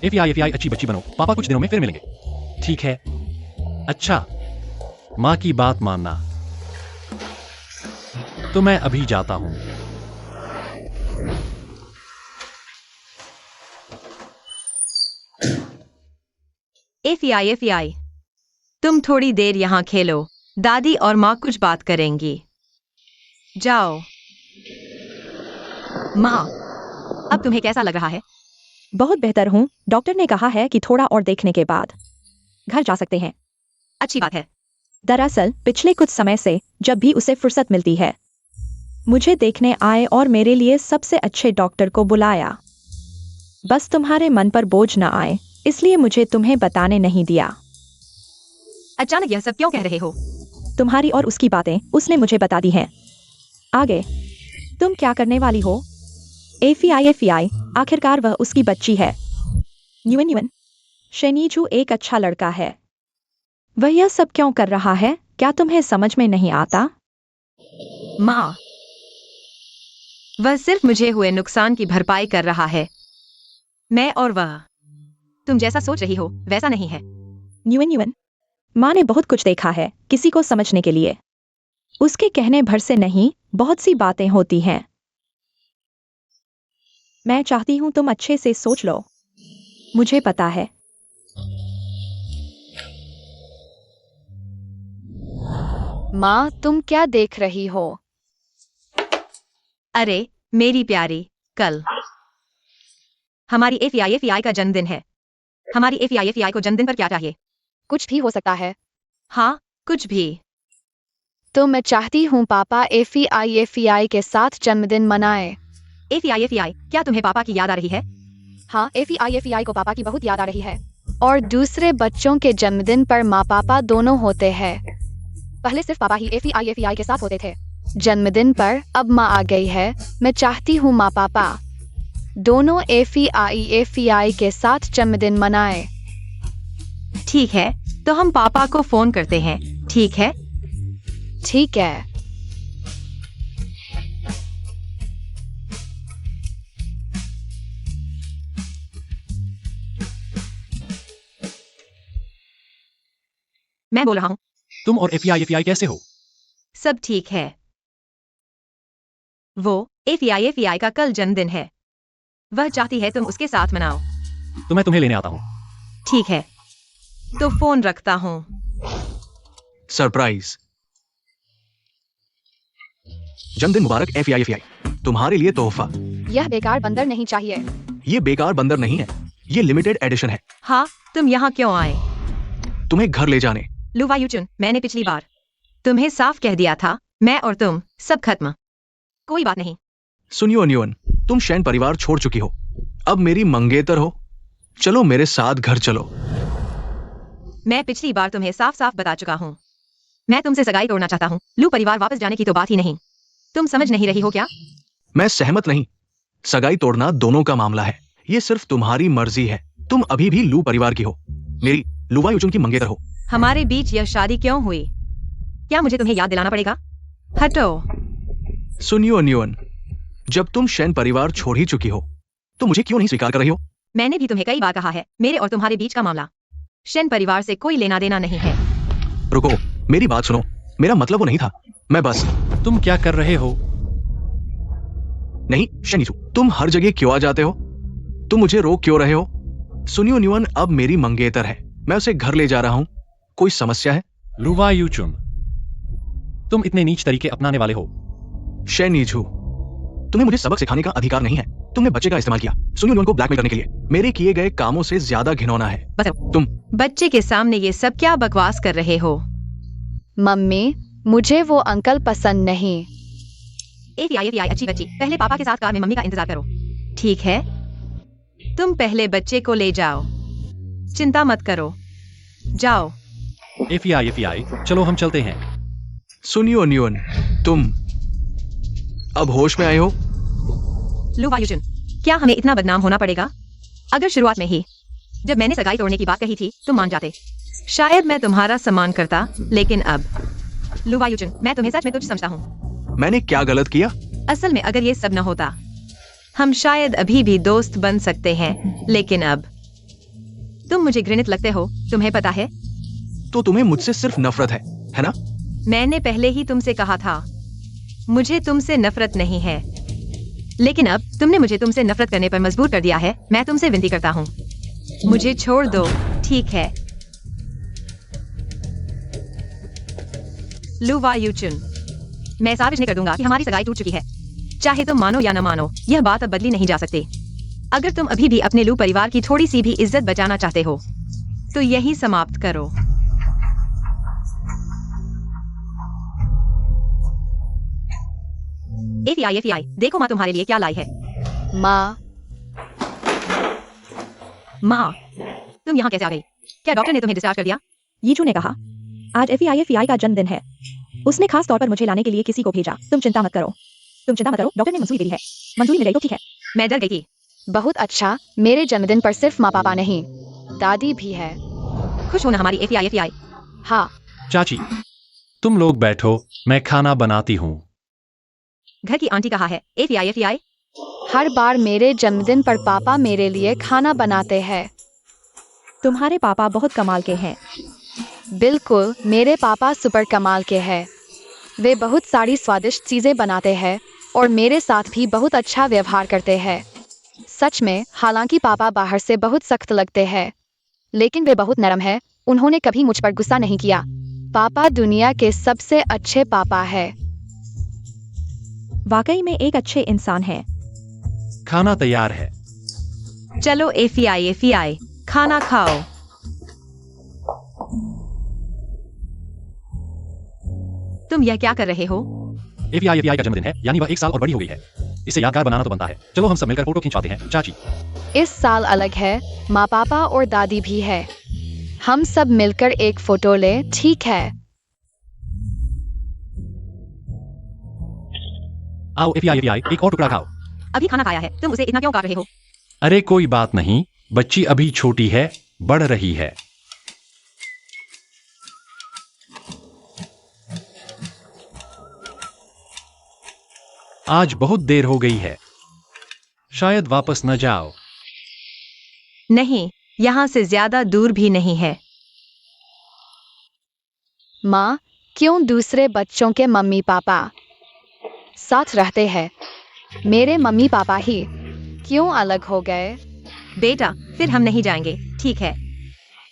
एफआई अच्छी बच्ची बनो, पापा कुछ दिनों में फिर मिलेंगे। ठीक है। अच्छा, माँ की बात मानना। तो मैं अभी जाता हूँ। एफआई, तुम थोड़ी देर यहाँ खेलो, दादी और माँ कुछ बात करेंगी। जाओ। माँ, अब तुम्हें कैसा लग रहा है? बहुत बेहतर हूँ। डॉक्टर ने कहा है कि थोड़ा और देखने के बाद घर जा सकते हैं। अच्छी बात है। दरअसल पिछले कुछ समय से जब भी उसे फुर्सत मिलती है, मुझे देखने आए और मेरे लिए सबसे अच्छे डॉक्टर को बुलाया। बस तुम्हारे मन पर बोझ न आए, इसलिए मुझे तुम्हें बताने नहीं दिया। अचानक यह सब क्यों कह रहे हो? तुम्हारी और उसकी बातें उसने मुझे बता दी हैं। आगे तुम क्या करने वाली हो? एफआई, आखिरकार वह उसकी बच्ची है। न्यून, शेनीजू एक अच्छा लड़का है। वह यह सब क्यों कर रहा है, क्या तुम्हें समझ में नहीं आता? माँ, वह सिर्फ मुझे हुए नुकसान की भरपाई कर रहा है। मैं और वह तुम जैसा सोच रही हो वैसा नहीं है। न्यून, माँ ने बहुत कुछ देखा है किसी को समझने के लिए। उसके कहने भर से नहीं, बहुत सी बातें होती हैं। मैं चाहती हूँ तुम अच्छे से सोच लो। मुझे पता है। माँ, तुम क्या देख रही हो? अरे मेरी प्यारी, कल हमारी एफआई का जन्मदिन है। हमारी एफआई को जन्मदिन पर क्या चाहिए? कुछ भी हो सकता है। हाँ, कुछ भी। तो मैं चाहती हूँ पापा एफआई के साथ जन्मदिन मनाए। एफआई, क्या तुम्हें पापा की याद आ रही है? हाँ, एफआई को पापा की बहुत याद आ रही है। और दूसरे बच्चों के जन्मदिन पर माँ पापा दोनों होते हैं। पहले सिर्फ पापा ही एफआई के साथ होते थे। जन्मदिन पर अब माँ आ गई है। मैं चाहती हूँ माँ पापा दोनों एफआई के साथ जन्मदिन मनाए। ठीक है, तो हम पापा को फोन करते हैं। ठीक है। ठीक है। मैं बोल रहा हूँ। तुम और एफआई कैसे हो? सब ठीक है। वो एफआई का कल जन्मदिन है। वह चाहती है तुम उसके साथ मनाओ। तो मैं तुम्हें लेने आता हूँ। ठीक है, तो फोन रखता हूँ। सरप्राइज। जन्मदिन मुबारक एफआई। तुम्हारे लिए तोहफा। यह बेकार बंदर नहीं चाहिए। ये बेकार बंदर नहीं है, ये लिमिटेड एडिशन है। हाँ, तुम यहाँ क्यों आए? तुम्हें घर ले जाने। लुवायुचुन, मैंने पिछली बार तुम्हें साफ कह दिया था, मैं और तुम सब खत्म। कोई बात नहीं। सुनियो न्यून, तुम शैन परिवार छोड़ चुकी हो, अब मेरी मंगेतर हो। चलो मेरे साथ घर चलो। मैं पिछली बार तुम्हें साफ साफ बता चुका हूँ, मैं तुमसे सगाई तोड़ना चाहता हूँ। लू परिवार वापस जाने की तो बात ही नहीं। तुम समझ नहीं रही हो क्या? मैं सहमत नहीं। सगाई तोड़ना दोनों का मामला है, ये सिर्फ तुम्हारी मर्जी है। तुम अभी भी लू परिवार की हो, मेरी लुवायुचुन की मंगेतर हो। हमारे बीच यह शादी क्यों हुई? क्या मुझे तुम्हें याद दिलाना पड़ेगा? हटो। सुनियो न्यून, जब तुम शैन परिवार छोड़ ही चुकी हो तो मुझे क्यों नहीं स्वीकार कर रही हो? मैंने भी तुम्हें कई बार कहा है, मेरे और तुम्हारे बीच का मामला शेन परिवार से कोई लेना देना नहीं है। रुको, मेरी बात सुनो। मेरा मतलब वो नहीं था। मैं बस तुम क्या कर रहे हो? नहीं शनीचू, तुम हर जगह क्यों आ जाते हो? तुम मुझे रोक क्यों रहे हो? सुनियो न्यून अब मेरी मंगेतर है, मैं उसे घर ले जा रहा हूं। कोई समस्या है? लुवायुचुन, तुम इतने नीच तरीके अपनाने वाले हो? शनीचू, तुम्हें मुझे सबक सिखाने का अधिकार नहीं है। तुमने बच्चे का इस्तेमाल किया सुनियो न्यून को ब्लैकमेल करने के लिए। मेरे किए गए कामों से ज्यादा घिनौना है। बस तुम बच्चे के सामने ये सब क्या बकवास कर रहे हो? मम्मी, मुझे वो अंकल पसंद नहीं। एफआई अच्छी बच्ची, पहले पापा के साथ कार में मम्मी का इंतजार करो। ठीक है, तुम पहले बच्चे को ले जाओ, चिंता मत करो। जाओ। एफआई, चलो हम चलते हैं। सुनियो न्यून, तुम अब होश में आए हो? लुवायुचुन, क्या हमें इतना बदनाम होना पड़ेगा? अगर शुरुआत में ही जब मैंने सगाई तोड़ने की बात कही थी तुम मान जाते, शायद मैं तुम्हारा सम्मान करता, लेकिन अब लुवायुचन, मैं तुम्हें सच में तुच्छ समझता हूँ। मैंने क्या गलत किया? असल में अगर ये सब न होता, हम शायद अभी भी दोस्त बन सकते हैं, लेकिन अब तुम मुझे घृणित लगते हो, तुम्हें पता है? तो तुम्हें मुझसे सिर्फ नफरत है ना? मैंने पहले ही तुमसे कहा था, मुझे तुमसे नफरत नहीं है। लेकिन अब तुमने मुझे तुमसे नफरत करने पर मजबूर कर दिया है। मैं तुमसे विनती करता हूँ, मुझे छोड़ दो, ठीक है? लुवायुचन, मैं सार्वजनिक कर दूंगा कि हमारी सगाई टूट चुकी है। चाहे तुम मानो या न मानो, यह बात अब बदली नहीं जा सकती। अगर तुम अभी भी अपने लू परिवार की थोड़ी सी भी इज्जत बचाना चाहते हो, तो यही समाप्त करो। एफीआई, देखो माँ तुम्हारे लिए क्या लाई है। माँ, माँ, तुम यहाँ कैसे आ गई? क्या डॉक्टर ने तुम्हें डिस्चार्ज कर दिया? यीजू ने कहा, आज एफईआई का जन्मदिन है। उसने खास तौर पर मुझे लाने के लिए किसी को भेजा। तुम चिंता मत करो, डॉक्टर ने मंजूरी दी है। मंजूरी मिल गई तो ठीक है। मैं डर गई थी। बहुत अच्छा। मेरे जन्मदिन पर सिर्फ माँ पापा नहीं, दादी भी है। खुश हो ना हमारी एफईआई? हाँ, चाची, तुम लोग बैठो, मैं खाना बनाती हूँ। घर की आंटी कहाँ है? एफईआई? हर बार मेरे जन्मदिन पर पापा मेरे लिए खाना बनाते हैं। तुम्हारे पापा बहुत कमाल के हैं। बिल्कुल, मेरे पापा सुपर कमाल के हैं। वे बहुत सारी स्वादिष्ट चीजें बनाते हैं और मेरे साथ भी बहुत अच्छा व्यवहार करते हैं। सच में, हालांकि पापा बाहर से बहुत सख्त लगते हैं, लेकिन वे बहुत नरम हैं। उन्होंने कभी मुझ पर गुस्सा नहीं किया। पापा दुनिया के सबसे अच्छे पापा है। वाकई में एक अच्छे इंसान हैं। खाना तैयार है। चलो एफईआई, खाना खाओ। तुम यह क्या कर रहे हो? एफईआई का जन्मदिन है, यानी वह 1 साल और बड़ी हो गई है। इसे यादगार बनाना तो बनता है। चलो हम सब मिलकर फोटो खिंचवाते हैं। चाची, इस साल अलग है, माँ पापा और दादी भी है। हम सब मिलकर एक फोटो ले, ठीक है? आओ एफईआई, एक और टुकड़ा खाओ। अभी खाना खाया है, तुम उसे इतना क्यों काट रहे हो? अरे कोई बात नहीं, बच्ची अभी छोटी है, बढ़ रही है। आज बहुत देर हो गई है, शायद वापस न जाओ। नहीं, यहाँ से ज्यादा दूर भी नहीं है। माँ, क्यों दूसरे बच्चों के मम्मी पापा साथ रहते हैं? मेरे मम्मी पापा ही क्यों अलग हो गए? बेटा, फिर हम नहीं जाएंगे, ठीक है?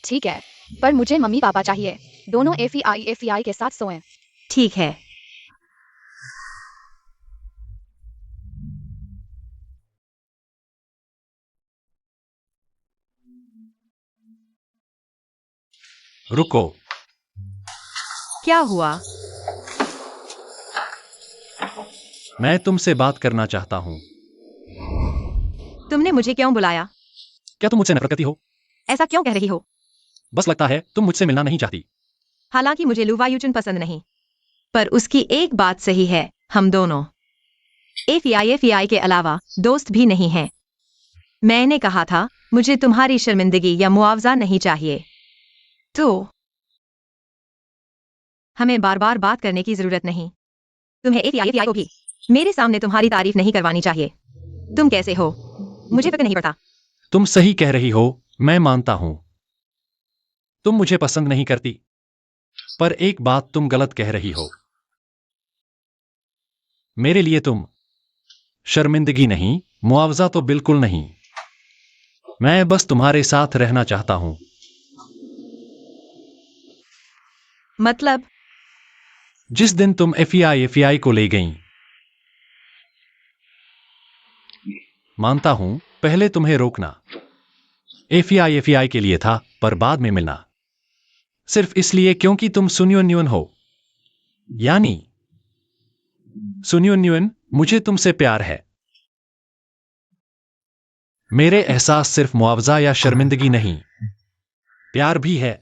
ठीक है, पर मुझे मम्मी पापा चाहिए। दोनों एफईआई के साथ सोएं। ठीक है। रुको, क्या हुआ? मैं तुमसे बात करना चाहता हूँ। तुमने मुझे क्यों बुलाया? क्या तुम मुझसे नफरत करती हो? ऐसा क्यों कह रही हो? बस लगता है तुम मुझसे मिलना नहीं चाहती। हालांकि मुझे लुवायुचन पसंद नहीं, पर उसकी एक बात सही है, हम दोनों एफईआई के अलावा दोस्त भी नहीं हैं। मैंने कहा था, मुझे तुम्हारी शर्मिंदगी या मुआवजा नहीं चाहिए। तो हमें बार बार बात करने की जरूरत नहीं। तुम्हें एफईआई को भी मेरे सामने तुम्हारी तारीफ नहीं करवानी चाहिए। तुम कैसे हो, मुझे फर्क नहीं पड़ता। तुम सही कह रही हो, मैं मानता हूं। तुम मुझे पसंद नहीं करती, पर एक बात तुम गलत कह रही हो। मेरे लिए तुम शर्मिंदगी नहीं, मुआवजा तो बिल्कुल नहीं। मैं बस तुम्हारे साथ रहना चाहता हूं। मतलब? जिस दिन तुम एफईआई को ले गईं, मानता हूं, पहले तुम्हें रोकना एफईआई के लिए था, पर बाद में मिलना सिर्फ इसलिए क्योंकि तुम सुनियोन्युन हो। यानी सुनियोन्युन, मुझे तुमसे प्यार है। मेरे एहसास सिर्फ मुआवजा या शर्मिंदगी नहीं, प्यार भी है।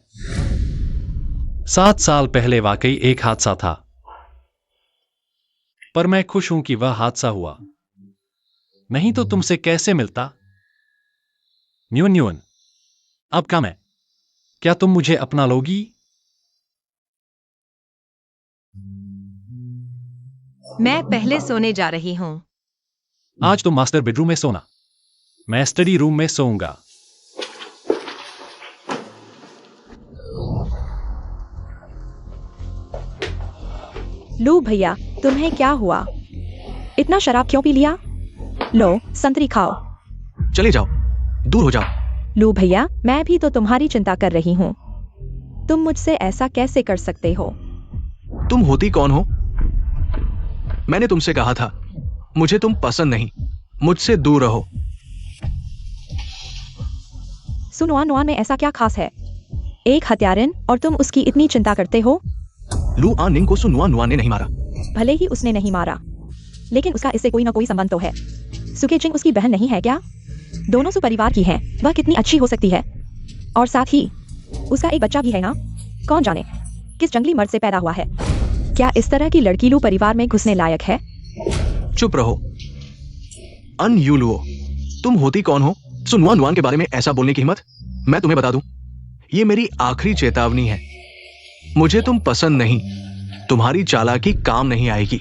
7 साल पहले वाकई एक हादसा था, पर मैं खुश हूं कि वह हादसा हुआ, नहीं तो तुमसे कैसे मिलता। न्यून, अब क्या मैं, क्या तुम मुझे अपना लोगी? मैं पहले सोने जा रही हूँ। आज तुम मास्टर बेडरूम में सोना, मैं स्टडी रूम में सोऊंगा। लू भैया, तुम्हें क्या हुआ? इतना शराब क्यों पी लिया? लो, संतरी खाओ। चले जाओ, दूर हो जाओ। लू भैया, मैं भी तो तुम्हारी चिंता कर रही हूँ। तुम मुझसे ऐसा कैसे कर सकते हो? तुम होती कौन हो? मैंने तुमसे कहा था, मुझे तुम पसंद नहीं, मुझसे दूर रहो। सुनुआन नुआन में ऐसा क्या खास है? एक हत्यारिन और तुम उसकी इतनी चिंता करते हो? लू आ निंग को सुनुआन नुआन ने नहीं मारा। भले ही उसने नहीं मारा, लेकिन उसका इससे कोई ना कोई संबंध तो है। सुकेजिंग उसकी बहन नहीं है क्या? दोनों सुपरिवार की हैं। वह कितनी अच्छी हो सकती है? और साथ ही उसका एक बच्चा भी है ना? कौन जाने किस जंगली मर्द से पैदा हुआ है। क्या इस तरह की लड़की लू परिवार में घुसने लायक है? चुप रहो। अन यू लुओ, तुम होती कौन हो? सुनुआन नुआन के बारे में ऐसा बोलने की हिम्मत? मैं तुम्हें बता दूं, ये मेरी आखिरी चेतावनी है। मुझे तुम पसंद नहीं, तुम्हारी चालाकी काम नहीं आएगी।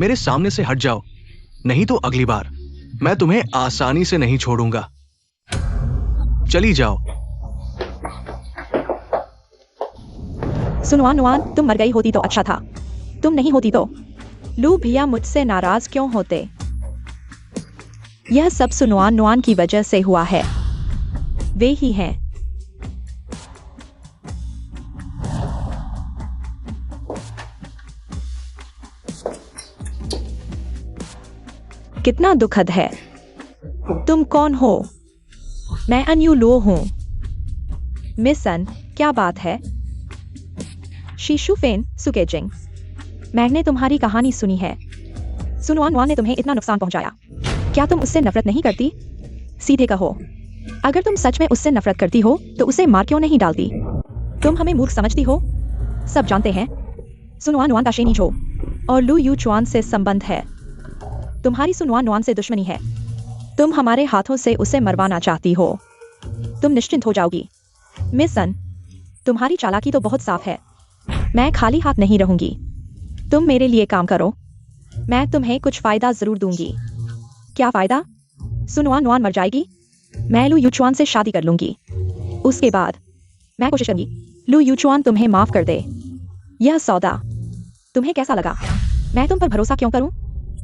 मेरे सामने से हट जाओ, नहीं तो अगली बार मैं तुम्हें आसानी से नहीं छोड़ूंगा। चली जाओ। सुनुआन नुआन, तुम मर गई होती तो अच्छा था। तुम नहीं होती तो लू भैया मुझसे नाराज क्यों होते? यह सब सुनुआन नुआन की वजह से हुआ है। वे ही हैं। कितना दुखद है। तुम कौन हो? मैं अनयू लो हूं। मिस अन, क्या बात है? शीशु फेन सुकेजिंग, मैंने तुम्हारी कहानी सुनी है। सुनुआन नुआन ने तुम्हें इतना नुकसान पहुंचाया, क्या तुम उससे नफरत नहीं करती? सीधे कहो, अगर तुम सच में उससे नफरत करती हो तो उसे मार क्यों नहीं डालती? तुम हमें मूर्ख समझती हो? सब जानते हैं सुनुआन नुआन का शेनी जो और लू यू चुआन से संबंध है। तुम्हारी सुनुआन नुआन से दुश्मनी है। तुम हमारे हाथों से उसे मरवाना चाहती हो। तुम निश्चिंत हो जाओगी। मिस अन, तुम्हारी चालाकी तो बहुत साफ है। मैं खाली हाथ नहीं रहूंगी। तुम मेरे लिए काम करो, मैं तुम्हें कुछ फायदा जरूर दूंगी। क्या फायदा? सुनुआन नुआन मर जाएगी, मैं लू यूचुआन से शादी कर लूंगी। उसके बाद मैं कोशिश करूंगी लू यूचुआन तुम्हें माफ कर दे। यह सौदा तुम्हें कैसा लगा? मैं तुम पर भरोसा क्यों करूं?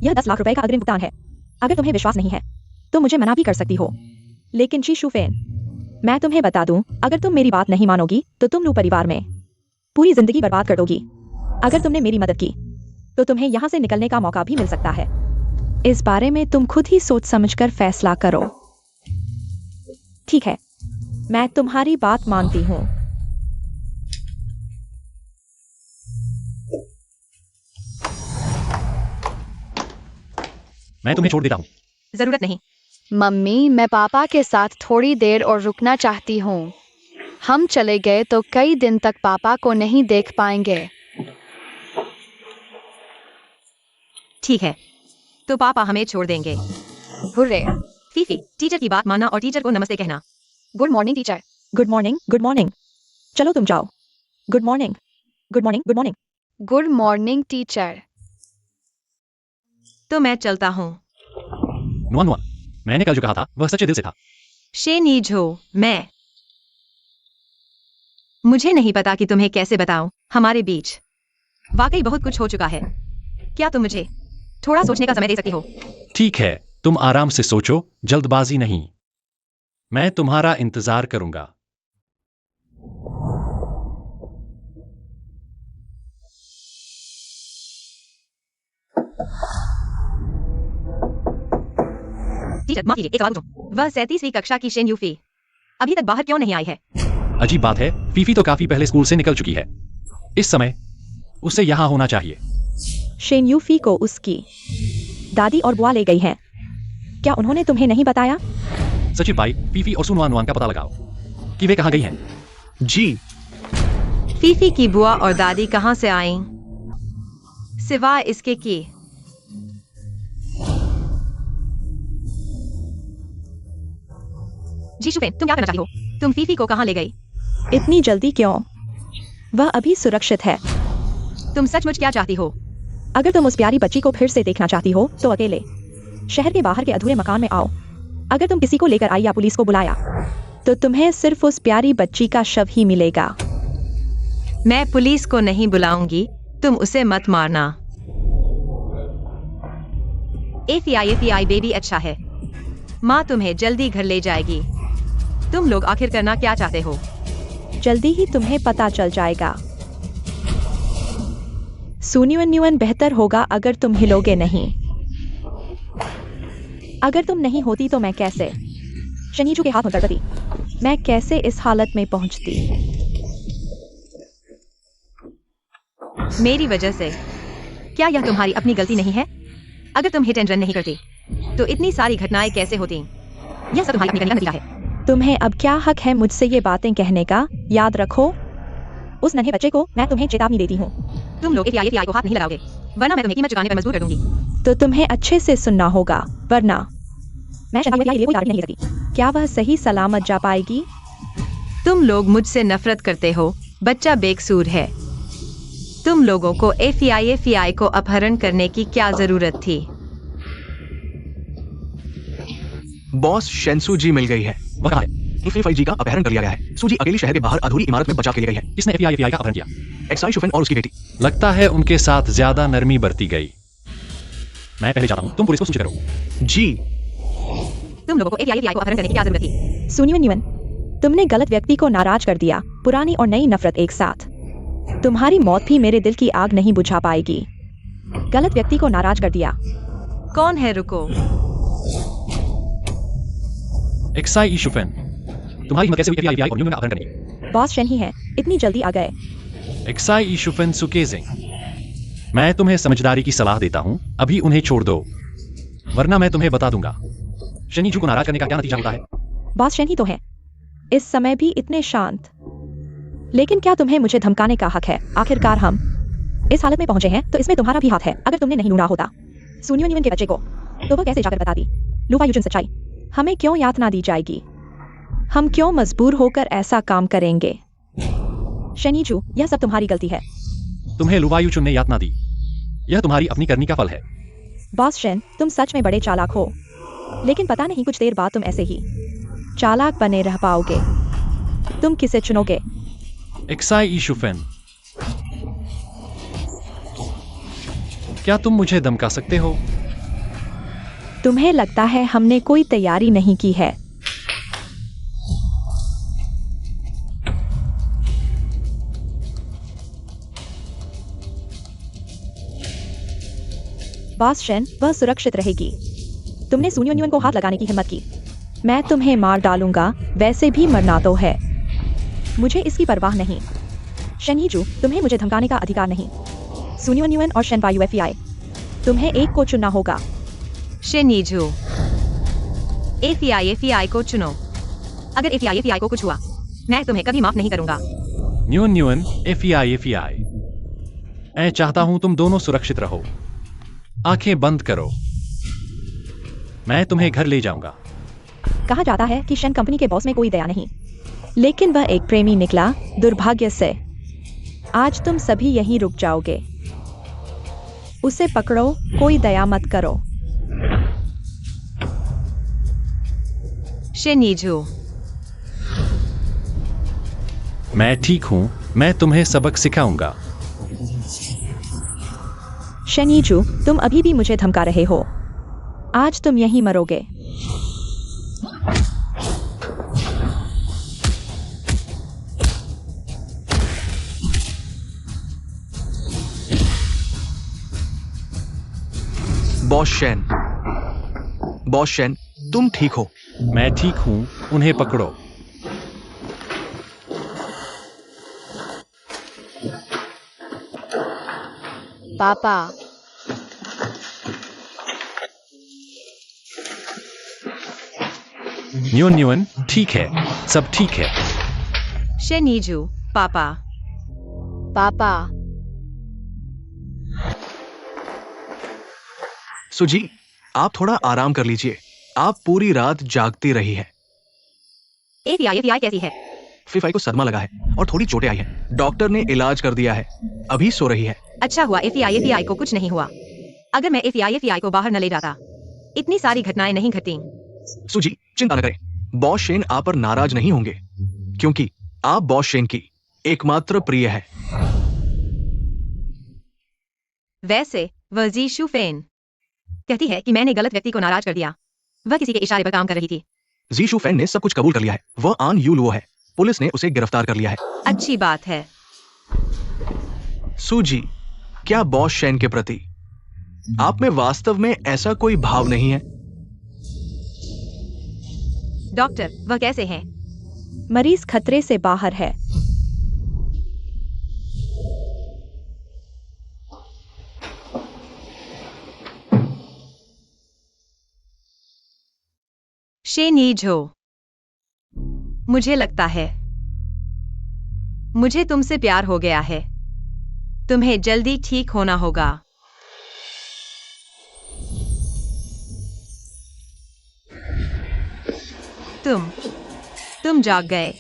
यह 10 लाख रुपए का अग्रिम भुगतान है। अगर तुम्हें विश्वास नहीं है तो मुझे मना भी कर सकती हो। लेकिन शी फेन, मैं तुम्हें बता दूं, अगर तुम मेरी बात नहीं मानोगी तो तुम लू परिवार में पूरी जिंदगी बर्बाद कर दोगी। अगर तुमने मेरी मदद की तो तुम्हें यहां से निकलने का मौका भी मिल सकता है। इस बारे में तुम खुद ही सोच समझकर फैसला करो। ठीक है, मैं तुम्हारी बात मानती हूं। मैं तुम्हें छोड़ देता हूँ। जरूरत नहीं। मम्मी, मैं पापा के साथ थोड़ी देर और रुकना चाहती हूँ। हम चले गए तो कई दिन तक पापा को नहीं देख पाएंगे। ठीक है, तो पापा हमें छोड़ देंगे। हुर्रे। फीफी, टीचर की बात मानना और टीचर को नमस्ते कहना। Good morning teacher. Good morning, good morning. चलो तुम जाओ। Good morning, good morning, good morning. Good morning teacher. तो मैं चलता हूँ। नुआन नुआन, मैंने कल जो कहा था वह सच्चे दिल से था। शेनीझो, मुझे नहीं पता कि तुम्हें कैसे बताऊं। हमारे बीच वाकई बहुत कुछ हो चुका है। क्या तुम मुझे थोड़ा सोचने का समय दे सकती हो? ठीक है, तुम आराम से सोचो, जल्दबाजी नहीं। मैं तुम्हारा इंतजार करूंगा। टीचर, माफ कीजिए, एक सवाल पूछूं? वह 37वीं कक्षा की शेन यूफी अभी तक बाहर क्यों नहीं आई है? अजीब बात है, फीफी तो काफी पहले स्कूल से निकल चुकी है। इस समय उसे यहाँ होना चाहिए। शेन यूफी को उसकी दादी और बुआ ले गई हैं। क्या उन्होंने तुम्हें नहीं बताया? सचिव भाई, फीफी और सुनुआन नुआन का पता लगाओ कि वे कहाँ गई हैं। जी। फीफी की बुआ और दादी कहाँ से आईं? सिवाय इसके कि जी शुफेन, तुम क्या करना चाहती हो? तुम फीफी को कहाँ ले गई? इतनी जल्दी क्यों? वह अभी सुरक्षित है। तुम सचमुच क्या चाहती हो? अगर तुम उस प्यारी बच्ची को फिर से देखना चाहती हो तो अकेले शहर के बाहर के अधूरे मकान में आओ। अगर तुम किसी को लेकर आई या पुलिस को बुलाया तो तुम्हें सिर्फ उस प्यारी बच्ची का शव ही मिलेगा। मैं पुलिस को नहीं बुलाऊंगी, तुम उसे मत मारना। एफआई बेबी अच्छा है, माँ तुम्हें जल्दी घर ले जाएगी। तुम लोग आखिर करना क्या चाहते हो? जल्दी ही तुम्हें पता चल जाएगा। सुनियन बेहतर होगा अगर तुम हिलोगे नहीं। अगर तुम नहीं होती तो मैं कैसे शनीजू के हाथ में तड़पती, मैं कैसे इस हालत में पहुंचती। मेरी वजह से। क्या यह तुम्हारी अपनी गलती नहीं है? अगर तुम हिट एंड रन नहीं करती तो इतनी सारी घटनाएं कैसे होती? यह सब तुम्हारी अपनी गलती का नतीजा है। तुम्हें अब क्या हक है मुझसे ये बातें कहने का? याद रखो, उस नन्हे बच्चे को मैं तुम्हें चेतावनी देती हूँ। तुम लोग एफआई को हाथ नहीं लगाओगे, वरना मैं तुम्हें कीमत चुकाने पर मजबूर कर दूंगी। तो तुम्हें अच्छे से सुनना होगा, वरना मैं शनाया के लिए कोई गारंटी नहीं करती। क्या वह सही सलामत जा पाएगी? तुम लोग मुझसे नफरत करते हो, बच्चा बेकसूर है। तुम लोगों को एफआई को अपहरण करने की क्या जरूरत थी? बॉस, शेंसू जी मिल गई है। वह कहाँ है? एफआई जी का अपहरण कर लिया गया है। सूजी अकेली शहर के बाहर अधूरी इमारत में बचाव के लिए गई है। किसने एफआई का अपहरण किया? एक्साई शुफेन और उसकी बेटी। लगता है उनके साथ ज्यादा नरमी बरती गई। मैं पहले जाता हूँ, तुम पुलिस को सूचित करो। जी। तुम लोगों को एफआई को अपहरण करने की क्या जरूरत थी? सुनियन, तुमने गलत व्यक्ति को नाराज कर दिया। पुरानी और नई नफरत एक साथ। तुम्हारी मौत भी मेरे दिल की आग नहीं बुझा पाएगी। गलत व्यक्ति को नाराज कर दिया। कौन है? रुको। एक्साई शुफेन, तुम्हारी हिम्मत कैसे हुई एफआई और न्यून का अपहरण करने की? बॉस शेन ही है, इतनी जल्दी आ गए। एक्साई शुफेन सुकेजिंग, मैं तुम्हें समझदारी की सलाह देता हूँ, अभी उन्हें छोड़ दो, वरना मैं तुम्हें बता दूंगा शनीजू को नाराज करने का क्या नतीजा होता है। बॉस शेन ही तो है, इस समय भी इतने शांत। लेकिन क्या तुम्हें मुझे धमकाने का हक है? आखिरकार हम इस हालत में पहुंचे हैं तो इसमें तुम्हारा भी हाथ है। अगर तुमने नहीं ढूंढा होता सुनियन के बच्चे को तो वह कैसे जाकर बताती लुवा यूजन सच्चाई? हमें क्यों यातना दी जाएगी? हम क्यों मजबूर होकर ऐसा काम करेंगे? शनीजू, यह सब तुम्हारी गलती है। तुम्हें लुवायुचुन ने यातना दी, यह तुम्हारी अपनी करनी का फल है। बॉस शेन, तुम सच में बड़े चालाक हो, लेकिन पता नहीं कुछ देर बाद तुम ऐसे ही चालाक बने रह पाओगे। तुम किसे चुनोगे? एक्साई शुफेन, क्या तुम मुझे धमका सकते हो? तुम्हें लगता है हमने कोई तैयारी नहीं की है? बॉस शेन, वह सुरक्षित रहेगी। तुमने सुनियन को हाथ लगाने की हिम्मत की। मैं तुम्हें मार डालूंगा, वैसे भी मरना तो है। मुझे इसकी परवाह नहीं। शनीजू, तुम्हें मुझे धमकाने का अधिकार नहीं। सुनियन और शेनवायु एफआई, तुम्हें एक को चुनना होगा। शनीजू, एफआई को चुनो। अगर एफआई को कुछ हुआ, मैं तुम्हें कभी माफ नहीं करूंगा। न्यून एफआई, मैं चाहता हूं तुम दोनों सुरक्षित रहो। आंखें बंद करो, मैं तुम्हें घर ले जाऊंगा। कहा जाता है कि शेन कंपनी के बॉस में कोई दया नहीं, लेकिन वह एक प्रेमी निकला, दुर्भाग्य से। आज तुम सभी यहीं रुक जाओगे। उसे पकड़ो, कोई दया मत करो। शनीजू, मैं ठीक हूं, मैं तुम्हें सबक सिखाऊंगा। शनीजू, तुम अभी भी मुझे धमका रहे हो। आज तुम यहीं मरोगे। बॉस शेन, तुम ठीक हो? मैं ठीक हूं, उन्हें पकड़ो। पापा, न्यून ठीक है, सब ठीक है। शनीजू, पापा। पापा, सुजी, आप थोड़ा आराम कर लीजिए। आप पूरी रात जागती रही है। एफआई कैसी है? फिफाई को सदमा लगा है और थोड़ी चोटें आई हैं। डॉक्टर ने इलाज कर दिया है, अभी सो रही है। अच्छा हुआ एफईआई को कुछ नहीं हुआ। अगर मैं एफईआई को बाहर न ले जाता, इतनी सारी घटनाएं नहीं घटी। सूजी, चिंता न करें। बॉस शेन आप पर नाराज नहीं होंगे, क्योंकि आप बॉस शेन की एकमात्र प्रिय है। वैसे वह जी शू फेन कहती है कि मैंने गलत व्यक्ति को नाराज कर दिया। वह किसी के इशारे पर काम कर रही थी। जी शू फैन ने सब कुछ कबूल कर लिया है। वह आन यू लुओ है। पुलिस ने उसे गिरफ्तार कर लिया है। अच्छी बात है। सूजी, क्या बॉस शेन के प्रति आप में वास्तव में ऐसा कोई भाव नहीं है? डॉक्टर, वह कैसे हैं? मरीज खतरे से बाहर है। शेन यी झो, मुझे लगता है मुझे तुमसे प्यार हो गया है। तुम्हें जल्दी ठीक होना होगा। तुम जाग गए।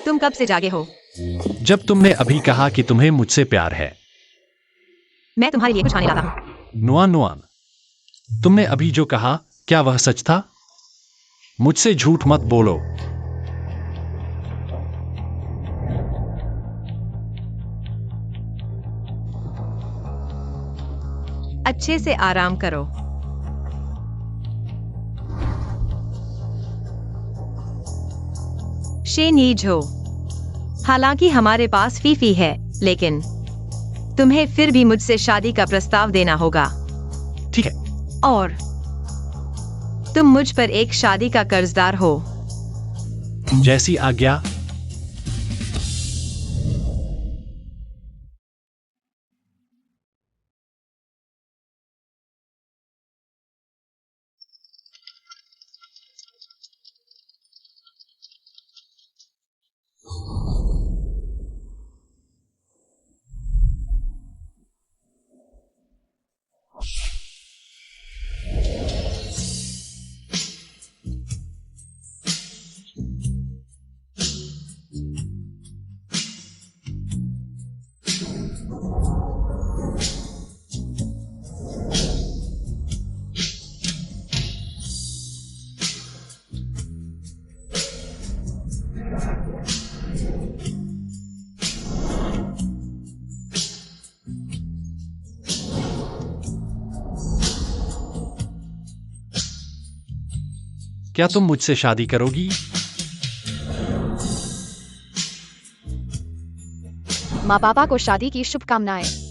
तुम कब से जागे हो? जब तुमने अभी कहा कि तुम्हें मुझसे प्यार है। मैं तुम्हारे लिए कुछ खाने लाता हूं। नुआन नुआन, तुमने अभी जो कहा, क्या वह सच था? मुझसे झूठ मत बोलो। अच्छे से आराम करो। शेन यी झो, हालांकि हमारे पास फीफी है, लेकिन तुम्हें फिर भी मुझसे शादी का प्रस्ताव देना होगा। ठीक है। और तुम मुझ पर एक शादी का कर्जदार हो। जैसी आज्ञा। क्या तुम मुझसे शादी करोगी? माँ पापा को शादी की शुभकामनाएं।